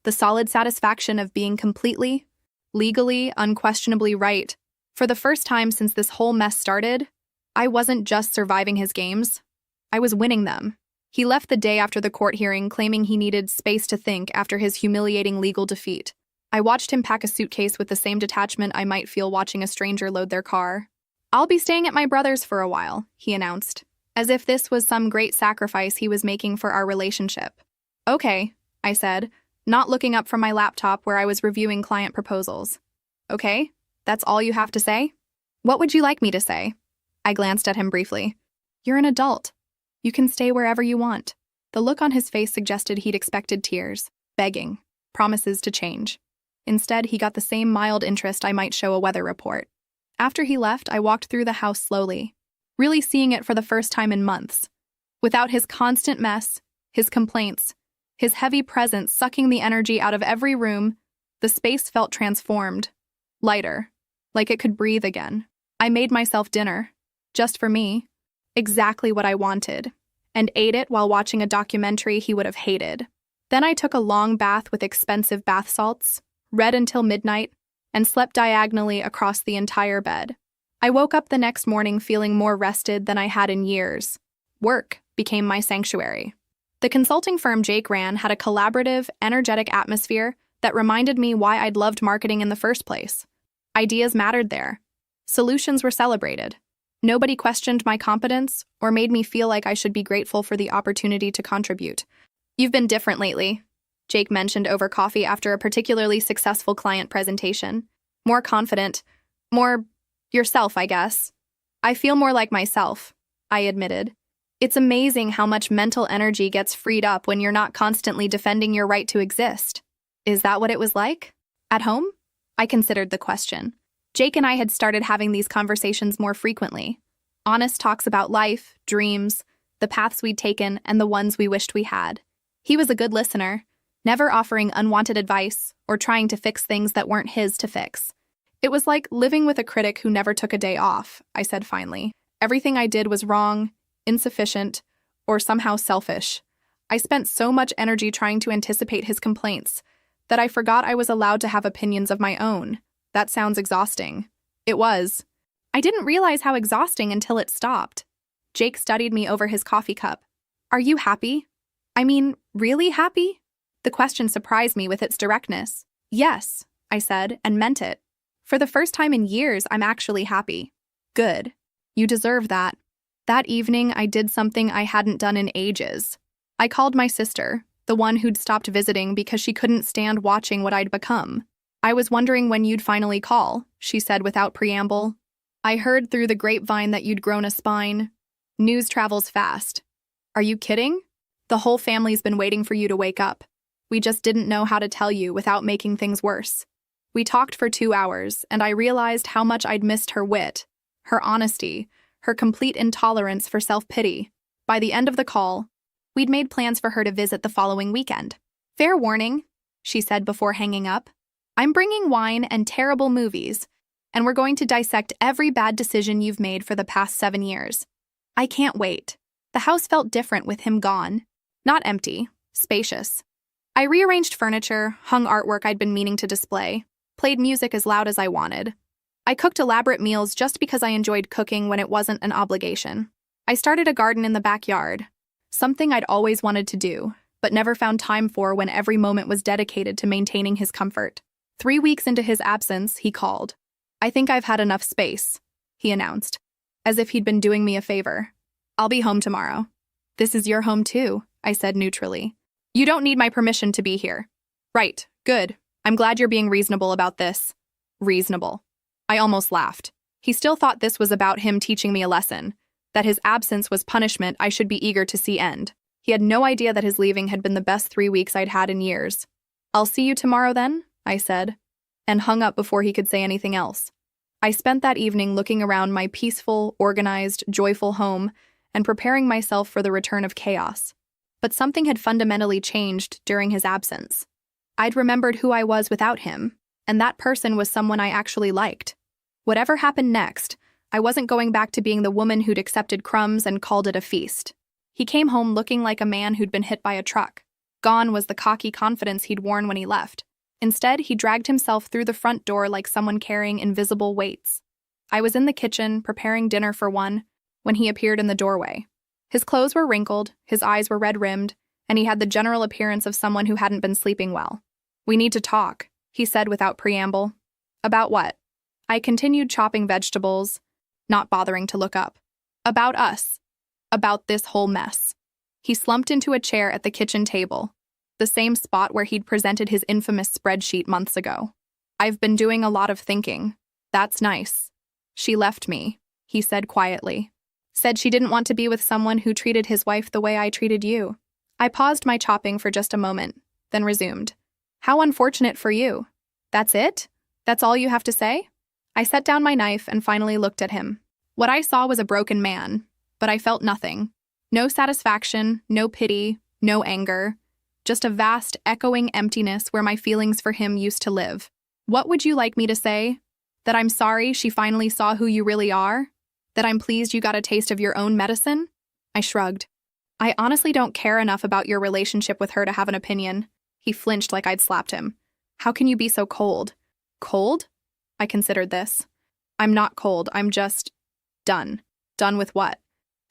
The solid satisfaction of being completely, legally, unquestionably right. For the first time since this whole mess started, I wasn't just surviving his games. I was winning them. He left the day after the court hearing claiming he needed space to think after his humiliating legal defeat. I watched him pack a suitcase with the same detachment I might feel watching a stranger load their car. "I'll be staying at my brother's for a while," he announced, as if this was some great sacrifice he was making for our relationship. "Okay," I said, not looking up from my laptop where I was reviewing client proposals. "Okay, that's all you have to say? What would you like me to say?" I glanced at him briefly. "You're an adult. You can stay wherever you want." The look on his face suggested he'd expected tears, begging, promises to change. Instead, he got the same mild interest I might show a weather report. After he left, I walked through the house slowly, really seeing it for the first time in months. Without his constant mess, his complaints, his heavy presence sucking the energy out of every room, the space felt transformed, lighter, like it could breathe again. I made myself dinner, just for me, exactly what I wanted, and ate it while watching a documentary he would have hated. Then I took a long bath with expensive bath salts, read until midnight, and slept diagonally across the entire bed. I woke up the next morning feeling more rested than I had in years. Work became my sanctuary. The consulting firm Jake ran had a collaborative, energetic atmosphere that reminded me why I'd loved marketing in the first place. Ideas mattered there. Solutions were celebrated. Nobody questioned my competence or made me feel like I should be grateful for the opportunity to contribute. "You've been different lately," Jake mentioned over coffee after a particularly successful client presentation. "More confident. More yourself, I guess." "I feel more like myself," I admitted. "It's amazing how much mental energy gets freed up when you're not constantly defending your right to exist." "Is that what it was like? At home?" I considered the question. Jake and I had started having these conversations more frequently. Honest talks about life, dreams, the paths we'd taken, and the ones we wished we had. He was a good listener, never offering unwanted advice or trying to fix things that weren't his to fix. "It was like living with a critic who never took a day off," I said finally. "Everything I did was wrong, insufficient, or somehow selfish. I spent so much energy trying to anticipate his complaints that I forgot I was allowed to have opinions of my own. That sounds exhausting." It was. I didn't realize how exhausting until it stopped. Jake studied me over his coffee cup. "Are you happy? I mean, really happy?" The question surprised me with its directness. "Yes," I said, and meant it. "For the first time in years, I'm actually happy." "Good. You deserve that." That evening, I did something I hadn't done in ages. I called my sister, the one who'd stopped visiting because she couldn't stand watching what I'd become. "I was wondering when you'd finally call," she said without preamble. "I heard through the grapevine that you'd grown a spine. News travels fast." "Are you kidding? The whole family's been waiting for you to wake up. We just didn't know how to tell you without making things worse." We talked for 2 hours, and I realized how much I'd missed her wit, her honesty, her complete intolerance for self-pity. By the end of the call, we'd made plans for her to visit the following weekend. "Fair warning," she said before hanging up. "I'm bringing wine and terrible movies, and we're going to dissect every bad decision you've made for the past 7 years. I can't wait." The house felt different with him gone. Not empty, spacious. I rearranged furniture, hung artwork I'd been meaning to display, played music as loud as I wanted. I cooked elaborate meals just because I enjoyed cooking when it wasn't an obligation. I started a garden in the backyard, something I'd always wanted to do, but never found time for when every moment was dedicated to maintaining his comfort. 3 weeks into his absence, he called. "I think I've had enough space," he announced, as if he'd been doing me a favor. "I'll be home tomorrow." "This is your home too," I said neutrally. "You don't need my permission to be here." "Right, good. I'm glad you're being reasonable about this." Reasonable. I almost laughed. He still thought this was about him teaching me a lesson, that his absence was punishment I should be eager to see end. He had no idea that his leaving had been the best 3 weeks I'd had in years. "I'll see you tomorrow then," I said, and hung up before he could say anything else. I spent that evening looking around my peaceful, organized, joyful home and preparing myself for the return of chaos. But something had fundamentally changed during his absence. I'd remembered who I was without him, and that person was someone I actually liked. Whatever happened next, I wasn't going back to being the woman who'd accepted crumbs and called it a feast. He came home looking like a man who'd been hit by a truck. Gone was the cocky confidence he'd worn when he left. Instead, he dragged himself through the front door like someone carrying invisible weights. I was in the kitchen, preparing dinner for one, when he appeared in the doorway. His clothes were wrinkled, his eyes were red-rimmed, and he had the general appearance of someone who hadn't been sleeping well. "We need to talk," he said without preamble. "About what?" I continued chopping vegetables, not bothering to look up. "About us. About this whole mess." He slumped into a chair at the kitchen table, the same spot where he'd presented his infamous spreadsheet months ago. "I've been doing a lot of thinking. That's nice. She left me," he said quietly. "Said she didn't want to be with someone who treated his wife the way I treated you." I paused my chopping for just a moment, then resumed. "How unfortunate for you. That's it? That's all you have to say?" I set down my knife and finally looked at him. What I saw was a broken man, but I felt nothing. No satisfaction, no pity, no anger. Just a vast, echoing emptiness where my feelings for him used to live. "What would you like me to say? That I'm sorry she finally saw who you really are? That I'm pleased you got a taste of your own medicine?" I shrugged. "I honestly don't care enough about your relationship with her to have an opinion." He flinched like I'd slapped him. "How can you be so cold?" "Cold?" I considered this. "I'm not cold, I'm just done." "Done with what?"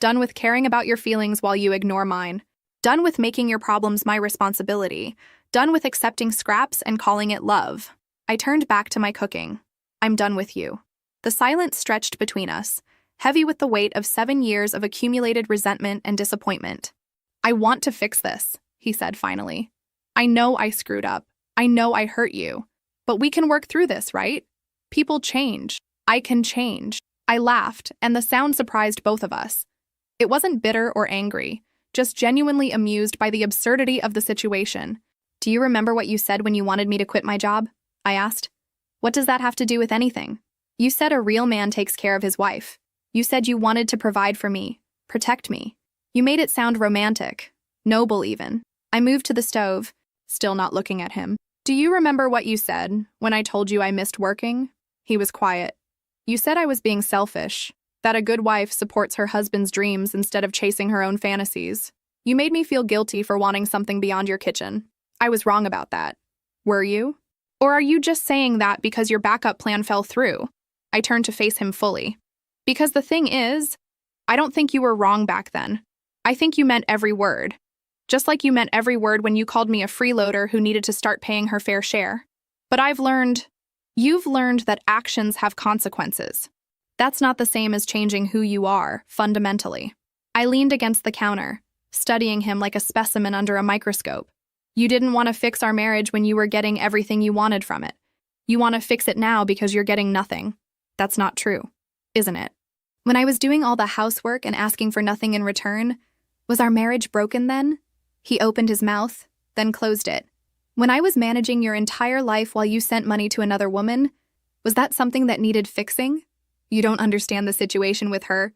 "Done with caring about your feelings while you ignore mine. Done with making your problems my responsibility. Done with accepting scraps and calling it love." I turned back to my cooking. "I'm done with you." The silence stretched between us, heavy with the weight of 7 years of accumulated resentment and disappointment. "I want to fix this," he said finally. "I know I screwed up. I know I hurt you. But we can work through this, right? People change. I can change." I laughed, and the sound surprised both of us. It wasn't bitter or angry, just genuinely amused by the absurdity of the situation. "Do you remember what you said when you wanted me to quit my job?" I asked. "What does that have to do with anything?" "You said a real man takes care of his wife. You said you wanted to provide for me, protect me. You made it sound romantic, noble even." I moved to the stove, still not looking at him. "Do you remember what you said when I told you I missed working?" He was quiet. "You said I was being selfish, that a good wife supports her husband's dreams instead of chasing her own fantasies. You made me feel guilty for wanting something beyond your kitchen. I was wrong about that. Were you? Or are you just saying that because your backup plan fell through?" I turned to face him fully. "Because the thing is, I don't think you were wrong back then. I think you meant every word. Just like you meant every word when you called me a freeloader who needed to start paying her fair share. But you've learned that actions have consequences. That's not the same as changing who you are, fundamentally." I leaned against the counter, studying him like a specimen under a microscope. "You didn't want to fix our marriage when you were getting everything you wanted from it. You want to fix it now because you're getting nothing. That's not true, isn't it? When I was doing all the housework and asking for nothing in return, was our marriage broken then?" He opened his mouth, then closed it. "When I was managing your entire life while you sent money to another woman, was that something that needed fixing? You don't understand the situation with her."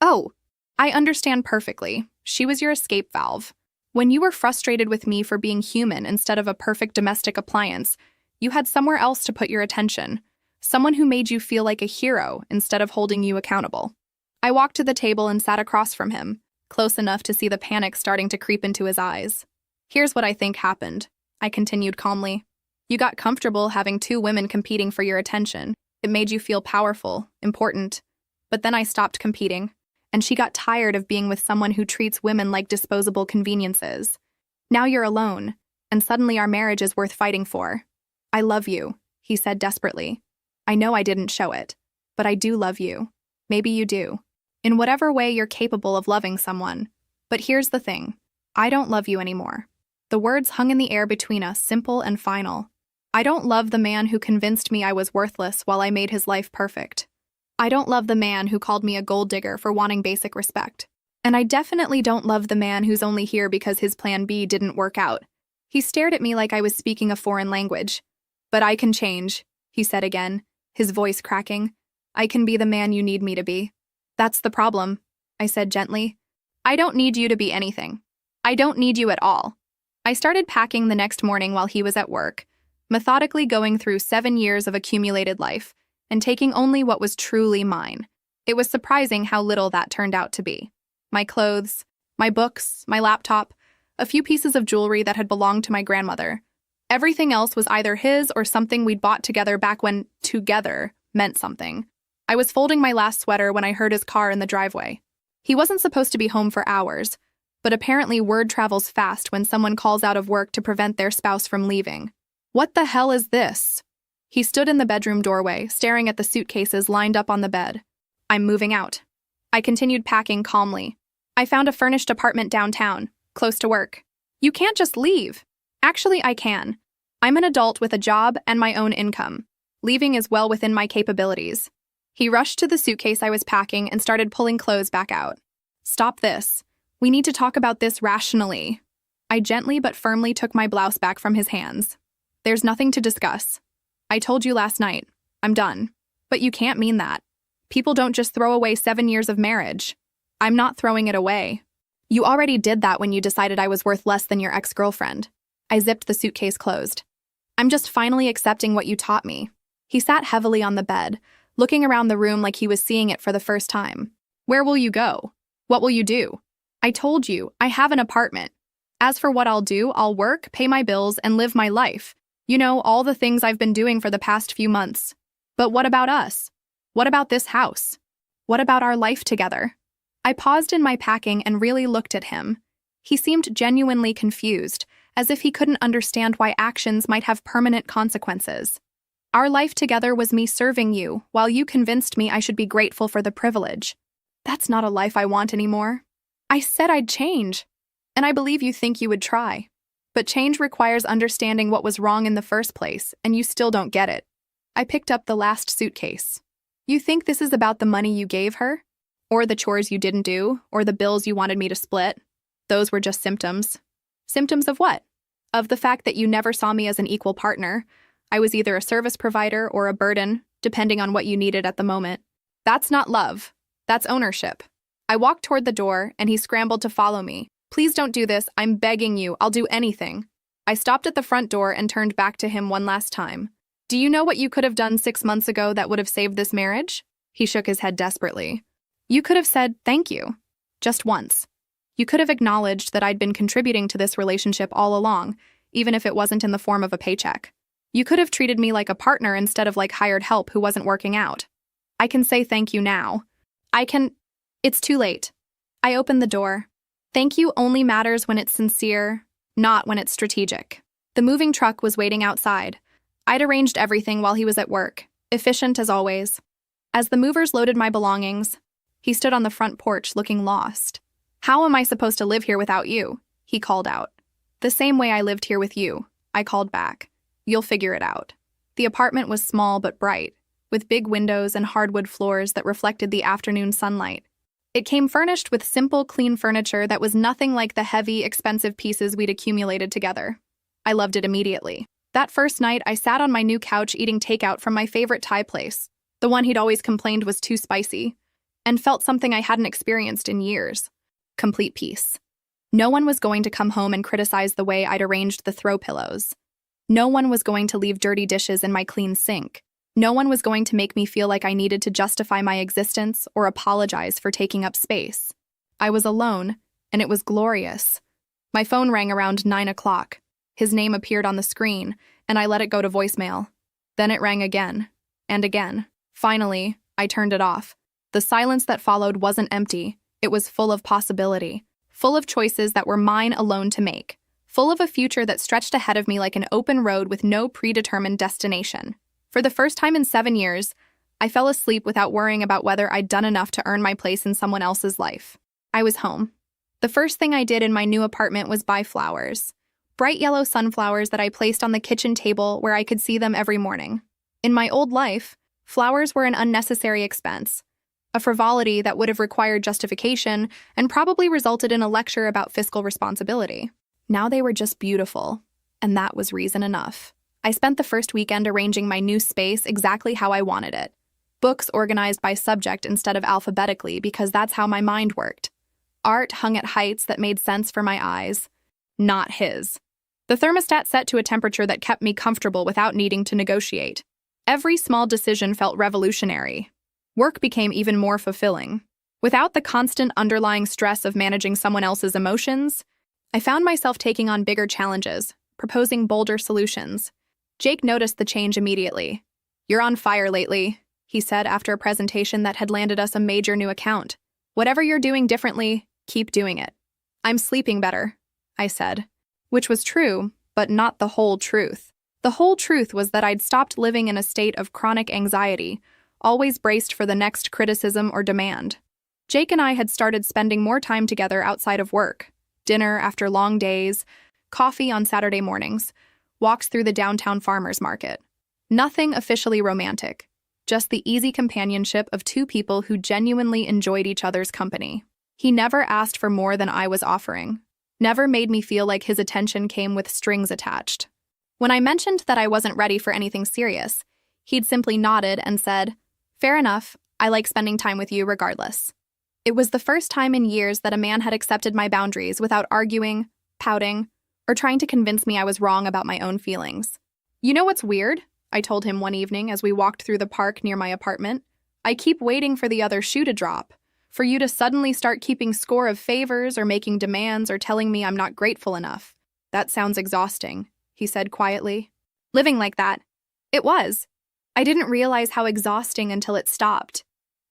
"Oh, I understand perfectly. She was your escape valve. When you were frustrated with me for being human instead of a perfect domestic appliance, you had somewhere else to put your attention. Someone who made you feel like a hero instead of holding you accountable." I walked to the table and sat across from him, close enough to see the panic starting to creep into his eyes. "Here's what I think happened," I continued calmly. "You got comfortable having 2 women competing for your attention. It made you feel powerful, important. But then I stopped competing, and she got tired of being with someone who treats women like disposable conveniences. Now you're alone, and suddenly our marriage is worth fighting for. I love you," he said desperately. "I know I didn't show it, but I do love you. Maybe you do. In whatever way you're capable of loving someone. But here's the thing. I don't love you anymore." The words hung in the air between us, simple and final. I don't love the man who convinced me I was worthless while I made his life perfect. I don't love the man who called me a gold digger for wanting basic respect. And I definitely don't love the man who's only here because his plan B didn't work out. He stared at me like I was speaking a foreign language. "But I can change," he said again, his voice cracking. I can be the man you need me to be. That's the problem, I said gently. I don't need you to be anything. I don't need you at all. I started packing the next morning while he was at work, methodically going through 7 years of accumulated life and taking only what was truly mine. It was surprising how little that turned out to be. My clothes, my books, my laptop, a few pieces of jewelry that had belonged to my grandmother. Everything else was either his or something we'd bought together back when together meant something. I was folding my last sweater when I heard his car in the driveway. He wasn't supposed to be home for hours, but apparently word travels fast when someone calls out of work to prevent their spouse from leaving. What the hell is this? He stood in the bedroom doorway, staring at the suitcases lined up on the bed. I'm moving out. I continued packing calmly. I found a furnished apartment downtown, close to work. You can't just leave. Actually, I can. I'm an adult with a job and my own income. Leaving is well within my capabilities. He rushed to the suitcase I was packing and started pulling clothes back out. Stop this. We need to talk about this rationally. I gently but firmly took my blouse back from his hands. There's nothing to discuss. I told you last night. I'm done. But you can't mean that. People don't just throw away 7 years of marriage. I'm not throwing it away. You already did that when you decided I was worth less than your ex-girlfriend. I zipped the suitcase closed. I'm just finally accepting what you taught me. He sat heavily on the bed, looking around the room like he was seeing it for the first time. Where will you go? What will you do? I told you, I have an apartment. As for what I'll do, I'll work, pay my bills, and live my life. You know, all the things I've been doing for the past few months. But what about us? What about this house? What about our life together? I paused in my packing and really looked at him. He seemed genuinely confused, as if he couldn't understand why actions might have permanent consequences. Our life together was me serving you, while you convinced me I should be grateful for the privilege. That's not a life I want anymore. I said I'd change, and I believe you think you would try. But change requires understanding what was wrong in the first place, and you still don't get it. I picked up the last suitcase. You think this is about the money you gave her? Or the chores you didn't do? Or the bills you wanted me to split? Those were just symptoms. Symptoms of what? Of the fact that you never saw me as an equal partner. I was either a service provider or a burden, depending on what you needed at the moment. That's not love. That's ownership. I walked toward the door, and he scrambled to follow me. Please don't do this. I'm begging you. I'll do anything. I stopped at the front door and turned back to him one last time. Do you know what you could have done 6 months ago that would have saved this marriage? He shook his head desperately. You could have said thank you. Just once. You could have acknowledged that I'd been contributing to this relationship all along, even if it wasn't in the form of a paycheck. You could have treated me like a partner instead of like hired help who wasn't working out. I can say thank you now. It's too late. I opened the door. Thank you only matters when it's sincere, not when it's strategic. The moving truck was waiting outside. I'd arranged everything while he was at work, efficient as always. As the movers loaded my belongings, he stood on the front porch looking lost. How am I supposed to live here without you? He called out. The same way I lived here with you, I called back. You'll figure it out. The apartment was small but bright, with big windows and hardwood floors that reflected the afternoon sunlight. It came furnished with simple, clean furniture that was nothing like the heavy, expensive pieces we'd accumulated together. I loved it immediately. That first night, I sat on my new couch eating takeout from my favorite Thai place, the one he'd always complained was too spicy, and felt something I hadn't experienced in years. Complete peace. No one was going to come home and criticize the way I'd arranged the throw pillows. No one was going to leave dirty dishes in my clean sink. No one was going to make me feel like I needed to justify my existence or apologize for taking up space. I was alone, and it was glorious. My phone rang around 9 o'clock. His name appeared on the screen, and I let it go to voicemail. Then it rang again, and again. Finally, I turned it off. The silence that followed wasn't empty. It was full of possibility, full of choices that were mine alone to make, full of a future that stretched ahead of me like an open road with no predetermined destination. For the first time in 7 years, I fell asleep without worrying about whether I'd done enough to earn my place in someone else's life. I was home. The first thing I did in my new apartment was buy flowers. Bright yellow sunflowers that I placed on the kitchen table where I could see them every morning. In my old life, flowers were an unnecessary expense, a frivolity that would have required justification and probably resulted in a lecture about fiscal responsibility. Now they were just beautiful, and that was reason enough. I spent the first weekend arranging my new space exactly how I wanted it. Books organized by subject instead of alphabetically because that's how my mind worked. Art hung at heights that made sense for my eyes, not his. The thermostat set to a temperature that kept me comfortable without needing to negotiate. Every small decision felt revolutionary. Work became even more fulfilling. Without the constant underlying stress of managing someone else's emotions, I found myself taking on bigger challenges, proposing bolder solutions. Jake noticed the change immediately. "You're on fire lately," he said after a presentation that had landed us a major new account. "Whatever you're doing differently, keep doing it." "I'm sleeping better," I said, which was true, but not the whole truth. The whole truth was that I'd stopped living in a state of chronic anxiety, always braced for the next criticism or demand. Jake and I had started spending more time together outside of work, dinner after long days, coffee on Saturday mornings, walks through the downtown farmers market. Nothing officially romantic, just the easy companionship of two people who genuinely enjoyed each other's company. He never asked for more than I was offering, never made me feel like his attention came with strings attached. When I mentioned that I wasn't ready for anything serious, he'd simply nodded and said, "Fair enough, I like spending time with you regardless." It was the first time in years that a man had accepted my boundaries without arguing, pouting, or trying to convince me I was wrong about my own feelings. "You know what's weird?" I told him one evening as we walked through the park near my apartment. "I keep waiting for the other shoe to drop, for you to suddenly start keeping score of favors or making demands or telling me I'm not grateful enough. That sounds exhausting," he said quietly. Living like that. It was. I didn't realize how exhausting until it stopped.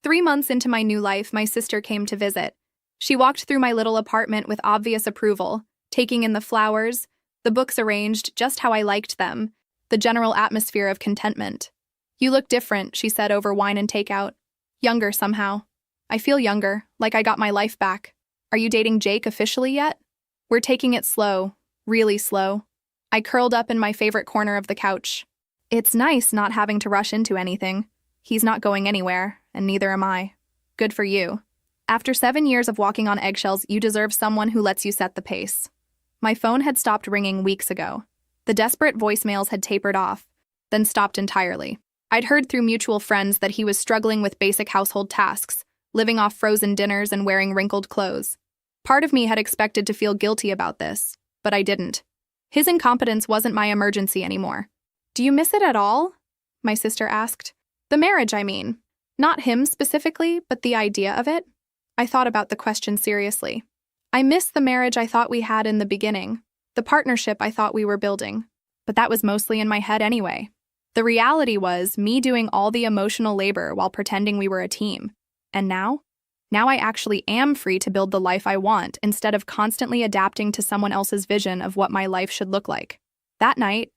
3 months into my new life, my sister came to visit. She walked through my little apartment with obvious approval, taking in the flowers, the books arranged just how I liked them, the general atmosphere of contentment. "You look different," she said over wine and takeout. "Younger somehow." "I feel younger, like I got my life back." "Are you dating Jake officially yet?" "We're taking it slow, really slow." I curled up in my favorite corner of the couch. "It's nice not having to rush into anything. He's not going anywhere, and neither am I." "Good for you. After 7 years of walking on eggshells, you deserve someone who lets you set the pace." My phone had stopped ringing weeks ago. The desperate voicemails had tapered off, then stopped entirely. I'd heard through mutual friends that he was struggling with basic household tasks, living off frozen dinners and wearing wrinkled clothes. Part of me had expected to feel guilty about this, but I didn't. His incompetence wasn't my emergency anymore. "Do you miss it at all?" my sister asked. "The marriage, I mean. Not him specifically, but the idea of it." I thought about the question seriously. I miss the marriage I thought we had in the beginning, the partnership I thought we were building. But that was mostly in my head anyway. The reality was me doing all the emotional labor while pretending we were a team. And now? Now I actually am free to build the life I want instead of constantly adapting to someone else's vision of what my life should look like. That night,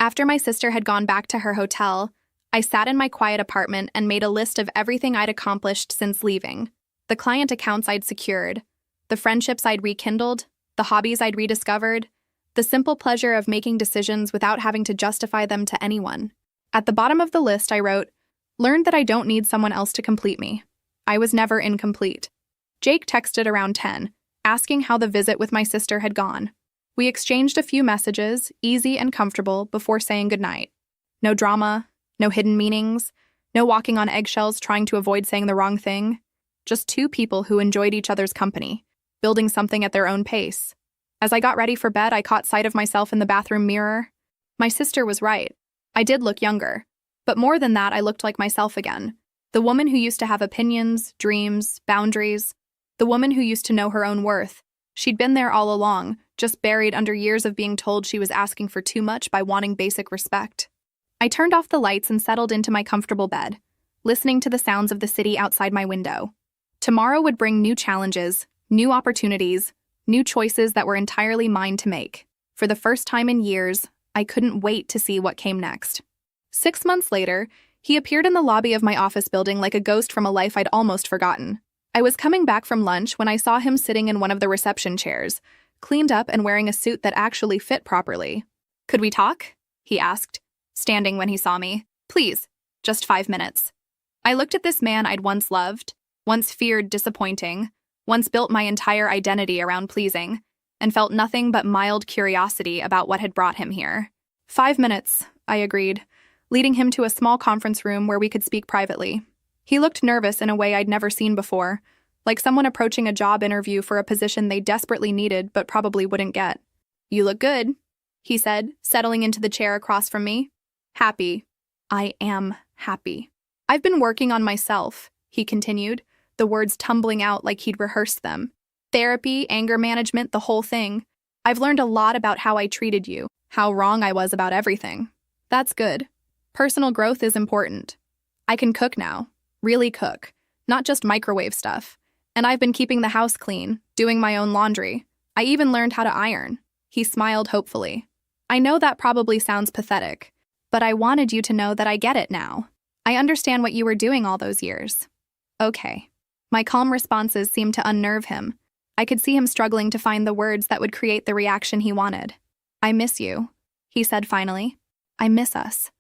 after my sister had gone back to her hotel, I sat in my quiet apartment and made a list of everything I'd accomplished since leaving. The client accounts I'd secured, the friendships I'd rekindled, the hobbies I'd rediscovered, the simple pleasure of making decisions without having to justify them to anyone. At the bottom of the list, I wrote, "Learned that I don't need someone else to complete me." I was never incomplete. Jake texted around 10, asking how the visit with my sister had gone. We exchanged a few messages, easy and comfortable, before saying goodnight. No drama, no hidden meanings, no walking on eggshells trying to avoid saying the wrong thing. Just two people who enjoyed each other's company, building something at their own pace. As I got ready for bed, I caught sight of myself in the bathroom mirror. My sister was right. I did look younger. But more than that, I looked like myself again. The woman who used to have opinions, dreams, boundaries. The woman who used to know her own worth. She'd been there all along, just buried under years of being told she was asking for too much by wanting basic respect. I turned off the lights and settled into my comfortable bed, listening to the sounds of the city outside my window. Tomorrow would bring new challenges, new opportunities, new choices that were entirely mine to make. For the first time in years, I couldn't wait to see what came next. 6 months later, he appeared in the lobby of my office building like a ghost from a life I'd almost forgotten. I was coming back from lunch when I saw him sitting in one of the reception chairs, cleaned up and wearing a suit that actually fit properly. "Could we talk?" he asked, standing when he saw me. "Please, just 5 minutes." I looked at this man I'd once loved, once feared disappointing, once built my entire identity around pleasing, and felt nothing but mild curiosity about what had brought him here. 5 minutes, I agreed, leading him to a small conference room where we could speak privately. He looked nervous in a way I'd never seen before, like someone approaching a job interview for a position they desperately needed but probably wouldn't get. "You look good," he said, settling into the chair across from me. "Happy. I am happy. I've been working on myself," he continued, the words tumbling out like he'd rehearsed them. "Therapy, anger management, the whole thing. I've learned a lot about how I treated you, how wrong I was about everything. That's good. Personal growth is important. I can cook now. Really cook. Not just microwave stuff. And I've been keeping the house clean, doing my own laundry. I even learned how to iron." He smiled hopefully. "I know that probably sounds pathetic, but I wanted you to know that I get it now. I understand what you were doing all those years." "Okay." My calm responses seemed to unnerve him. I could see him struggling to find the words that would create the reaction he wanted. "I miss you," he said finally. "I miss us.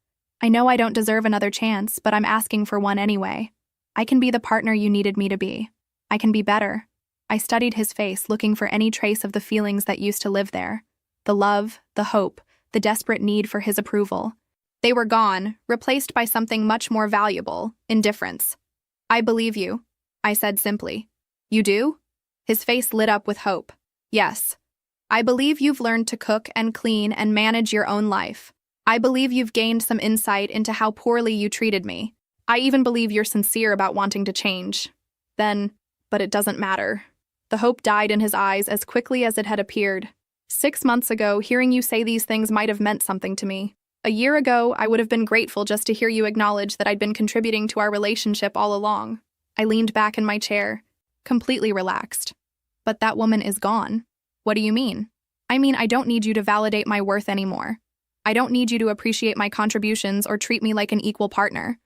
I know I don't deserve another chance, but I'm asking for one anyway. I can be the partner you needed me to be. I can be better." I studied his face, looking for any trace of the feelings that used to live there. The love, the hope, the desperate need for his approval. They were gone, replaced by something much more valuable: indifference. "I believe you," I said simply. "You do?" His face lit up with hope. "Yes. I believe you've learned to cook and clean and manage your own life. I believe you've gained some insight into how poorly you treated me. I even believe you're sincere about wanting to change." But it doesn't matter. The hope died in his eyes as quickly as it had appeared. 6 months ago, hearing you say these things might have meant something to me. A year ago, I would have been grateful just to hear you acknowledge that I'd been contributing to our relationship all along. I leaned back in my chair, completely relaxed. "But that woman is gone." "What do you mean?" "I mean, I don't need you to validate my worth anymore. I don't need you to appreciate my contributions or treat me like an equal partner.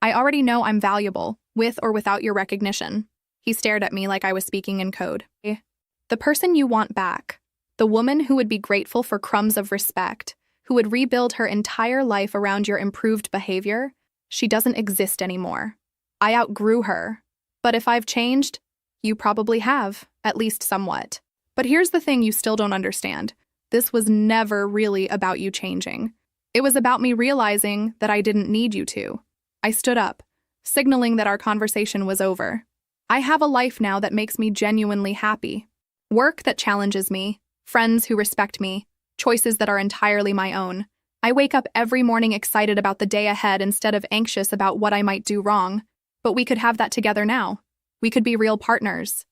I already know I'm valuable, with or without your recognition." He stared at me like I was speaking in code. "The person you want back, the woman who would be grateful for crumbs of respect, who would rebuild her entire life around your improved behavior, she doesn't exist anymore. I outgrew her. But if I've changed, you probably have, at least somewhat. But here's the thing you still don't understand. This was never really about you changing. It was about me realizing that I didn't need you to." I stood up, signaling that our conversation was over. "I have a life now that makes me genuinely happy. Work that challenges me, friends who respect me, choices that are entirely my own. I wake up every morning excited about the day ahead instead of anxious about what I might do wrong. But we could have that together now. We could be real partners."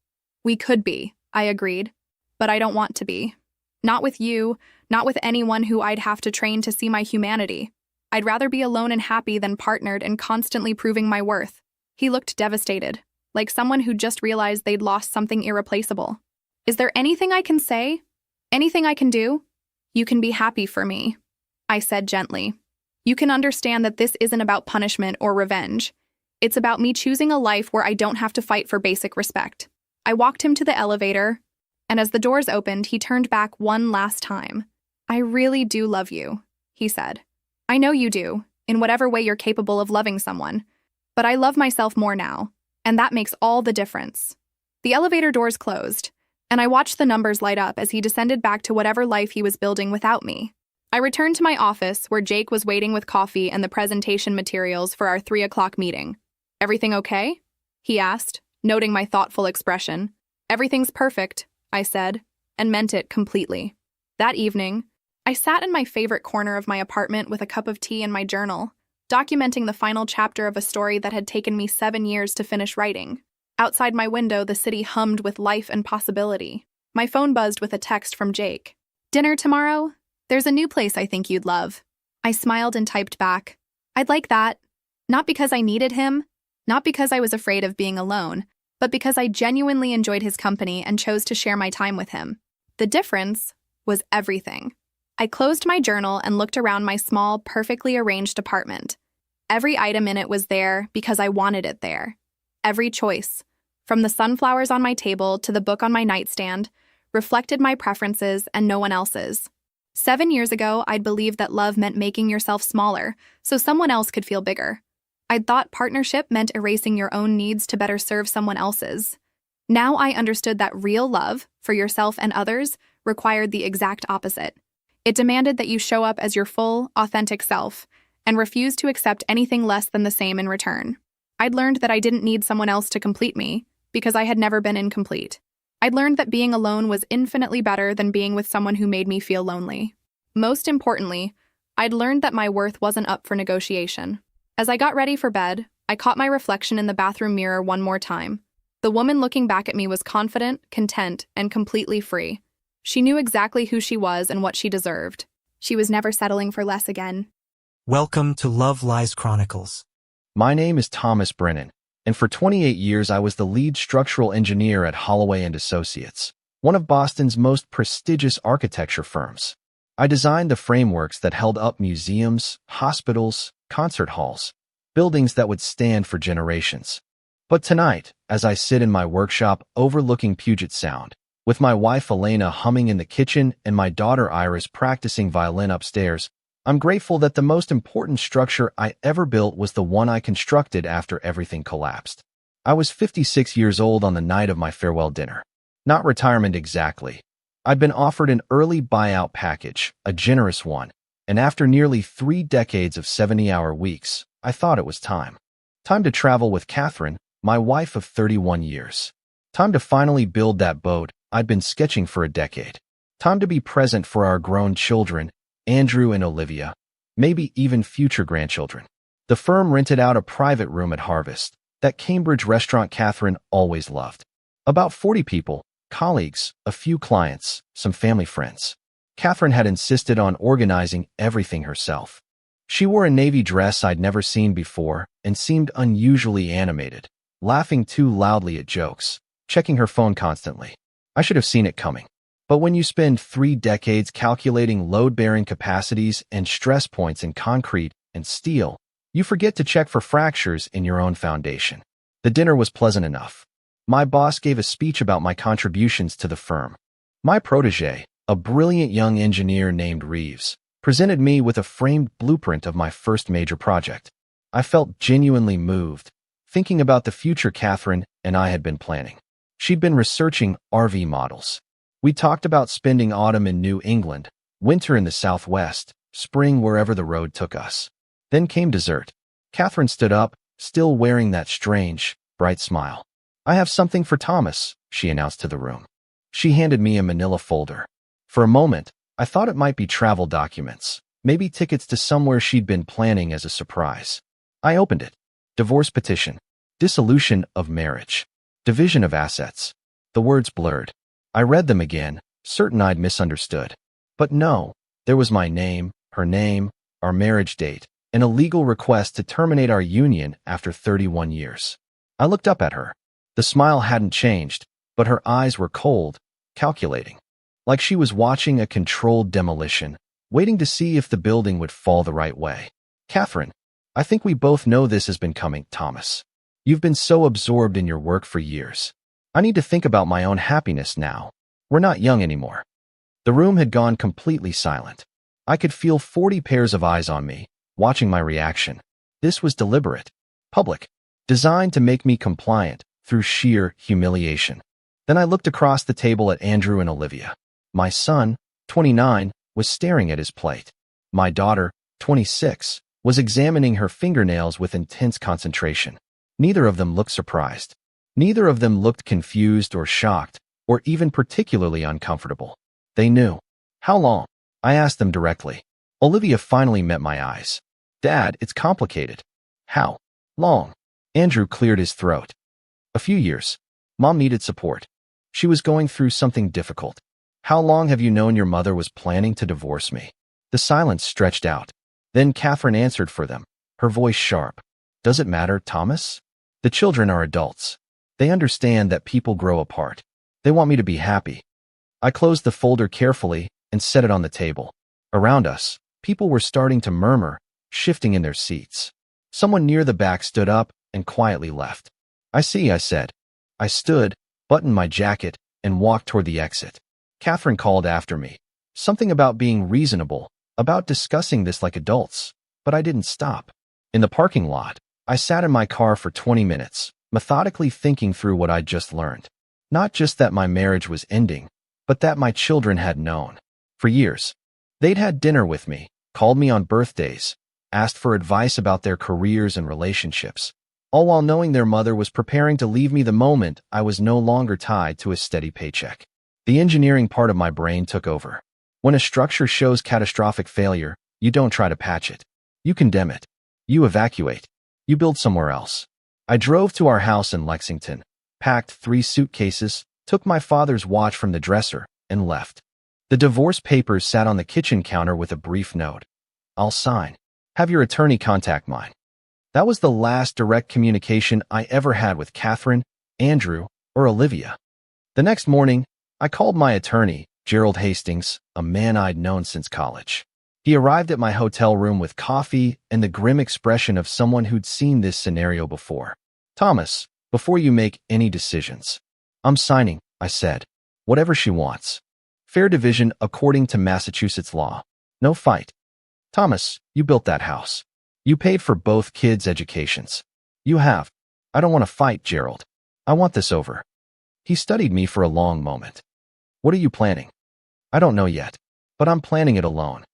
"We could be," I agreed. "But I don't want to be. Not with you, not with anyone who I'd have to train to see my humanity. I'd rather be alone and happy than partnered and constantly proving my worth." He looked devastated, like someone who just realized they'd lost something irreplaceable. "Is there anything I can say? Anything I can do?" "You can be happy for me," I said gently. "You can understand that this isn't about punishment or revenge. It's about me choosing a life where I don't have to fight for basic respect." I walked him to the elevator, and as the doors opened, he turned back one last time. "I really do love you," he said. "I know you do, in whatever way you're capable of loving someone. But I love myself more now, and that makes all the difference." The elevator doors closed, and I watched the numbers light up as he descended back to whatever life he was building without me. I returned to my office, where Jake was waiting with coffee and the presentation materials for our 3 o'clock meeting. "Everything okay?" he asked, noting my thoughtful expression. "Everything's perfect," I said, and meant it completely. That evening, I sat in my favorite corner of my apartment with a cup of tea and my journal, documenting the final chapter of a story that had taken me 7 years to finish writing. Outside my window, the city hummed with life and possibility. My phone buzzed with a text from Jake. "Dinner tomorrow? There's a new place I think you'd love." I smiled and typed back, "I'd like that." Not because I needed him, not because I was afraid of being alone, but because I genuinely enjoyed his company and chose to share my time with him. The difference was everything. I closed my journal and looked around my small, perfectly arranged apartment. Every item in it was there because I wanted it there. Every choice, from the sunflowers on my table to the book on my nightstand, reflected my preferences and no one else's. 7 years ago, I'd believed that love meant making yourself smaller so someone else could feel bigger. I'd thought partnership meant erasing your own needs to better serve someone else's. Now I understood that real love, for yourself and others, required the exact opposite. It demanded that you show up as your full, authentic self and refuse to accept anything less than the same in return. I'd learned that I didn't need someone else to complete me, because I had never been incomplete. I'd learned that being alone was infinitely better than being with someone who made me feel lonely. Most importantly, I'd learned that my worth wasn't up for negotiation. As I got ready for bed, I caught my reflection in the bathroom mirror one more time. The woman looking back at me was confident, content, and completely free. She knew exactly who she was and what she deserved. She was never settling for less again. Welcome to Love Lies Chronicles. My name is Thomas Brennan, and for 28 years I was the lead structural engineer at Holloway & Associates, one of Boston's most prestigious architecture firms. I designed the frameworks that held up museums, hospitals, concert halls, buildings that would stand for generations. But tonight, as I sit in my workshop overlooking Puget Sound, with my wife Elena humming in the kitchen and my daughter Iris practicing violin upstairs, I'm grateful that the most important structure I ever built was the one I constructed after everything collapsed. I was 56 years old on the night of my farewell dinner. Not retirement exactly. I'd been offered an early buyout package, a generous one, and after nearly 3 decades of 70-hour weeks, I thought it was time. Time to travel with Catherine, my wife of 31 years. Time to finally build that boat I'd been sketching for a decade. Time to be present for our grown children, Andrew and Olivia, maybe even future grandchildren. The firm rented out a private room at Harvest, that Cambridge restaurant Catherine always loved. About 40 people, colleagues, a few clients, some family friends. Catherine had insisted on organizing everything herself. She wore a navy dress I'd never seen before and seemed unusually animated, laughing too loudly at jokes, checking her phone constantly. I should have seen it coming. But when you spend 3 decades calculating load-bearing capacities and stress points in concrete and steel, you forget to check for fractures in your own foundation. The dinner was pleasant enough. My boss gave a speech about my contributions to the firm. My protege, a brilliant young engineer named Reeves, presented me with a framed blueprint of my first major project. I felt genuinely moved, thinking about the future Catherine and I had been planning. She'd been researching RV models. We talked about spending autumn in New England, winter in the Southwest, spring wherever the road took us. Then came dessert. Catherine stood up, still wearing that strange, bright smile. "I have something for Thomas," she announced to the room. She handed me a manila folder. For a moment, I thought it might be travel documents, maybe tickets to somewhere she'd been planning as a surprise. I opened it. Divorce petition. Dissolution of marriage. Division of assets. The words blurred. I read them again, certain I'd misunderstood. But no, there was my name, her name, our marriage date, and a legal request to terminate our union after 31 years. I looked up at her. The smile hadn't changed, but her eyes were cold, calculating. Like she was watching a controlled demolition, waiting to see if the building would fall the right way. "Catherine, I think we both know this has been coming, Thomas. You've been so absorbed in your work for years. I need to think about my own happiness now. We're not young anymore." The room had gone completely silent. I could feel 40 pairs of eyes on me, watching my reaction. This was deliberate, public, designed to make me compliant through sheer humiliation. Then I looked across the table at Andrew and Olivia. My son, 29, was staring at his plate. My daughter, 26, was examining her fingernails with intense concentration. Neither of them looked surprised. Neither of them looked confused or shocked, or even particularly uncomfortable. They knew. "How long?" I asked them directly. Olivia finally met my eyes. "Dad, it's complicated." "How long?" Andrew cleared his throat. "A few years. Mom needed support. She was going through something difficult." "How long have you known your mother was planning to divorce me?" The silence stretched out. Then Catherine answered for them, her voice sharp. "Does it matter, Thomas? The children are adults. They understand that people grow apart. They want me to be happy." I closed the folder carefully and set it on the table. Around us, people were starting to murmur, shifting in their seats. Someone near the back stood up and quietly left. "I see," I said. I stood, buttoned my jacket, and walked toward the exit. Catherine called after me. Something about being reasonable, about discussing this like adults, but I didn't stop. In the parking lot, I sat in my car for 20 minutes, methodically thinking through what I'd just learned. Not just that my marriage was ending, but that my children had known. For years, they'd had dinner with me, called me on birthdays, asked for advice about their careers and relationships, all while knowing their mother was preparing to leave me the moment I was no longer tied to a steady paycheck. The engineering part of my brain took over. When a structure shows catastrophic failure, you don't try to patch it. You condemn it. You evacuate. You build somewhere else. I drove to our house in Lexington, packed 3 suitcases, took my father's watch from the dresser, and left. The divorce papers sat on the kitchen counter with a brief note. I'll sign. Have your attorney contact mine. That was the last direct communication I ever had with Catherine, Andrew, or Olivia. The next morning, I called my attorney, Gerald Hastings, a man I'd known since college. He arrived at my hotel room with coffee and the grim expression of someone who'd seen this scenario before. Thomas, before you make any decisions. I'm signing, I said. Whatever she wants. Fair division according to Massachusetts law. No fight. Thomas, you built that house. You paid for both kids' educations. You have. I don't want to fight, Gerald. I want this over. He studied me for a long moment. What are you planning? I don't know yet, but I'm planning it alone.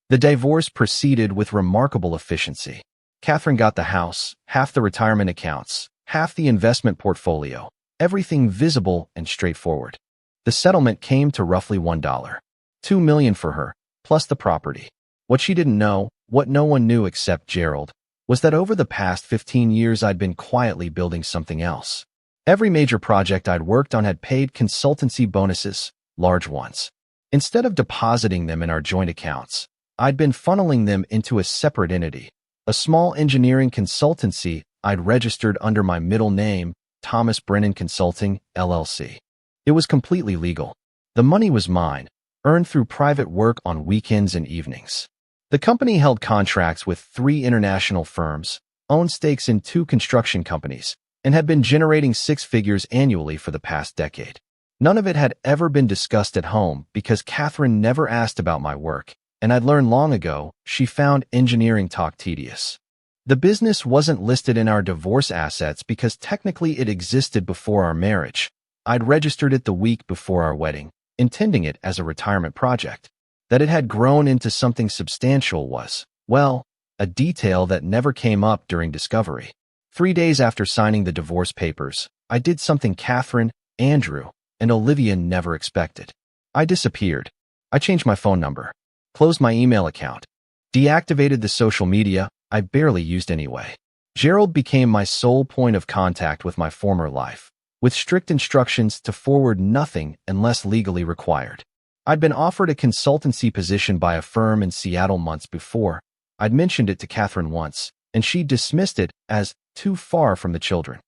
The divorce proceeded with remarkable efficiency. Catherine got the house, half the retirement accounts, half the investment portfolio, everything visible and straightforward. The settlement came to roughly $1. $2 million for her, plus the property. What she didn't know, what no one knew except Gerald, was that over the past 15 years I'd been quietly building something else. Every major project I'd worked on had paid consultancy bonuses, large ones. Instead of depositing them in our joint accounts, I'd been funneling them into a separate entity, a small engineering consultancy I'd registered under my middle name, Thomas Brennan Consulting, LLC. It was completely legal. The money was mine, earned through private work on weekends and evenings. The company held contracts with 3 international firms, owned stakes in 2 construction companies, and had been generating 6 figures annually for the past decade. None of it had ever been discussed at home because Catherine never asked about my work, and I'd learned long ago she found engineering talk tedious. The business wasn't listed in our divorce assets because technically it existed before our marriage. I'd registered it the week before our wedding, intending it as a retirement project. That it had grown into something substantial was, well, a detail that never came up during discovery. 3 days after signing the divorce papers, I did something Catherine, Andrew, and Olivia never expected. I disappeared. I changed my phone number, closed my email account, deactivated the social media I barely used anyway. Gerald became my sole point of contact with my former life, with strict instructions to forward nothing unless legally required. I'd been offered a consultancy position by a firm in Seattle months before. I'd mentioned it to Catherine once, and she dismissed it as too far from the children.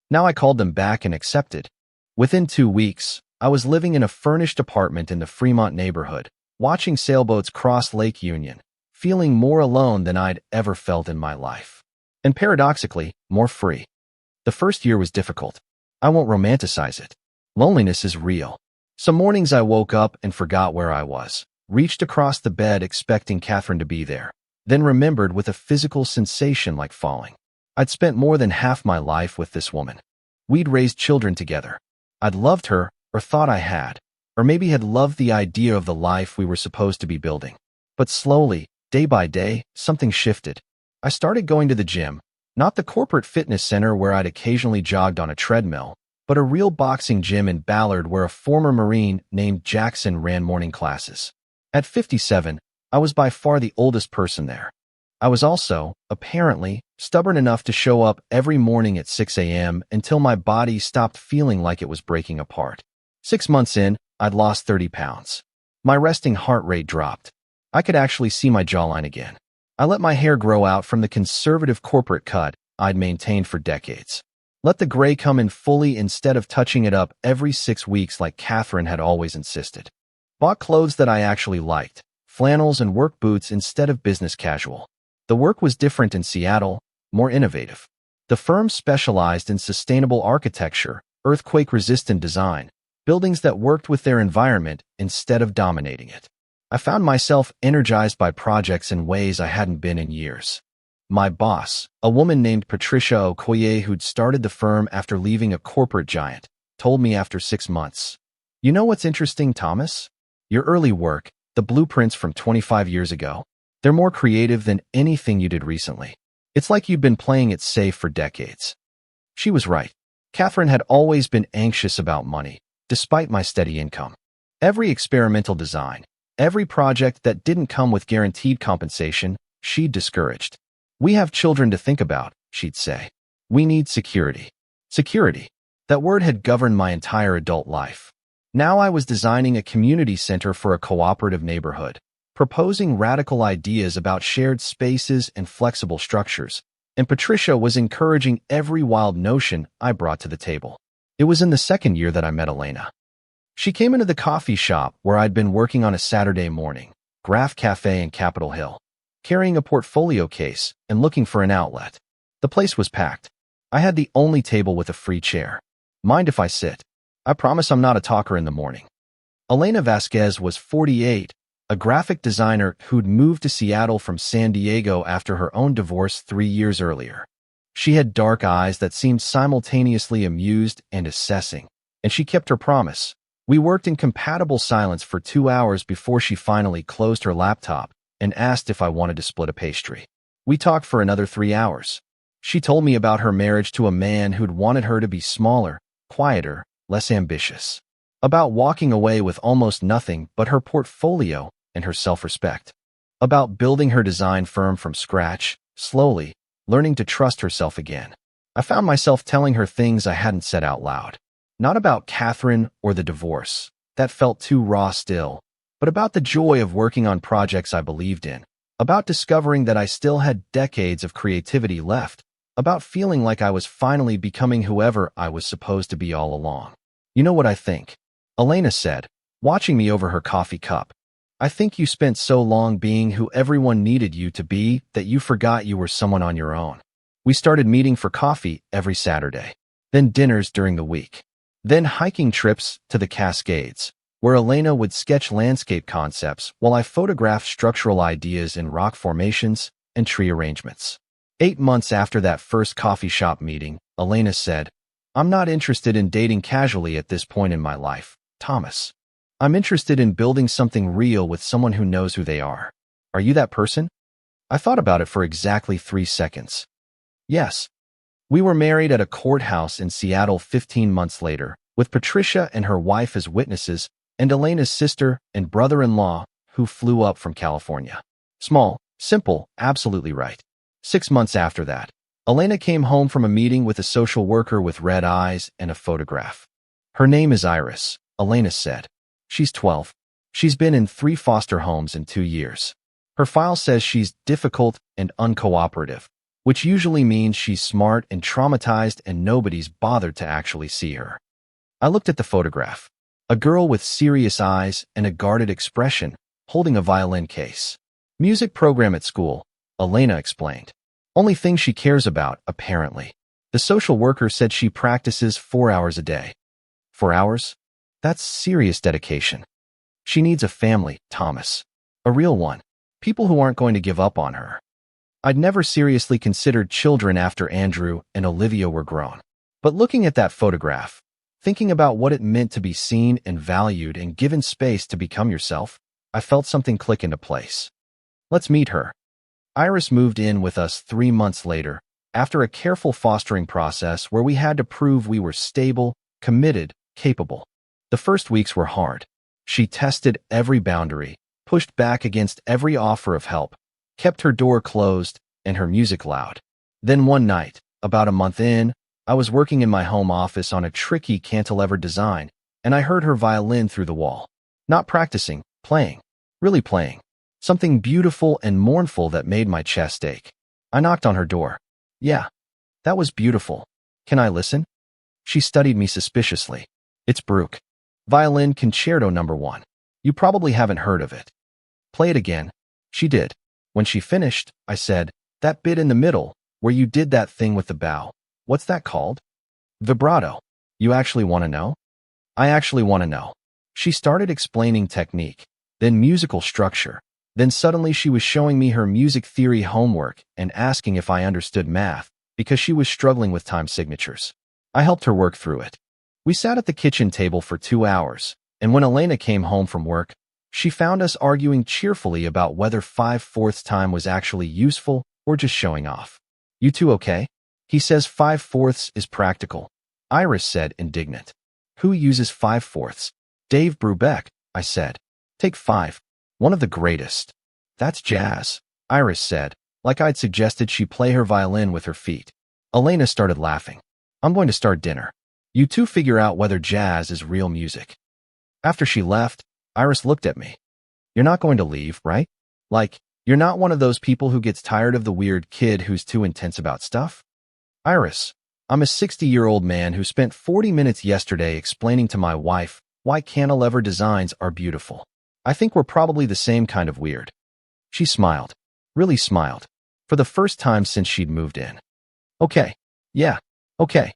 Now I called them back and accepted. Within 2 weeks, I was living in a furnished apartment in the Fremont neighborhood, watching sailboats cross Lake Union, feeling more alone than I'd ever felt in my life. And paradoxically, more free. The first year was difficult. I won't romanticize it. Loneliness is real. Some mornings I woke up and forgot where I was, reached across the bed expecting Catherine to be there, then remembered with a physical sensation like falling. I'd spent more than half my life with this woman. We'd raised children together. I'd loved her, or thought I had, or maybe had loved the idea of the life we were supposed to be building. But slowly, day by day, something shifted. I started going to the gym, not the corporate fitness center where I'd occasionally jogged on a treadmill, but a real boxing gym in Ballard where a former Marine named Jackson ran morning classes. At 57, I was by far the oldest person there. I was also, apparently, stubborn enough to show up every morning at 6 a.m. until my body stopped feeling like it was breaking apart. 6 months in, I'd lost 30 pounds. My resting heart rate dropped. I could actually see my jawline again. I let my hair grow out from the conservative corporate cut I'd maintained for decades. Let the gray come in fully instead of touching it up every 6 weeks like Catherine had always insisted. Bought clothes that I actually liked, flannels and work boots instead of business casual. The work was different in Seattle, more innovative. The firm specialized in sustainable architecture, earthquake-resistant design, buildings that worked with their environment instead of dominating it. I found myself energized by projects in ways I hadn't been in years. My boss, a woman named Patricia Okoye who'd started the firm after leaving a corporate giant, told me after 6 months, "You know what's interesting, Thomas? Your early work, the blueprints from 25 years ago, they're more creative than anything you did recently. It's like you've been playing it safe for decades. She was right. Catherine had always been anxious about money, despite my steady income. Every experimental design, every project that didn't come with guaranteed compensation, she'd discouraged. We have children to think about, she'd say. We need security. Security. That word had governed my entire adult life. Now I was designing a community center for a cooperative neighborhood, proposing radical ideas about shared spaces and flexible structures, and Patricia was encouraging every wild notion I brought to the table. It was in the second year that I met Elena. She came into the coffee shop where I'd been working on a Saturday morning, Graph Cafe in Capitol Hill, carrying a portfolio case and looking for an outlet. The place was packed. I had the only table with a free chair. Mind if I sit? I promise I'm not a talker in the morning. Elena Vasquez was 48, a graphic designer who'd moved to Seattle from San Diego after her own divorce 3 years earlier. She had dark eyes that seemed simultaneously amused and assessing, and she kept her promise. We worked in compatible silence for 2 hours before she finally closed her laptop and asked if I wanted to split a pastry. We talked for another 3 hours. She told me about her marriage to a man who'd wanted her to be smaller, quieter, less ambitious. About walking away with almost nothing but her portfolio and her self-respect. About building her design firm from scratch, slowly, learning to trust herself again. I found myself telling her things I hadn't said out loud. Not about Catherine or the divorce. That felt too raw still. But about the joy of working on projects I believed in. About discovering that I still had decades of creativity left. About feeling like I was finally becoming whoever I was supposed to be all along. You know what I think? Elena said, watching me over her coffee cup. I think you spent so long being who everyone needed you to be that you forgot you were someone on your own. We started meeting for coffee every Saturday. Then dinners during the week. Then hiking trips to the Cascades, where Elena would sketch landscape concepts while I photographed structural ideas in rock formations and tree arrangements. 8 months after that first coffee shop meeting, Elena said, I'm not interested in dating casually at this point in my life, Thomas. I'm interested in building something real with someone who knows who they are. Are you that person? I thought about it for exactly 3 seconds. Yes. We were married at a courthouse in Seattle 15 months later, with Patricia and her wife as witnesses, and Elena's sister and brother-in-law, who flew up from California. Small, simple, absolutely right. 6 months after that, Elena came home from a meeting with a social worker with red eyes and a photograph. Her name is Iris, Elena said. She's 12. She's been in 3 foster homes in 2 years. Her file says she's difficult and uncooperative, which usually means she's smart and traumatized and nobody's bothered to actually see her. I looked at the photograph. A girl with serious eyes and a guarded expression, holding a violin case. Music program at school, Elena explained. Only thing she cares about, apparently. The social worker said she practices 4 hours a day. 4 hours? That's serious dedication. She needs a family, Thomas. A real one. People who aren't going to give up on her. I'd never seriously considered children after Andrew and Olivia were grown. But looking at that photograph, thinking about what it meant to be seen and valued and given space to become yourself, I felt something click into place. Let's meet her. Iris moved in with us 3 months later, after a careful fostering process where we had to prove we were stable, committed, capable. The first weeks were hard. She tested every boundary, pushed back against every offer of help, kept her door closed and her music loud. Then one night, about a month in, I was working in my home office on a tricky cantilever design, and I heard her violin through the wall. Not practicing, playing. Really playing. Something beautiful and mournful that made my chest ache. I knocked on her door. Yeah, that was beautiful. Can I listen? She studied me suspiciously. It's Bruch. Violin Concerto No. 1. You probably haven't heard of it. Play it again. She did. When she finished, I said, that bit in the middle, where you did that thing with the bow. What's that called? Vibrato. You actually want to know? I actually want to know. She started explaining technique, then musical structure. Then suddenly she was showing me her music theory homework and asking if I understood math, because she was struggling with time signatures. I helped her work through it. We sat at the kitchen table for 2 hours, and when Elena came home from work, she found us arguing cheerfully about whether 5/4 time was actually useful or just showing off. You two okay? He says 5/4 is practical. Iris said, indignant. Who uses 5/4? Dave Brubeck, I said. Take 5. One of the greatest. That's jazz, Iris said, like I'd suggested she play her violin with her feet. Elena started laughing. I'm going to start dinner. You two figure out whether jazz is real music. After she left, Iris looked at me. You're not going to leave, right? Like, you're not one of those people who gets tired of the weird kid who's too intense about stuff? Iris, I'm a 60-year-old man who spent 40 minutes yesterday explaining to my wife why cantilever designs are beautiful. I think we're probably the same kind of weird. She smiled, really smiled, for the first time since she'd moved in. Okay, yeah, okay.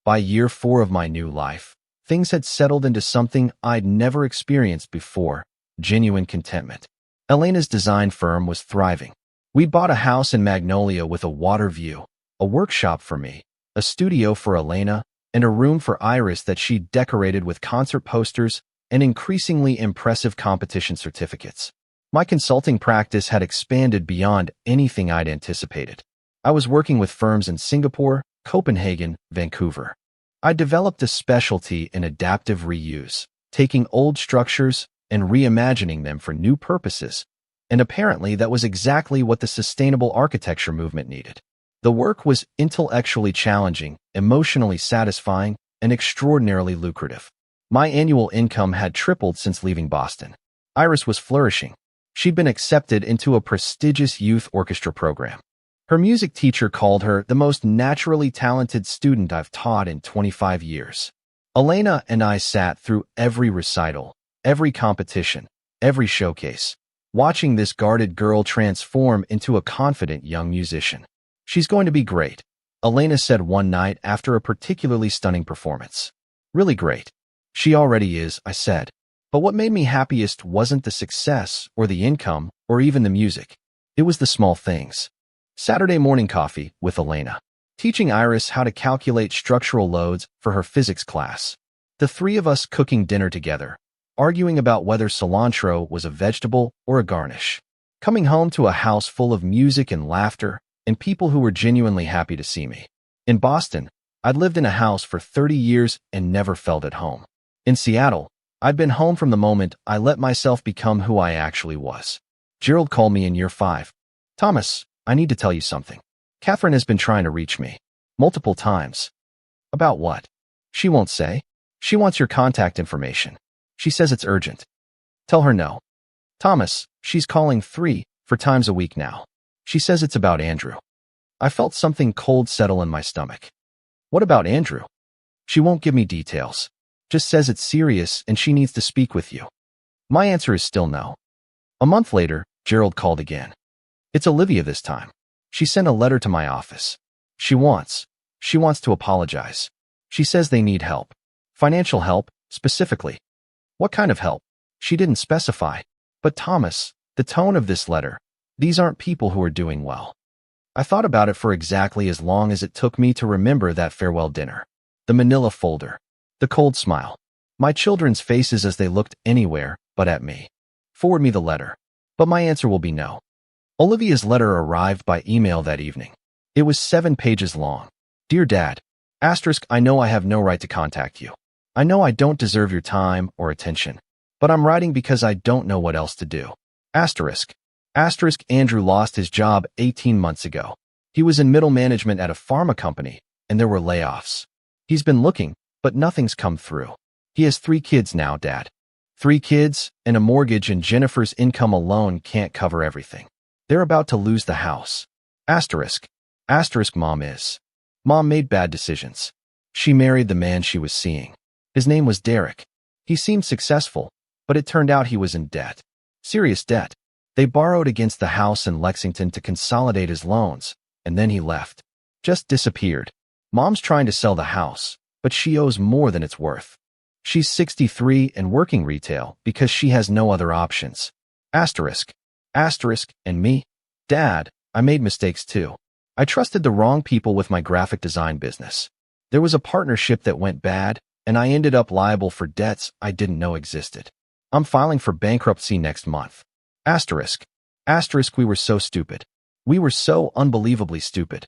By year 4 of my new life, things had settled into something I'd never experienced before, genuine contentment. Elena's design firm was thriving. We bought a house in Magnolia with a water view, a workshop for me, a studio for Elena, and a room for Iris that she decorated with concert posters and increasingly impressive competition certificates. My consulting practice had expanded beyond anything I'd anticipated. I was working with firms in Singapore, Copenhagen, Vancouver. I developed a specialty in adaptive reuse, taking old structures and reimagining them for new purposes, and apparently that was exactly what the sustainable architecture movement needed. The work was intellectually challenging, emotionally satisfying, and extraordinarily lucrative. My annual income had tripled since leaving Boston. Iris was flourishing. She'd been accepted into a prestigious youth orchestra program. Her music teacher called her the most naturally talented student I've taught in 25 years. Elena and I sat through every recital, every competition, every showcase, watching this guarded girl transform into a confident young musician. She's going to be great, Elena said one night after a particularly stunning performance. Really great. She already is, I said. But what made me happiest wasn't the success or the income or even the music. It was the small things. Saturday morning coffee with Elena, teaching Iris how to calculate structural loads for her physics class. The three of us cooking dinner together, arguing about whether cilantro was a vegetable or a garnish. Coming home to a house full of music and laughter and people who were genuinely happy to see me. In Boston, I'd lived in a house for 30 years and never felt at home. In Seattle, I'd been home from the moment I let myself become who I actually was. Gerald called me in year 5. Thomas, I need to tell you something. Catherine has been trying to reach me. Multiple times. About what? She won't say. She wants your contact information. She says it's urgent. Tell her no. Thomas, she's calling 3, 4 times a week now. She says it's about Andrew. I felt something cold settle in my stomach. What about Andrew? She won't give me details. Just says it's serious and she needs to speak with you. My answer is still no. A month later, Gerald called again. It's Olivia this time. She sent a letter to my office. She wants to apologize. She says they need help. Financial help, specifically. What kind of help? She didn't specify. But Thomas, the tone of this letter, these aren't people who are doing well. I thought about it for exactly as long as it took me to remember that farewell dinner. The manila folder. The cold smile. My children's faces as they looked anywhere but at me. Forward me the letter. But my answer will be no. Olivia's letter arrived by email that evening. It was 7 pages long. Dear Dad, I know I have no right to contact you. I know I don't deserve your time or attention. But I'm writing because I don't know what else to do. Andrew lost his job 18 months ago. He was in middle management at a pharma company, and there were layoffs. He's been looking, but nothing's come through. He has 3 kids now, Dad. 3 kids and a mortgage, and Jennifer's income alone can't cover everything. They're about to lose the house. Mom made bad decisions. She married the man she was seeing. His name was Derek. He seemed successful, but it turned out he was in debt. Serious debt. They borrowed against the house in Lexington to consolidate his loans, and then he left. Just disappeared. Mom's trying to sell the house, but she owes more than it's worth. She's 63 and working retail because she has no other options. And me? Dad, I made mistakes too. I trusted the wrong people with my graphic design business. There was a partnership that went bad, and I ended up liable for debts I didn't know existed. I'm filing for bankruptcy next month. We were so stupid. We were so unbelievably stupid.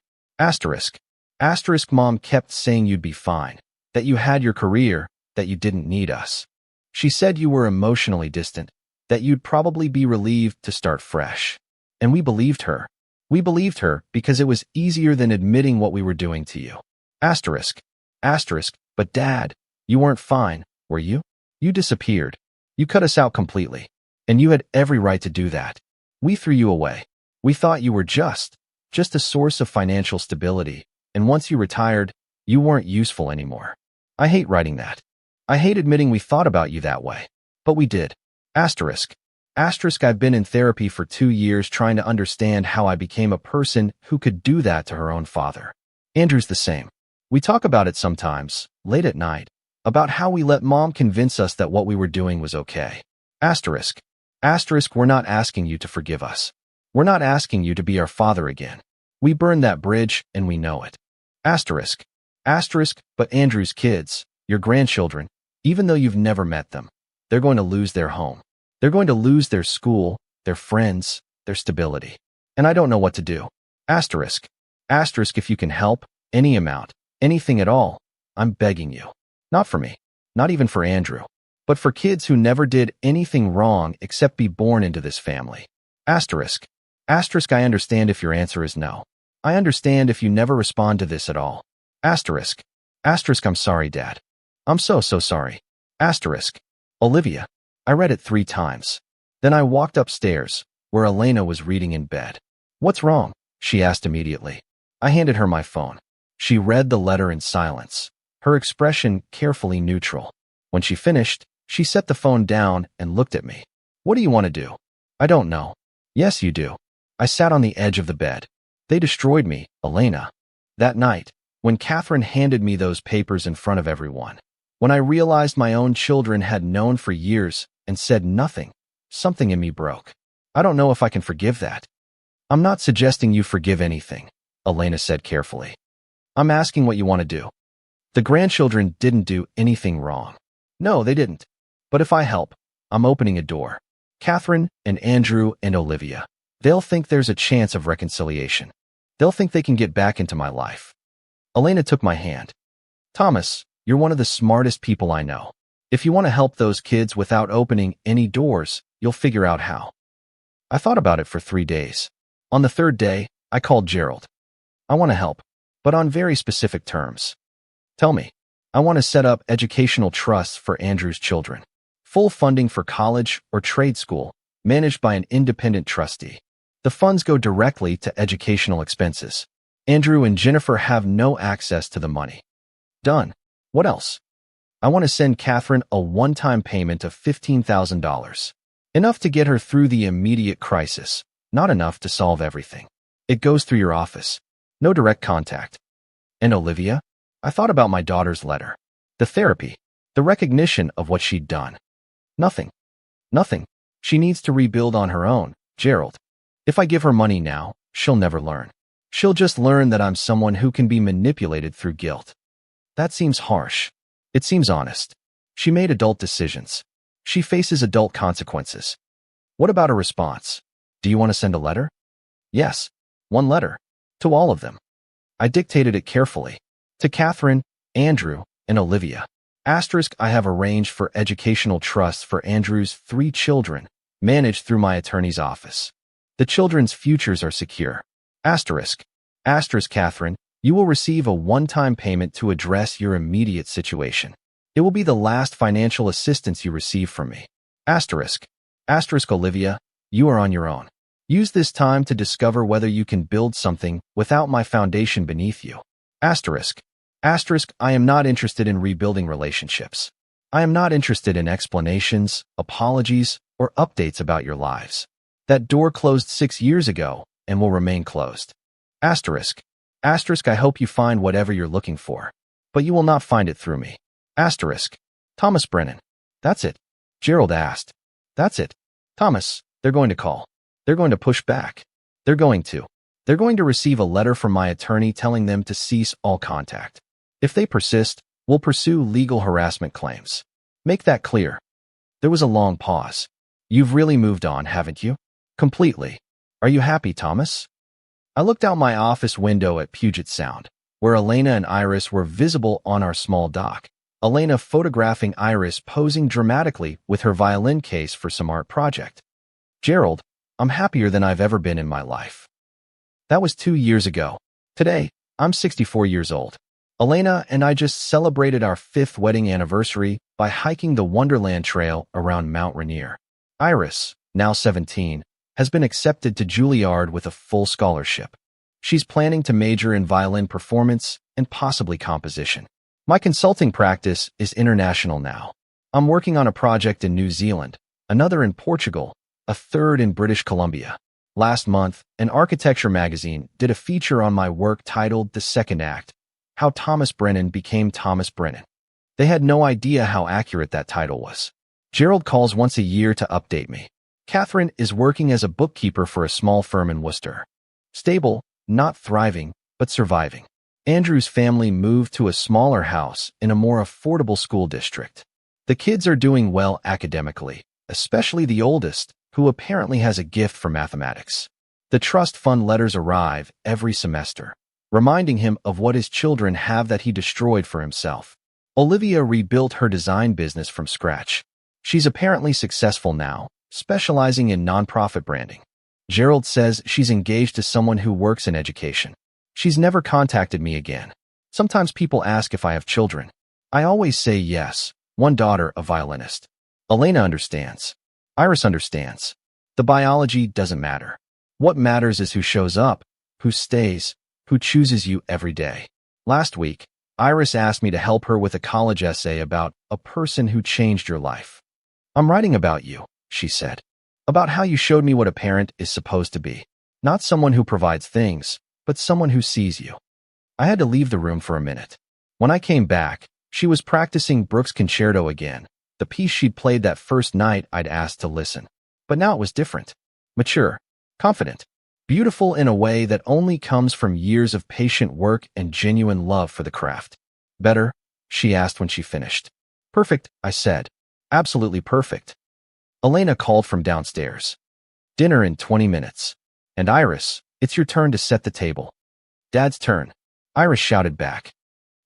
Asterisk mom kept saying you'd be fine, that you had your career, that you didn't need us. She said you were emotionally distant, that you'd probably be relieved to start fresh. And we believed her. We believed her because it was easier than admitting what we were doing to you. Asterisk. Asterisk. But Dad, you weren't fine, were you? You disappeared. You cut us out completely. And you had every right to do that. We threw you away. We thought you were just a source of financial stability. And once you retired, you weren't useful anymore. I hate writing that. I hate admitting we thought about you that way. But we did. Asterisk. Asterisk. I've been in therapy for 2 years trying to understand how I became a person who could do that to her own father. Andrew's the same. We talk about it sometimes, late at night, about how we let Mom convince us that what we were doing was okay. Asterisk. Asterisk. We're not asking you to forgive us. We're not asking you to be our father again. We burned that bridge and we know it. Asterisk. Asterisk. But Andrew's kids, your grandchildren, even though you've never met them, they're going to lose their home. They're going to lose their school, their friends, their stability. And I don't know what to do. Asterisk. Asterisk. If you can help, any amount, anything at all, I'm begging you. Not for me, not even for Andrew, but for kids who never did anything wrong except be born into this family. Asterisk. Asterisk. I understand if your answer is no. I understand if you never respond to this at all. Asterisk. Asterisk. I'm sorry, Dad. I'm so sorry. Asterisk. Olivia. I read it 3 times. Then I walked upstairs, where Elena was reading in bed. What's wrong? She asked immediately. I handed her my phone. She read the letter in silence, her expression carefully neutral. When she finished, she set the phone down and looked at me. What do you want to do? I don't know. Yes, you do. I sat on the edge of the bed. They destroyed me, Elena. That night, when Catherine handed me those papers in front of everyone, when I realized my own children had known for years and said nothing, something in me broke. I don't know if I can forgive that. I'm not suggesting you forgive anything, Elena said carefully. I'm asking what you want to do. The grandchildren didn't do anything wrong. No, they didn't. But if I help, I'm opening a door. Catherine and Andrew and Olivia, they'll think there's a chance of reconciliation. They'll think they can get back into my life. Elena took my hand. Thomas, you're one of the smartest people I know. If you want to help those kids without opening any doors, you'll figure out how. I thought about it for 3 days. On the 3rd day, I called Gerald. I want to help, but on very specific terms. Tell me. I want to set up educational trusts for Andrew's children. Full funding for college or trade school, managed by an independent trustee. The funds go directly to educational expenses. Andrew and Jennifer have no access to the money. Done. What else? I want to send Catherine a one-time payment of $15,000. Enough to get her through the immediate crisis, not enough to solve everything. It goes through your office. No direct contact. And Olivia? I thought about my daughter's letter. The therapy. The recognition of what she'd done. Nothing. Nothing. She needs to rebuild on her own, Gerald. If I give her money now, she'll never learn. She'll just learn that I'm someone who can be manipulated through guilt. That seems harsh. It seems honest. She made adult decisions. She faces adult consequences. What about a response? Do you want to send a letter? Yes. 1 letter. To all of them. I dictated it carefully. To Catherine, Andrew, and Olivia. Asterisk. I have arranged for educational trusts for Andrew's 3 children, managed through my attorney's office. The children's futures are secure. Asterisk. Asterisk. Catherine, you will receive a one-time payment to address your immediate situation. It will be the last financial assistance you receive from me. Asterisk. Asterisk. Olivia, you are on your own. Use this time to discover whether you can build something without my foundation beneath you. Asterisk. Asterisk. I am not interested in rebuilding relationships. I am not interested in explanations, apologies, or updates about your lives. That door closed 6 years ago and will remain closed. Asterisk. Asterisk. I hope you find whatever you're looking for, but you will not find it through me. Asterisk. Thomas Brennan. That's it. Gerald asked. That's it. Thomas, they're going to call. They're going to push back. They're going to receive a letter from my attorney telling them to cease all contact. If they persist, we'll pursue legal harassment claims. Make that clear. There was a long pause. You've really moved on, haven't you? Completely. Are you happy, Thomas? I looked out my office window at Puget Sound, where Elena and Iris were visible on our small dock. Elena photographing Iris posing dramatically with her violin case for some art project. Gerald, I'm happier than I've ever been in my life. That was 2 years ago. Today, I'm 64 years old. Elena and I just celebrated our 5th wedding anniversary by hiking the Wonderland Trail around Mount Rainier. Iris, now 17, has been accepted to Juilliard with a full scholarship. She's planning to major in violin performance and possibly composition. My consulting practice is international now. I'm working on a project in New Zealand, another in Portugal, a third in British Columbia. Last month, an architecture magazine did a feature on my work titled The Second Act, How Thomas Brennan Became Thomas Brennan. They had no idea how accurate that title was. Gerald calls once a year to update me. Catherine is working as a bookkeeper for a small firm in Worcester. Stable, not thriving, but surviving. Andrew's family moved to a smaller house in a more affordable school district. The kids are doing well academically, especially the oldest, who apparently has a gift for mathematics. The trust fund letters arrive every semester, reminding him of what his children have that he destroyed for himself. Olivia rebuilt her design business from scratch. She's apparently successful now, specializing in nonprofit branding. Gerald says she's engaged to someone who works in education. She's never contacted me again. Sometimes people ask if I have children. I always say yes, one daughter, a violinist. Elena understands. Iris understands. The biology doesn't matter. What matters is who shows up, who stays, who chooses you every day. Last week, Iris asked me to help her with a college essay about a person who changed your life. I'm writing about you, she said. About how you showed me what a parent is supposed to be. Not someone who provides things, but someone who sees you. I had to leave the room for a minute. When I came back, she was practicing Brooks' Concerto again, the piece she'd played that first night I'd asked to listen. But now it was different. Mature, confident, beautiful in a way that only comes from years of patient work and genuine love for the craft. Better? She asked when she finished. Perfect, I said. Absolutely perfect. Elena called from downstairs. Dinner in 20 minutes. And Iris, it's your turn to set the table. Dad's turn. Iris shouted back.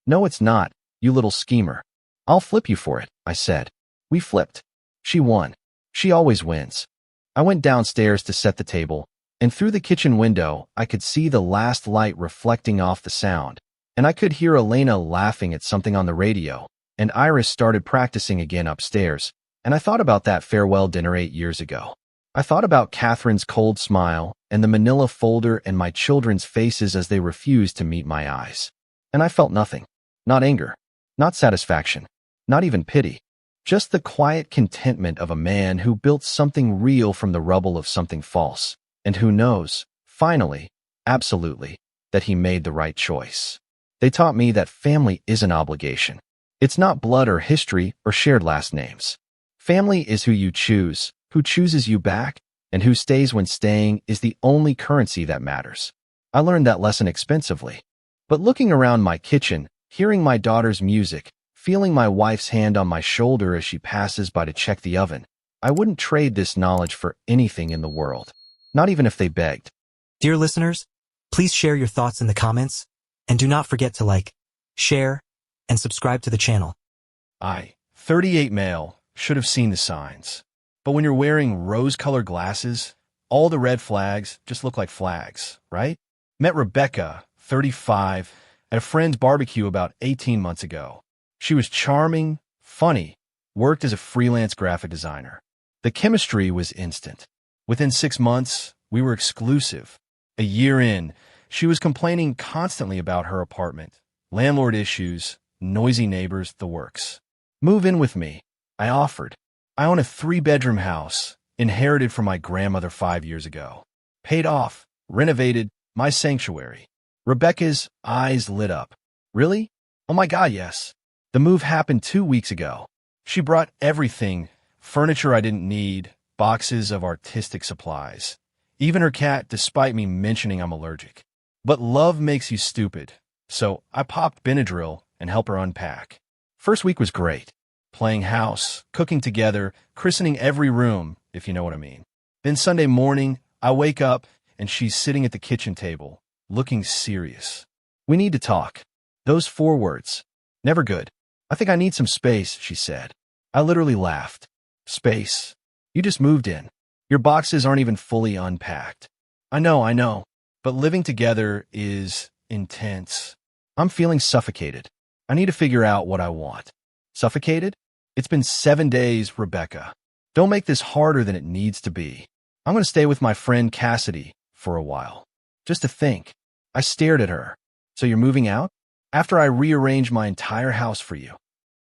No, it's not, you little schemer. I'll flip you for it, I said. We flipped. She won. She always wins. I went downstairs to set the table, and through the kitchen window, I could see the last light reflecting off the sound, and I could hear Elena laughing at something on the radio, and Iris started practicing again upstairs, and I thought about that farewell dinner 8 years ago. I thought about Catherine's cold smile and the manila folder and my children's faces as they refused to meet my eyes. And I felt nothing. Not anger. Not satisfaction. Not even pity. Just the quiet contentment of a man who built something real from the rubble of something false, and who knows, finally, absolutely, that he made the right choice. They taught me that family is an obligation. It's not blood or history or shared last names. Family is who you choose, who chooses you back, and who stays when staying is the only currency that matters. I learned that lesson expensively. But looking around my kitchen, hearing my daughter's music, feeling my wife's hand on my shoulder as she passes by to check the oven, I wouldn't trade this knowledge for anything in the world. Not even if they begged. Dear listeners, please share your thoughts in the comments, and do not forget to like, share, and subscribe to the channel. 38 male, should have seen the signs. But when you're wearing rose-colored glasses, all the red flags just look like flags, right? Met Rebecca, 35, at a friend's barbecue about 18 months ago. She was charming, funny, worked as a freelance graphic designer. The chemistry was instant. Within 6 months, we were exclusive. A year in, she was complaining constantly about her apartment, landlord issues, noisy neighbors, the works. Move in with me, I offered. I own a 3-bedroom house, inherited from my grandmother 5 years ago. Paid off, renovated, my sanctuary. Rebecca's eyes lit up. Really? Oh my God, yes. The move happened 2 weeks ago. She brought everything, furniture I didn't need, boxes of artistic supplies. Even her cat, despite me mentioning I'm allergic. But love makes you stupid, so I popped Benadryl and helped her unpack. First week was great. Playing house, cooking together, christening every room, if you know what I mean. Then Sunday morning, I wake up and she's sitting at the kitchen table, looking serious. We need to talk. Those 4 words. Never good. I think I need some space, she said. I literally laughed. Space? You just moved in. Your boxes aren't even fully unpacked. I know. But living together is intense. I'm feeling suffocated. I need to figure out what I want. Suffocated? It's been 7 days, Rebecca. Don't make this harder than it needs to be. I'm going to stay with my friend Cassidy for a while. Just to think. I stared at her. So you're moving out? After I rearranged my entire house for you.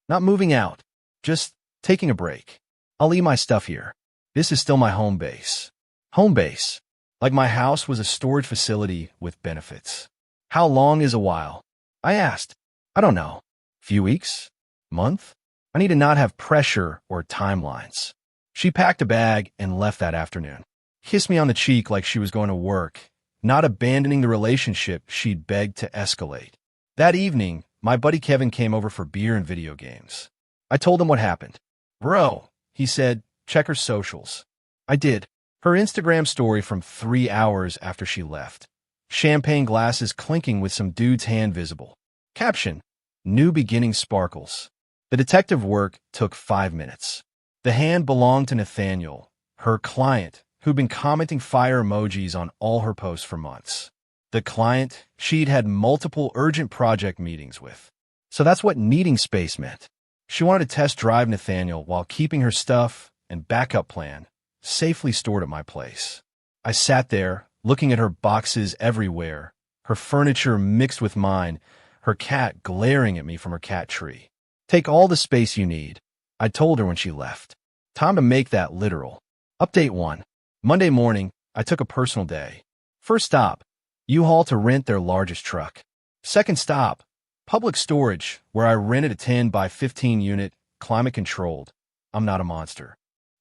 Not moving out. Just taking a break. I'll leave my stuff here. This is still my home base. Home base. Like my house was a storage facility with benefits. How long is a while? I asked. I don't know. Few weeks? Month? I need to not have pressure or timelines. She packed a bag and left that afternoon. Kissed me on the cheek like she was going to work, not abandoning the relationship she'd begged to escalate. That evening, my buddy Kevin came over for beer and video games. I told him what happened. Bro, he said, check her socials. I did. Her Instagram story from 3 hours after she left. Champagne glasses clinking with some dude's hand visible. Caption, new beginning sparkles. The detective work took 5 minutes. The hand belonged to Nathaniel, her client, who'd been commenting fire emojis on all her posts for months. The client she'd had multiple urgent project meetings with. So that's what needing space meant. She wanted to test drive Nathaniel while keeping her stuff and backup plan safely stored at my place. I sat there, looking at her boxes everywhere, her furniture mixed with mine, her cat glaring at me from her cat tree. Take all the space you need, I told her when she left. Time to make that literal. Update 1. Monday morning, I took a personal day. First stop, U-Haul to rent their largest truck. Second stop, public storage, where I rented a 10 by 15 unit, climate-controlled. I'm not a monster.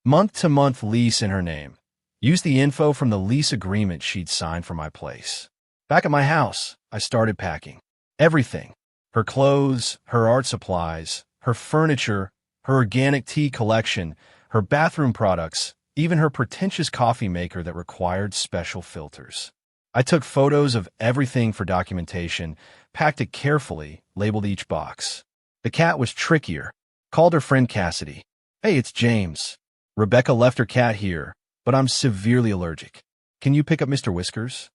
Month-to-month lease in her name. Used the info from the lease agreement she'd signed for my place. Back at my house, I started packing. Everything. Her clothes, her art supplies, her furniture, her organic tea collection, her bathroom products, even her pretentious coffee maker that required special filters. I took photos of everything for documentation, packed it carefully, labeled each box. The cat was trickier. Called her friend Cassidy. Hey, it's James. Rebecca left her cat here, but I'm severely allergic. Can you pick up Mr. Whiskers?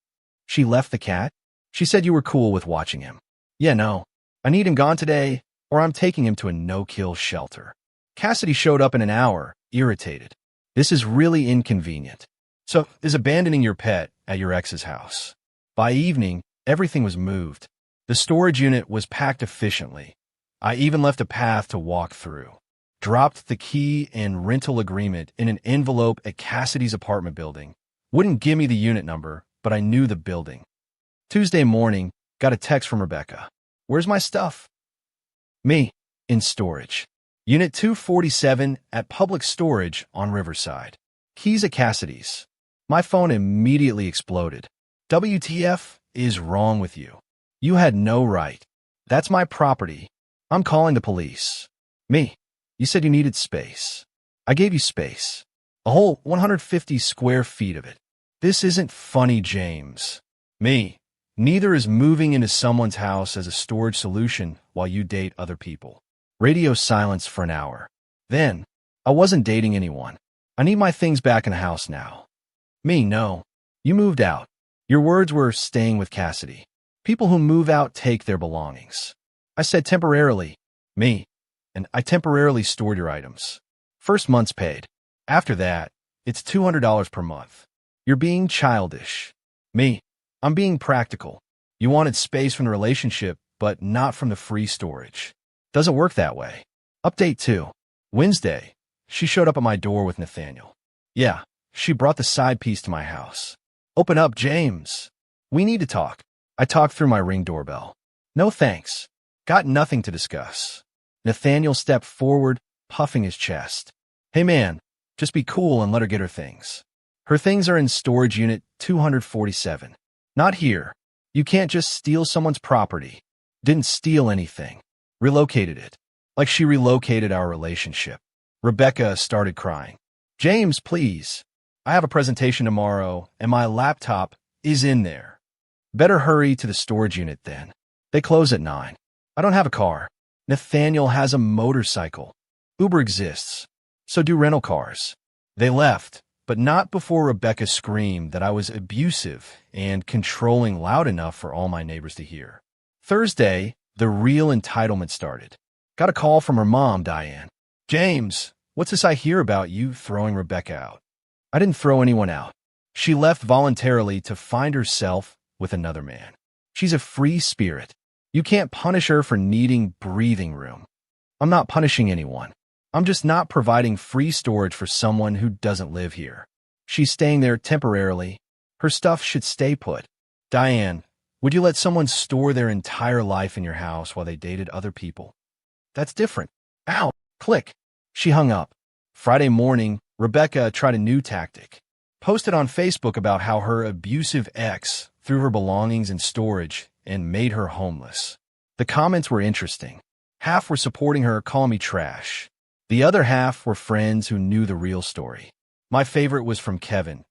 She left the cat? She said you were cool with watching him. Yeah, no. I need him gone today, or I'm taking him to a no-kill shelter. Cassidy showed up in an hour, irritated. This is really inconvenient. So, is abandoning your pet at your ex's house. By evening, everything was moved. The storage unit was packed efficiently. I even left a path to walk through. Dropped the key and rental agreement in an envelope at Cassidy's apartment building. Wouldn't give me the unit number, but I knew the building. Tuesday morning, got a text from Rebecca. Where's my stuff? Me, in storage. Unit 247 at public storage on Riverside. Keys at Cassidy's. My phone immediately exploded. WTF is wrong with you? You had no right. That's my property. I'm calling the police. Me. You said you needed space. I gave you space. A whole 150 square feet of it. This isn't funny, James. Me. Neither is moving into someone's house as a storage solution while you date other people. Radio silence for an hour. Then, I wasn't dating anyone. I need my things back in the house now. Me, no. You moved out. Your words were staying with Cassidy. People who move out take their belongings. I said temporarily. Me. And I temporarily stored your items. First month's paid. After that, it's $200 per month. You're being childish. Me. I'm being practical. You wanted space from the relationship, but not from the free storage. Doesn't work that way. Update 2. Wednesday. She showed up at my door with Nathaniel. Yeah, she brought the side piece to my house. Open up, James. We need to talk. I talked through my Ring doorbell. No thanks. Got nothing to discuss. Nathaniel stepped forward, puffing his chest. Hey man, just be cool and let her get her things. Her things are in storage unit 247. Not here. You can't just steal someone's property. Didn't steal anything. Relocated it. Like she relocated our relationship. Rebecca started crying. James, please. I have a presentation tomorrow, and my laptop is in there. Better hurry to the storage unit then. They close at 9. I don't have a car. Nathaniel has a motorcycle. Uber exists. So do rental cars. They left, but not before Rebecca screamed that I was abusive and controlling loud enough for all my neighbors to hear. Thursday, the real entitlement started. Got a call from her mom, Diane. James, what's this I hear about you throwing Rebecca out? I didn't throw anyone out. She left voluntarily to find herself with another man. She's a free spirit. You can't punish her for needing breathing room. I'm not punishing anyone. I'm just not providing free storage for someone who doesn't live here. She's staying there temporarily. Her stuff should stay put. Diane, would you let someone store their entire life in your house while they dated other people? That's different. Ow! Click. She hung up. Friday morning, Rebecca tried a new tactic. Posted on Facebook about how her abusive ex threw her belongings in storage and made her homeless. The comments were interesting. Half were supporting her, calling me trash. The other half were friends who knew the real story. My favorite was from Kevin.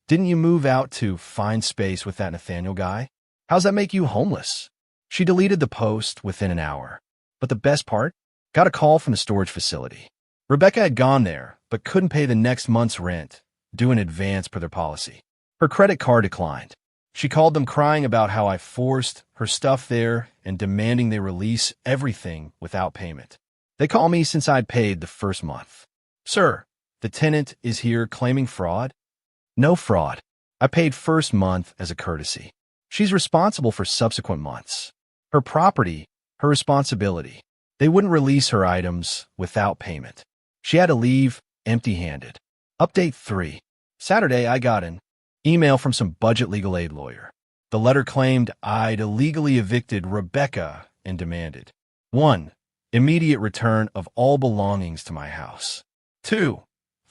Didn't you move out to find space with that Nathaniel guy? How's that make you homeless? She deleted the post within an hour. But the best part? Got a call from the storage facility. Rebecca had gone there, but couldn't pay the next month's rent, due in advance per their policy. Her credit card declined. She called them crying about how I forced her stuff there and demanding they release everything without payment. They call me since I'd paid the first month. Sir, the tenant is here claiming fraud? No fraud. I paid first month as a courtesy. She's responsible for subsequent months. Her property, her responsibility. They wouldn't release her items without payment. She had to leave empty-handed. Update 3. Saturday, I got an email from some budget legal aid lawyer. The letter claimed I'd illegally evicted Rebecca and demanded 1. Immediate return of all belongings to my house. 2.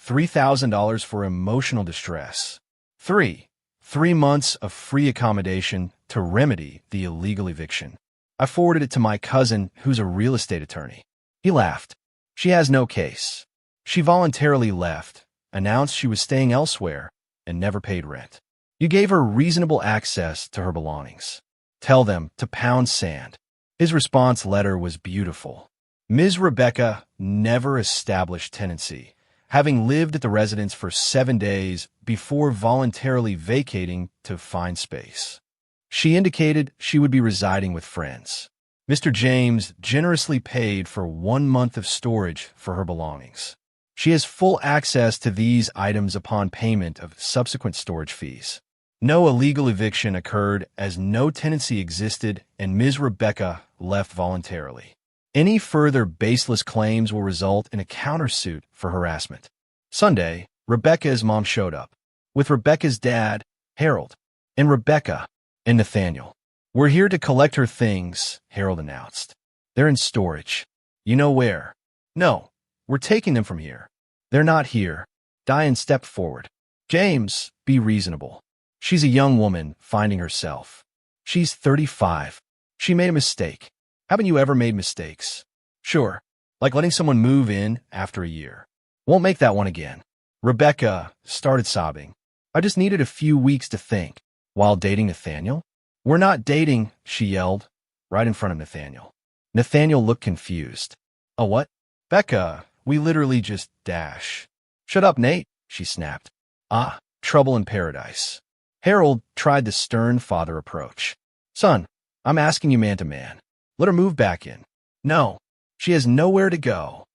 $3,000 for emotional distress. 3. 3 months of free accommodation to remedy the illegal eviction. I forwarded it to my cousin, who's a real estate attorney. He laughed. She has no case. She voluntarily left, announced she was staying elsewhere, and never paid rent. You gave her reasonable access to her belongings. Tell them to pound sand. His response letter was beautiful. Ms. Rebecca never established tenancy, having lived at the residence for 7 days before voluntarily vacating to find space. She indicated she would be residing with friends. Mr. James generously paid for 1 month of storage for her belongings. She has full access to these items upon payment of subsequent storage fees. No illegal eviction occurred as no tenancy existed and Ms. Rebecca left voluntarily. Any further baseless claims will result in a countersuit for harassment. Sunday, Rebecca's mom showed up, with Rebecca's dad, Harold, and Rebecca and Nathaniel. We're here to collect her things, Harold announced. They're in storage. You know where? No, we're taking them from here. They're not here. Diane stepped forward. James, be reasonable. She's a young woman finding herself. She's 35. She made a mistake. Haven't you ever made mistakes? Sure, like letting someone move in after a year. Won't make that one again. Rebecca started sobbing. I just needed a few weeks to think. While dating Nathaniel? We're not dating, she yelled, right in front of Nathaniel. Nathaniel looked confused. Oh, what? Becca, we literally just dash. Shut up, Nate, she snapped. Ah, trouble in paradise. Harold tried the stern father approach. Son, I'm asking you man to man. Let her move back in. No, she has nowhere to go.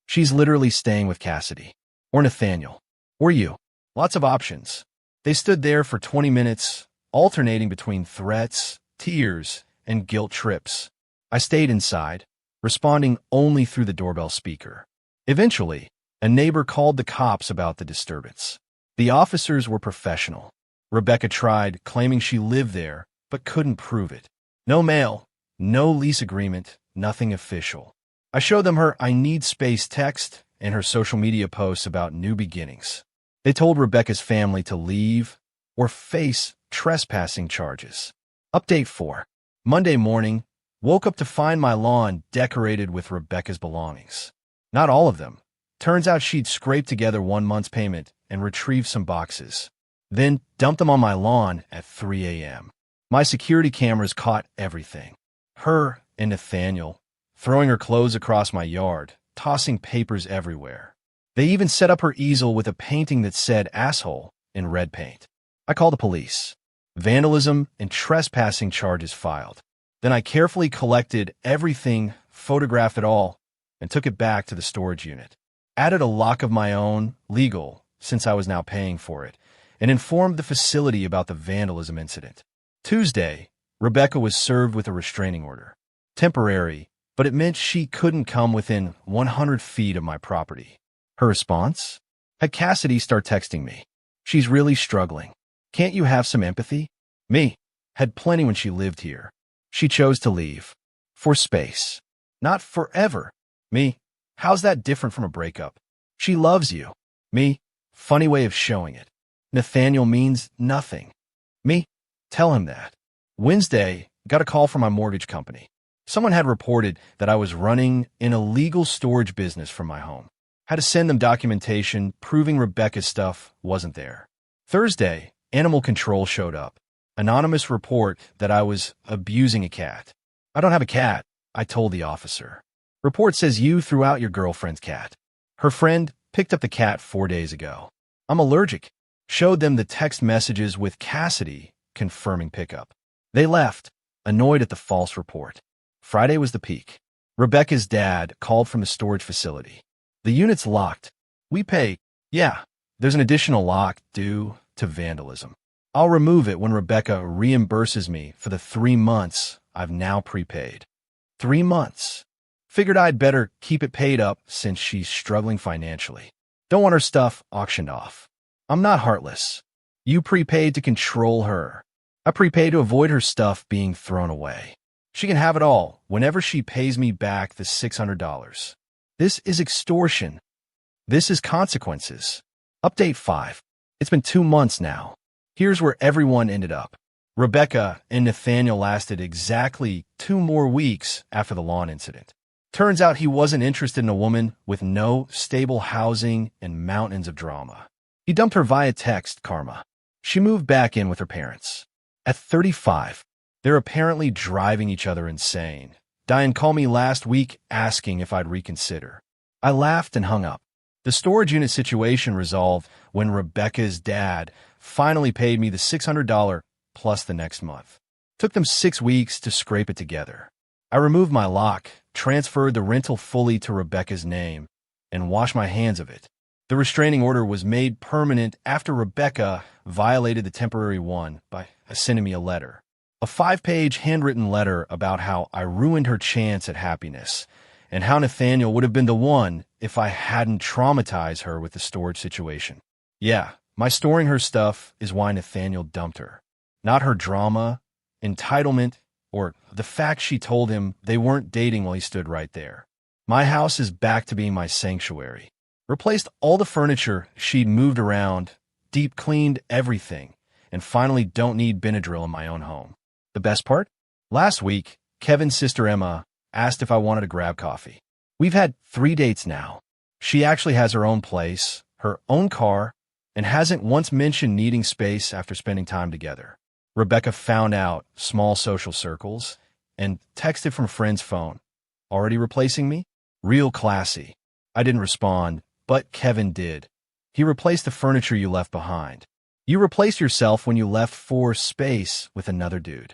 She's literally staying with Cassidy. Or Nathaniel. Or you. Lots of options. They stood there for 20 minutes, alternating between threats, tears, and guilt trips. I stayed inside, responding only through the doorbell speaker. Eventually, a neighbor called the cops about the disturbance. The officers were professional. Rebecca tried, claiming she lived there, but couldn't prove it. No mail, no lease agreement, nothing official. I showed them her I need space text and her social media posts about new beginnings. They told Rebecca's family to leave or face trespassing charges. Update 4. Monday morning, woke up to find my lawn decorated with Rebecca's belongings. Not all of them. Turns out she'd scraped together 1 month's payment and retrieved some boxes. Then dumped them on my lawn at 3 a.m. My security cameras caught everything. Her and Nathaniel, throwing her clothes across my yard, tossing papers everywhere. They even set up her easel with a painting that said asshole in red paint. I called the police. Vandalism and trespassing charges filed. Then I carefully collected everything, photographed it all, and took it back to the storage unit. Added a lock of my own, legal, since I was now paying for it, and informed the facility about the vandalism incident. Tuesday, Rebecca was served with a restraining order. Temporary, but it meant she couldn't come within 100 feet of my property. Her response? Had Cassidy start texting me. She's really struggling. Can't you have some empathy? Me. Had plenty when she lived here. She chose to leave. For space. Not forever. Me. How's that different from a breakup? She loves you. Me. Funny way of showing it. Nathaniel means nothing. Me. Tell him that. Wednesday, got a call from my mortgage company. Someone had reported that I was running an illegal storage business from my home. Had to send them documentation proving Rebecca's stuff wasn't there. Thursday, animal control showed up. Anonymous report that I was abusing a cat. I don't have a cat, I told the officer. Report says you threw out your girlfriend's cat. Her friend picked up the cat 4 days ago. I'm allergic. Showed them the text messages with Cassidy confirming pickup. They left, annoyed at the false report. Friday was the peak. Rebecca's dad called from the storage facility. The unit's locked. We pay. Yeah, there's an additional lock due to vandalism. I'll remove it when Rebecca reimburses me for the 3 months I've now prepaid. 3 months. Figured I'd better keep it paid up since she's struggling financially. Don't want her stuff auctioned off. I'm not heartless. You prepaid to control her. I prepaid to avoid her stuff being thrown away. She can have it all whenever she pays me back the $600. This is extortion. This is consequences. Update 5. It's been 2 months now. Here's where everyone ended up. Rebecca and Nathaniel lasted exactly 2 more weeks after the lawn incident. Turns out he wasn't interested in a woman with no stable housing and mountains of drama. He dumped her via text, Karma. She moved back in with her parents. At 35, they're apparently driving each other insane. Diane called me last week asking if I'd reconsider. I laughed and hung up. The storage unit situation resolved when Rebecca's dad finally paid me the $600 plus the next month. Took them 6 weeks to scrape it together. I removed my lock, transferred the rental fully to Rebecca's name, and washed my hands of it. The restraining order was made permanent after Rebecca violated the temporary one by sending me a letter. A 5-page handwritten letter about how I ruined her chance at happiness, and how Nathaniel would have been the one if I hadn't traumatized her with the storage situation. Yeah, my storing her stuff is why Nathaniel dumped her. Not her drama, entitlement, or the fact she told him they weren't dating while he stood right there. My house is back to being my sanctuary. Replaced all the furniture she'd moved around, deep cleaned everything, and finally don't need Benadryl in my own home. The best part? Last week, Kevin's sister Emma asked if I wanted to grab coffee. We've had 3 dates now. She actually has her own place, her own car, and hasn't once mentioned needing space after spending time together. Rebecca found out small social circles and texted from a friend's phone. Already replacing me? Real classy. I didn't respond, but Kevin did. He replaced the furniture you left behind. You replaced yourself when you left for space with another dude.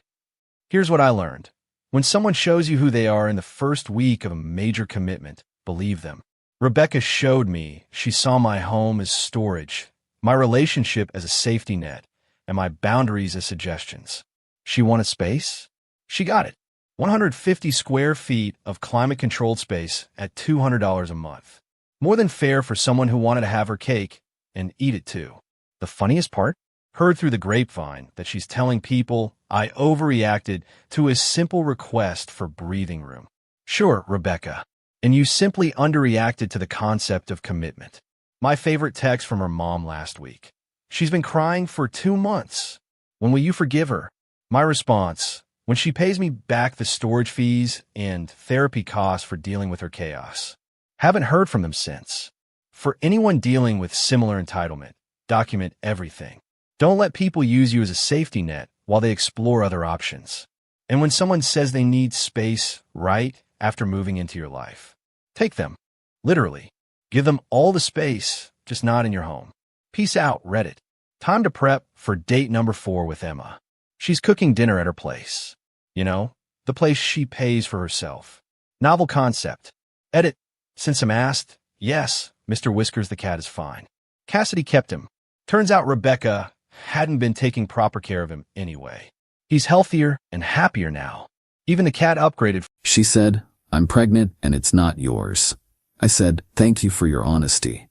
Here's what I learned. When someone shows you who they are in the first week of a major commitment, believe them. Rebecca showed me she saw my home as storage, my relationship as a safety net, and my boundaries as suggestions. She wanted space? She got it. 150 square feet of climate-controlled space at $200 a month. More than fair for someone who wanted to have her cake and eat it too. The funniest part? Heard through the grapevine that she's telling people I overreacted to a simple request for breathing room. Sure, Rebecca. And you simply underreacted to the concept of commitment. My favorite text from her mom last week. She's been crying for 2 months. When will you forgive her? My response, when she pays me back the storage fees and therapy costs for dealing with her chaos. Haven't heard from them since. For anyone dealing with similar entitlement, document everything. Don't let people use you as a safety net while they explore other options. And when someone says they need space right after moving into your life, take them. Literally. Give them all the space, just not in your home. Peace out, Reddit. Time to prep for date number 4 with Emma. She's cooking dinner at her place. You know, the place she pays for herself. Novel concept. Edit. Since I'm asked, yes, Mr. Whiskers the cat is fine. Cassidy kept him. Turns out Rebecca hadn't been taking proper care of him anyway. He's healthier and happier now. Even the cat upgraded. She said, I'm pregnant and it's not yours. I said, thank you for your honesty.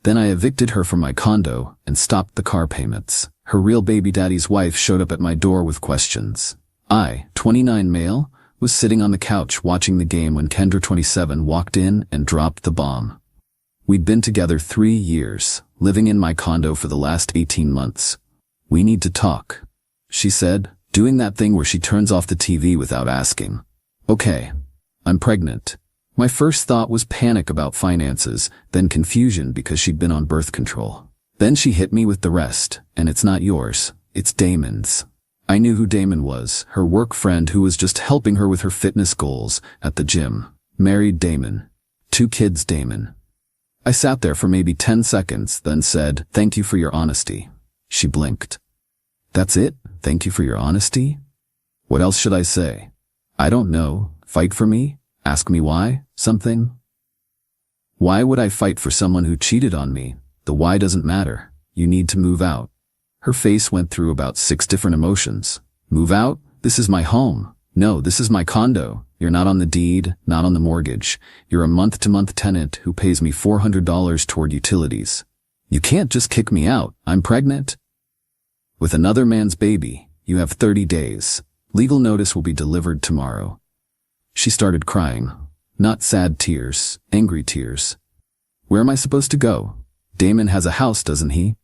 Then I evicted her from my condo and stopped the car payments. Her real baby daddy's wife showed up at my door with questions. I, 29 male, was sitting on the couch watching the game when Kendra, 27, walked in and dropped the bomb. We'd been together 3 years, living in my condo for the last 18 months. We need to talk, she said, doing that thing where she turns off the TV without asking. Okay, I'm pregnant. My first thought was panic about finances, then confusion because she'd been on birth control. Then she hit me with the rest, and it's not yours, it's Damon's. I knew who Damon was, her work friend who was just helping her with her fitness goals at the gym. Married Damon. 2 kids Damon. I sat there for maybe 10 seconds, then said, thank you for your honesty. She blinked. That's it? Thank you for your honesty? What else should I say? I don't know. Fight for me? Ask me why? Something? Why would I fight for someone who cheated on me? The why doesn't matter. You need to move out. Her face went through about 6 different emotions. Move out? This is my home. No, this is my condo. You're not on the deed, not on the mortgage. You're a month-to-month tenant who pays me $400 toward utilities. You can't just kick me out. I'm pregnant. With another man's baby, you have 30 days. Legal notice will be delivered tomorrow. She started crying. Not sad tears, angry tears. Where am I supposed to go? Damon has a house, doesn't he?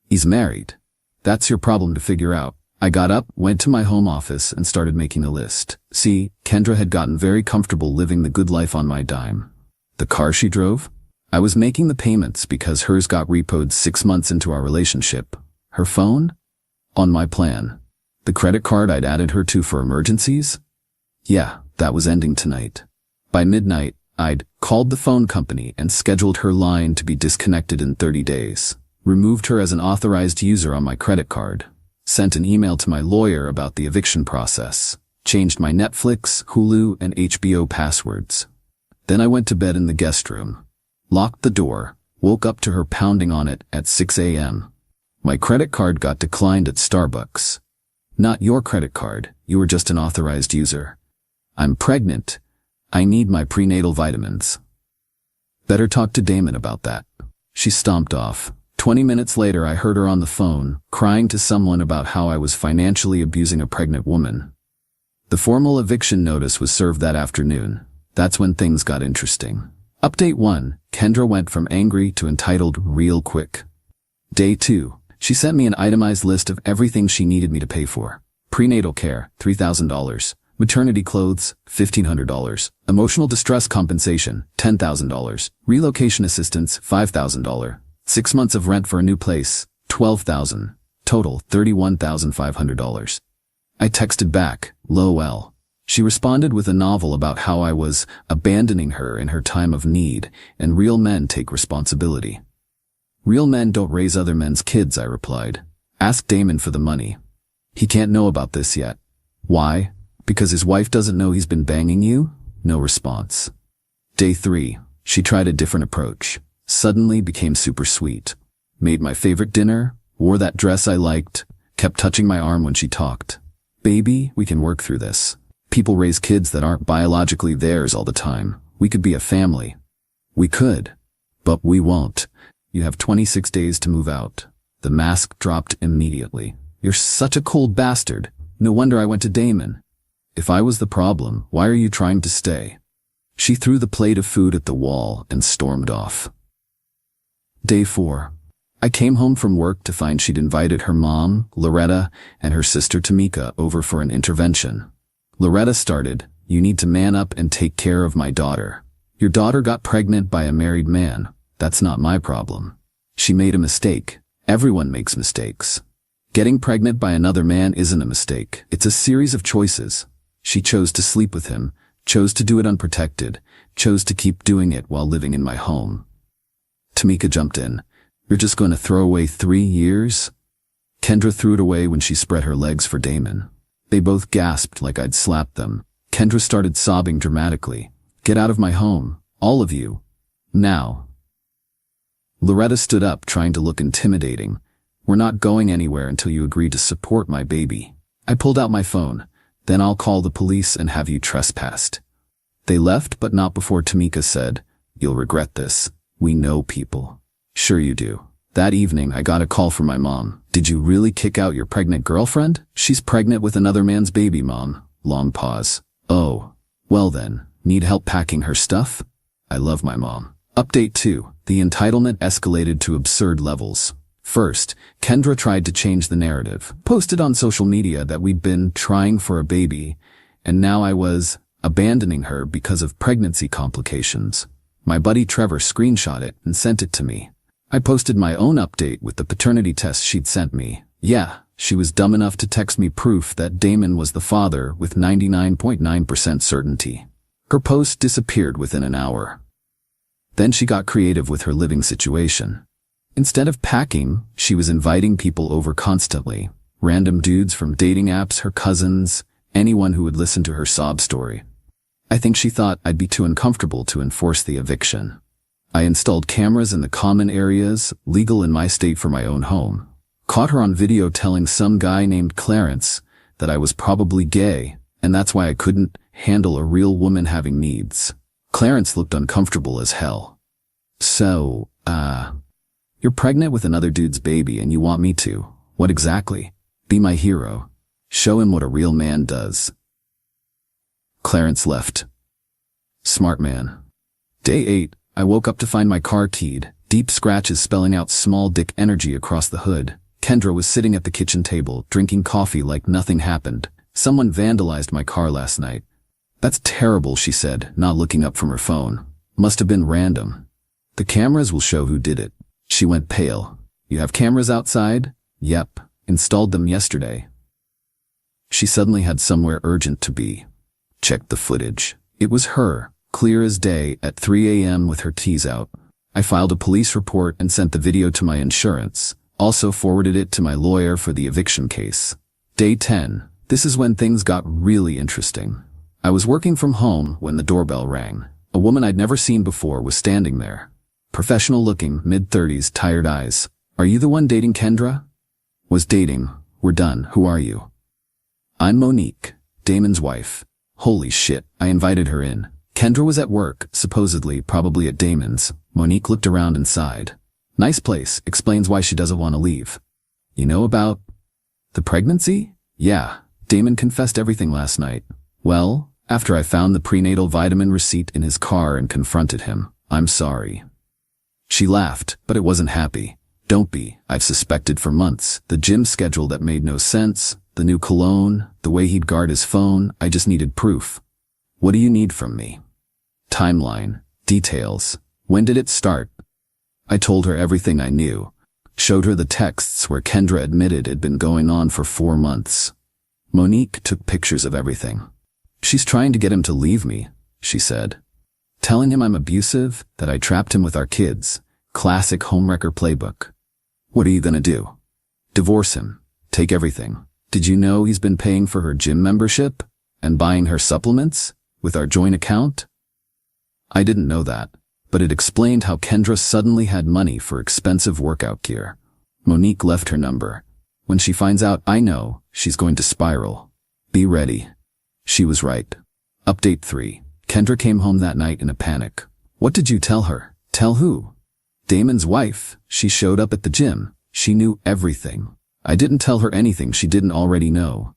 He's married. That's your problem to figure out. I got up, went to my home office, and started making a list. See, Kendra had gotten very comfortable living the good life on my dime. The car she drove? I was making the payments because hers got repoed 6 months into our relationship. Her phone? On my plan. The credit card I'd added her to for emergencies? Yeah, that was ending tonight. By midnight, I'd called the phone company and scheduled her line to be disconnected in 30 days. Removed her as an authorized user on my credit card. Sent an email to my lawyer about the eviction process. Changed my Netflix, Hulu, and HBO passwords. Then I went to bed in the guest room. Locked the door. Woke up to her pounding on it at 6 a.m. My credit card got declined at Starbucks. Not your credit card. You were just an authorized user. I'm pregnant. I need my prenatal vitamins. Better talk to Damon about that. She stomped off. 20 minutes later, I heard her on the phone, crying to someone about how I was financially abusing a pregnant woman. The formal eviction notice was served that afternoon. That's when things got interesting. Update 1. Kendra went from angry to entitled real quick. Day 2. She sent me an itemized list of everything she needed me to pay for. Prenatal care, $3,000. Maternity clothes, $1,500. Emotional distress compensation, $10,000. Relocation assistance, $5,000. 6 months of rent for a new place, $12,000. Total, $31,500. I texted back, LOL. She responded with a novel about how I was abandoning her in her time of need, and real men take responsibility. Real men don't raise other men's kids, I replied. Ask Damon for the money. He can't know about this yet. Why? Because his wife doesn't know he's been banging you? No response. Day 3. She tried a different approach. Suddenly became super sweet. Made my favorite dinner, wore that dress I liked, kept touching my arm when she talked. Baby, we can work through this. People raise kids that aren't biologically theirs all the time. We could be a family. We could. But we won't. You have 26 days to move out. The mask dropped immediately. You're such a cold bastard. No wonder I went to Damon. If I was the problem, why are you trying to stay? She threw the plate of food at the wall and stormed off. Day 4. I came home from work to find she'd invited her mom, Loretta, and her sister Tamika over for an intervention. Loretta started, "You need to man up and take care of my daughter. Your daughter got pregnant by a married man. That's not my problem. She made a mistake. Everyone makes mistakes. Getting pregnant by another man isn't a mistake. It's a series of choices. She chose to sleep with him, chose to do it unprotected, chose to keep doing it while living in my home. Tamika jumped in. You're just going to throw away 3 years? Kendra threw it away when she spread her legs for Damon. They both gasped like I'd slapped them. Kendra started sobbing dramatically. Get out of my home, all of you. Now. Loretta stood up, trying to look intimidating. We're not going anywhere until you agree to support my baby. I pulled out my phone. Then I'll call the police and have you trespassed. They left, but not before Tamika said, You'll regret this. We know people. Sure you do. That evening, I got a call from my mom. Did you really kick out your pregnant girlfriend? She's pregnant with another man's baby, Mom. Long pause. Oh. Well then, need help packing her stuff? I love my mom. Update 2. The entitlement escalated to absurd levels. First, Kendra tried to change the narrative, posted on social media that we'd been trying for a baby, and now I was abandoning her because of pregnancy complications. My buddy Trevor screenshot it and sent it to me. I posted my own update with the paternity test she'd sent me. Yeah, she was dumb enough to text me proof that Damon was the father with 99.9% certainty. Her post disappeared within an hour. Then she got creative with her living situation. Instead of packing, she was inviting people over constantly. Random dudes from dating apps, her cousins, anyone who would listen to her sob story. I think she thought I'd be too uncomfortable to enforce the eviction. I installed cameras in the common areas, legal in my state for my own home. Caught her on video telling some guy named Clarence that I was probably gay, and that's why I couldn't handle a real woman having needs. Clarence looked uncomfortable as hell. So, you're pregnant with another dude's baby and you want me to. What exactly? Be my hero. Show him what a real man does. Clarence left. Smart man. Day 8, I woke up to find my car keyed, deep scratches spelling out small dick energy across the hood. Kendra was sitting at the kitchen table, drinking coffee like nothing happened. Someone vandalized my car last night. That's terrible, she said, not looking up from her phone. Must have been random. The cameras will show who did it. She went pale. You have cameras outside? Yep. Installed them yesterday. She suddenly had somewhere urgent to be. Checked the footage. It was her, clear as day, at 3 a.m. with her teeth out. I filed a police report and sent the video to my insurance. Also forwarded it to my lawyer for the eviction case. Day 10. This is when things got really interesting. I was working from home when the doorbell rang. A woman I'd never seen before was standing there. Professional looking, mid-30s, tired eyes. Are you the one dating Kendra? Was dating. We're done. Who are you? I'm Monique, Damon's wife. Holy shit, I invited her in. Kendra was at work, supposedly, probably at Damon's. Monique looked around and sighed. Nice place, explains why she doesn't want to leave. You know about the pregnancy? Yeah, Damon confessed everything last night. Well, after I found the prenatal vitamin receipt in his car and confronted him, I'm sorry. She laughed, but it wasn't happy. Don't be, I've suspected for months. The gym schedule that made no sense, the new cologne, the way he'd guard his phone, I just needed proof. What do you need from me? Timeline, details. When did it start? I told her everything I knew. Showed her the texts where Kendra admitted it'd been going on for 4 months. Monique took pictures of everything. She's trying to get him to leave me, she said. Telling him I'm abusive, that I trapped him with our kids. Classic homewrecker playbook. What are you gonna do? Divorce him. Take everything. Did you know he's been paying for her gym membership? And buying her supplements? With our joint account? I didn't know that, but it explained how Kendra suddenly had money for expensive workout gear. Monique left her number. When she finds out I know, she's going to spiral. Be ready. She was right. Update 3. Kendra came home that night in a panic. What did you tell her? Tell who? Damon's wife. She showed up at the gym. She knew everything. I didn't tell her anything she didn't already know.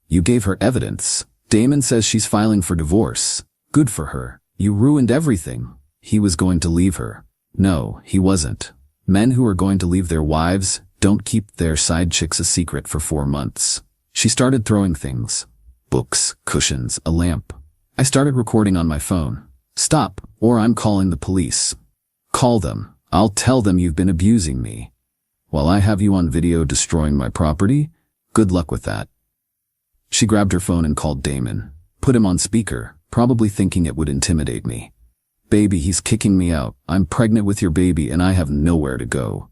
You gave her evidence. Damon says she's filing for divorce. Good for her. You ruined everything. He was going to leave her. No, he wasn't. Men who are going to leave their wives don't keep their side chicks a secret for 4 months. She started throwing things. Books, cushions, a lamp. I started recording on my phone. Stop, or I'm calling the police. Call them. I'll tell them you've been abusing me. while I have you on video destroying my property? Good luck with that. She grabbed her phone and called Damon, put him on speaker, probably thinking it would intimidate me. Baby, he's kicking me out. I'm pregnant with your baby and I have nowhere to go.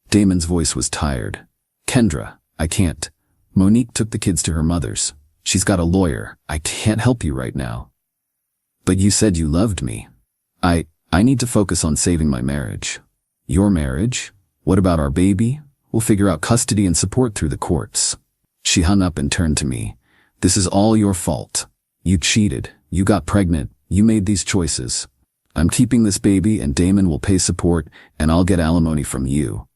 Damon's voice was tired. Kendra, I can't. Monique took the kids to her mother's. She's got a lawyer. I can't help you right now. But you said you loved me. I need to focus on saving my marriage. Your marriage? What about our baby? We'll figure out custody and support through the courts. She hung up and turned to me. This is all your fault. You cheated. You got pregnant. You made these choices. I'm keeping this baby and Damon will pay support and I'll get alimony from you.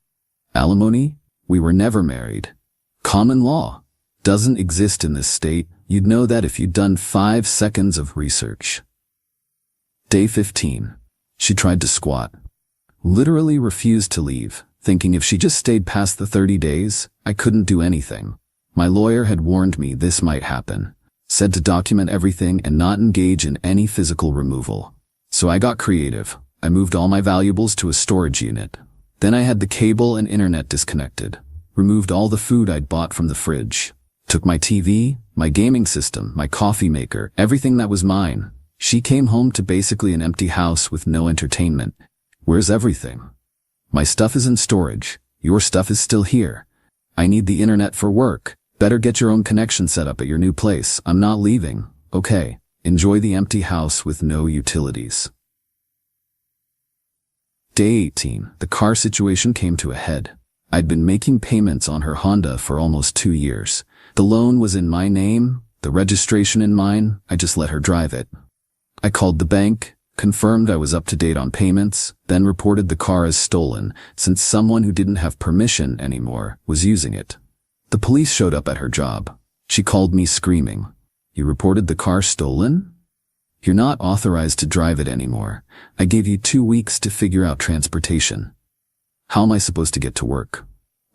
Alimony? We were never married. Common law doesn't exist in this state. You'd know that if you'd done 5 seconds of research. Day 15. She tried to squat. Literally refused to leave, thinking if she just stayed past the 30 days, I couldn't do anything. My lawyer had warned me this might happen, said to document everything and not engage in any physical removal. So I got creative. I moved all my valuables to a storage unit. Then I had the cable and internet disconnected, removed all the food I'd bought from the fridge, took my TV, my gaming system, my coffee maker, everything that was mine. She came home to basically an empty house with no entertainment. Where's everything? My stuff is in storage. Your stuff is still here. I need the internet for work. Better get your own connection set up at your new place. I'm not leaving. Okay. Enjoy the empty house with no utilities. Day 18. The car situation came to a head. I'd been making payments on her Honda for almost 2 years. The loan was in my name, the registration in mine. I just let her drive it. I called the bank, confirmed I was up to date on payments, then reported the car as stolen since someone who didn't have permission anymore was using it. The police showed up at her job. She called me screaming. You reported the car stolen? You're not authorized to drive it anymore. I gave you 2 weeks to figure out transportation. How am I supposed to get to work?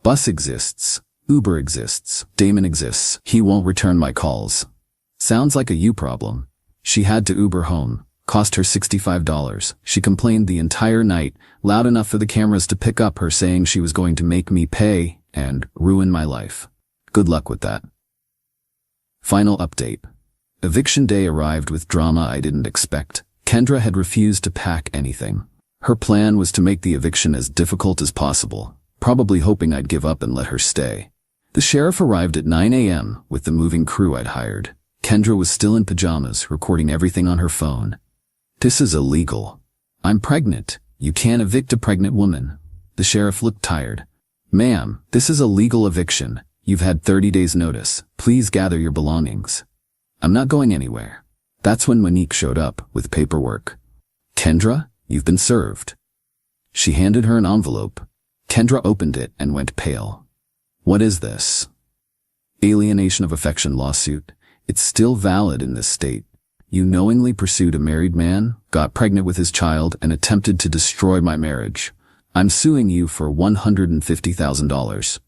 Bus exists. Uber exists. Damon exists. He won't return my calls. Sounds like a you problem. She had to Uber home. Cost her $65. She complained the entire night, loud enough for the cameras to pick up her saying she was going to make me pay and ruin my life. Good luck with that. Final update. Eviction day arrived with drama I didn't expect. Kendra had refused to pack anything. Her plan was to make the eviction as difficult as possible, probably hoping I'd give up and let her stay. The sheriff arrived at 9 a.m. with the moving crew I'd hired. Kendra was still in pajamas, recording everything on her phone. This is illegal. I'm pregnant. You can't evict a pregnant woman. The sheriff looked tired. Ma'am, this is a legal eviction. You've had 30 days notice. Please gather your belongings. I'm not going anywhere. That's when Monique showed up with paperwork. Kendra, you've been served. She handed her an envelope. Kendra opened it and went pale. What is this? Alienation of affection lawsuit. It's still valid in this state. You knowingly pursued a married man, got pregnant with his child, and attempted to destroy my marriage. I'm suing you for $150,000.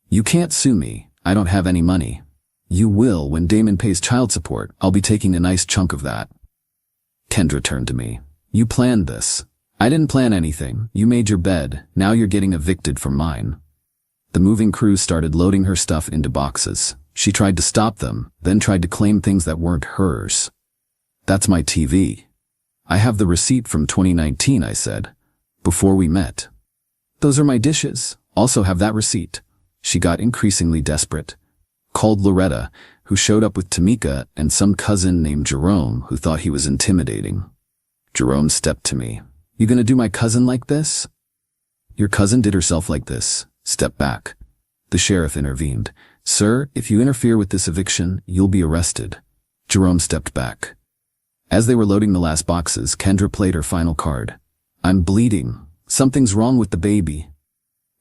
You can't sue me. I don't have any money. You will when Damon pays child support. I'll be taking a nice chunk of that. Kendra turned to me. You planned this. I didn't plan anything. You made your bed. Now you're getting evicted from mine. The moving crew started loading her stuff into boxes. She tried to stop them, then tried to claim things that weren't hers. That's my TV. I have the receipt from 2019, I said, before we met. Those are my dishes. Also have that receipt. She got increasingly desperate. Called Loretta, who showed up with Tamika and some cousin named Jerome who thought he was intimidating. Jerome stepped to me. You gonna do my cousin like this? Your cousin did herself like this. Step back. The sheriff intervened. Sir, if you interfere with this eviction, you'll be arrested. Jerome stepped back. As they were loading the last boxes, Kendra played her final card. I'm bleeding. Something's wrong with the baby.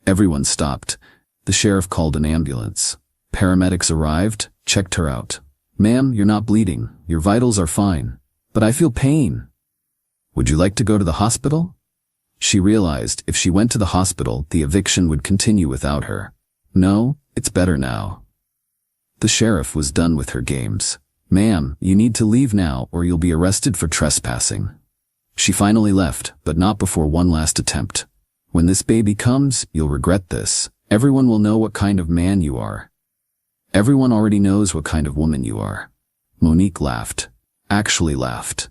Everyone stopped. The sheriff called an ambulance. Paramedics arrived, checked her out. Ma'am, you're not bleeding. Your vitals are fine. But I feel pain. Would you like to go to the hospital? She realized if she went to the hospital, the eviction would continue without her. No, it's better now. The sheriff was done with her games. Ma'am, you need to leave now or you'll be arrested for trespassing. She finally left, but not before one last attempt. When this baby comes, you'll regret this. Everyone will know what kind of man you are. Everyone already knows what kind of woman you are. Monique laughed. Actually laughed.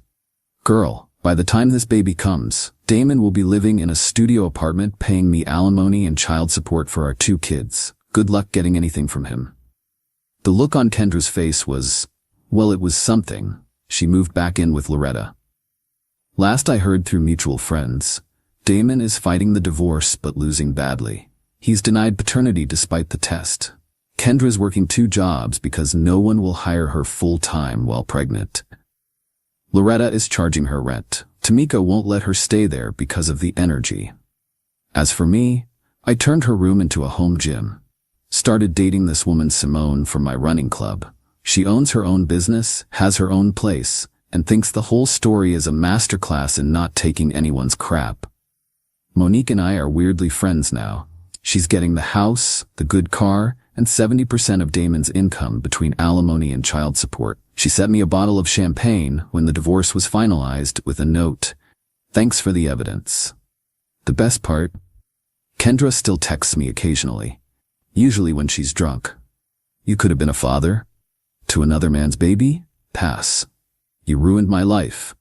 Girl, by the time this baby comes, Damon will be living in a studio apartment paying me alimony and child support for our 2 kids. Good luck getting anything from him. The look on Kendra's face was, well, it was something. She moved back in with Loretta. Last I heard through mutual friends, Damon is fighting the divorce but losing badly. He's denied paternity despite the test. Kendra's working 2 jobs because no one will hire her full-time while pregnant. Loretta is charging her rent. Tamika won't let her stay there because of the energy. As for me, I turned her room into a home gym. Started dating this woman Simone from my running club. She owns her own business, has her own place, and thinks the whole story is a masterclass in not taking anyone's crap. Monique and I are weirdly friends now. She's getting the house, the good car, and 70% of Damon's income between alimony and child support. She sent me a bottle of champagne when the divorce was finalized with a note. Thanks for the evidence. The best part? Kendra still texts me occasionally. Usually when she's drunk. You could have been a father? To another man's baby? Pass. You ruined my life.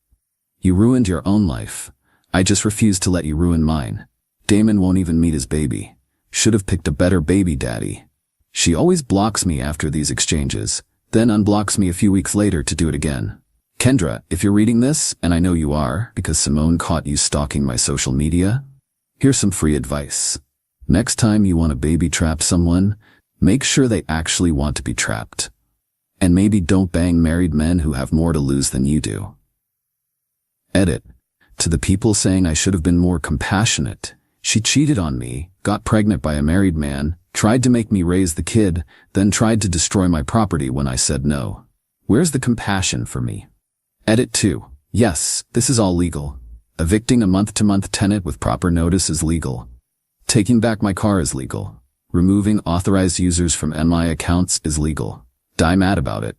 You ruined your own life. I just refuse to let you ruin mine. Damon won't even meet his baby. Should have picked a better baby daddy. She always blocks me after these exchanges, then unblocks me a few weeks later to do it again. Kendra, if you're reading this, and I know you are, because Simone caught you stalking my social media, here's some free advice. Next time you want to baby trap someone, make sure they actually want to be trapped. And maybe don't bang married men who have more to lose than you do. Edit. To the people saying I should have been more compassionate, she cheated on me, got pregnant by a married man, tried to make me raise the kid, then tried to destroy my property when I said no. Where's the compassion for me? Edit 2. Yes, this is all legal. Evicting a month-to-month tenant with proper notice is legal. Taking back my car is legal. Removing authorized users from my accounts is legal. Die mad about it.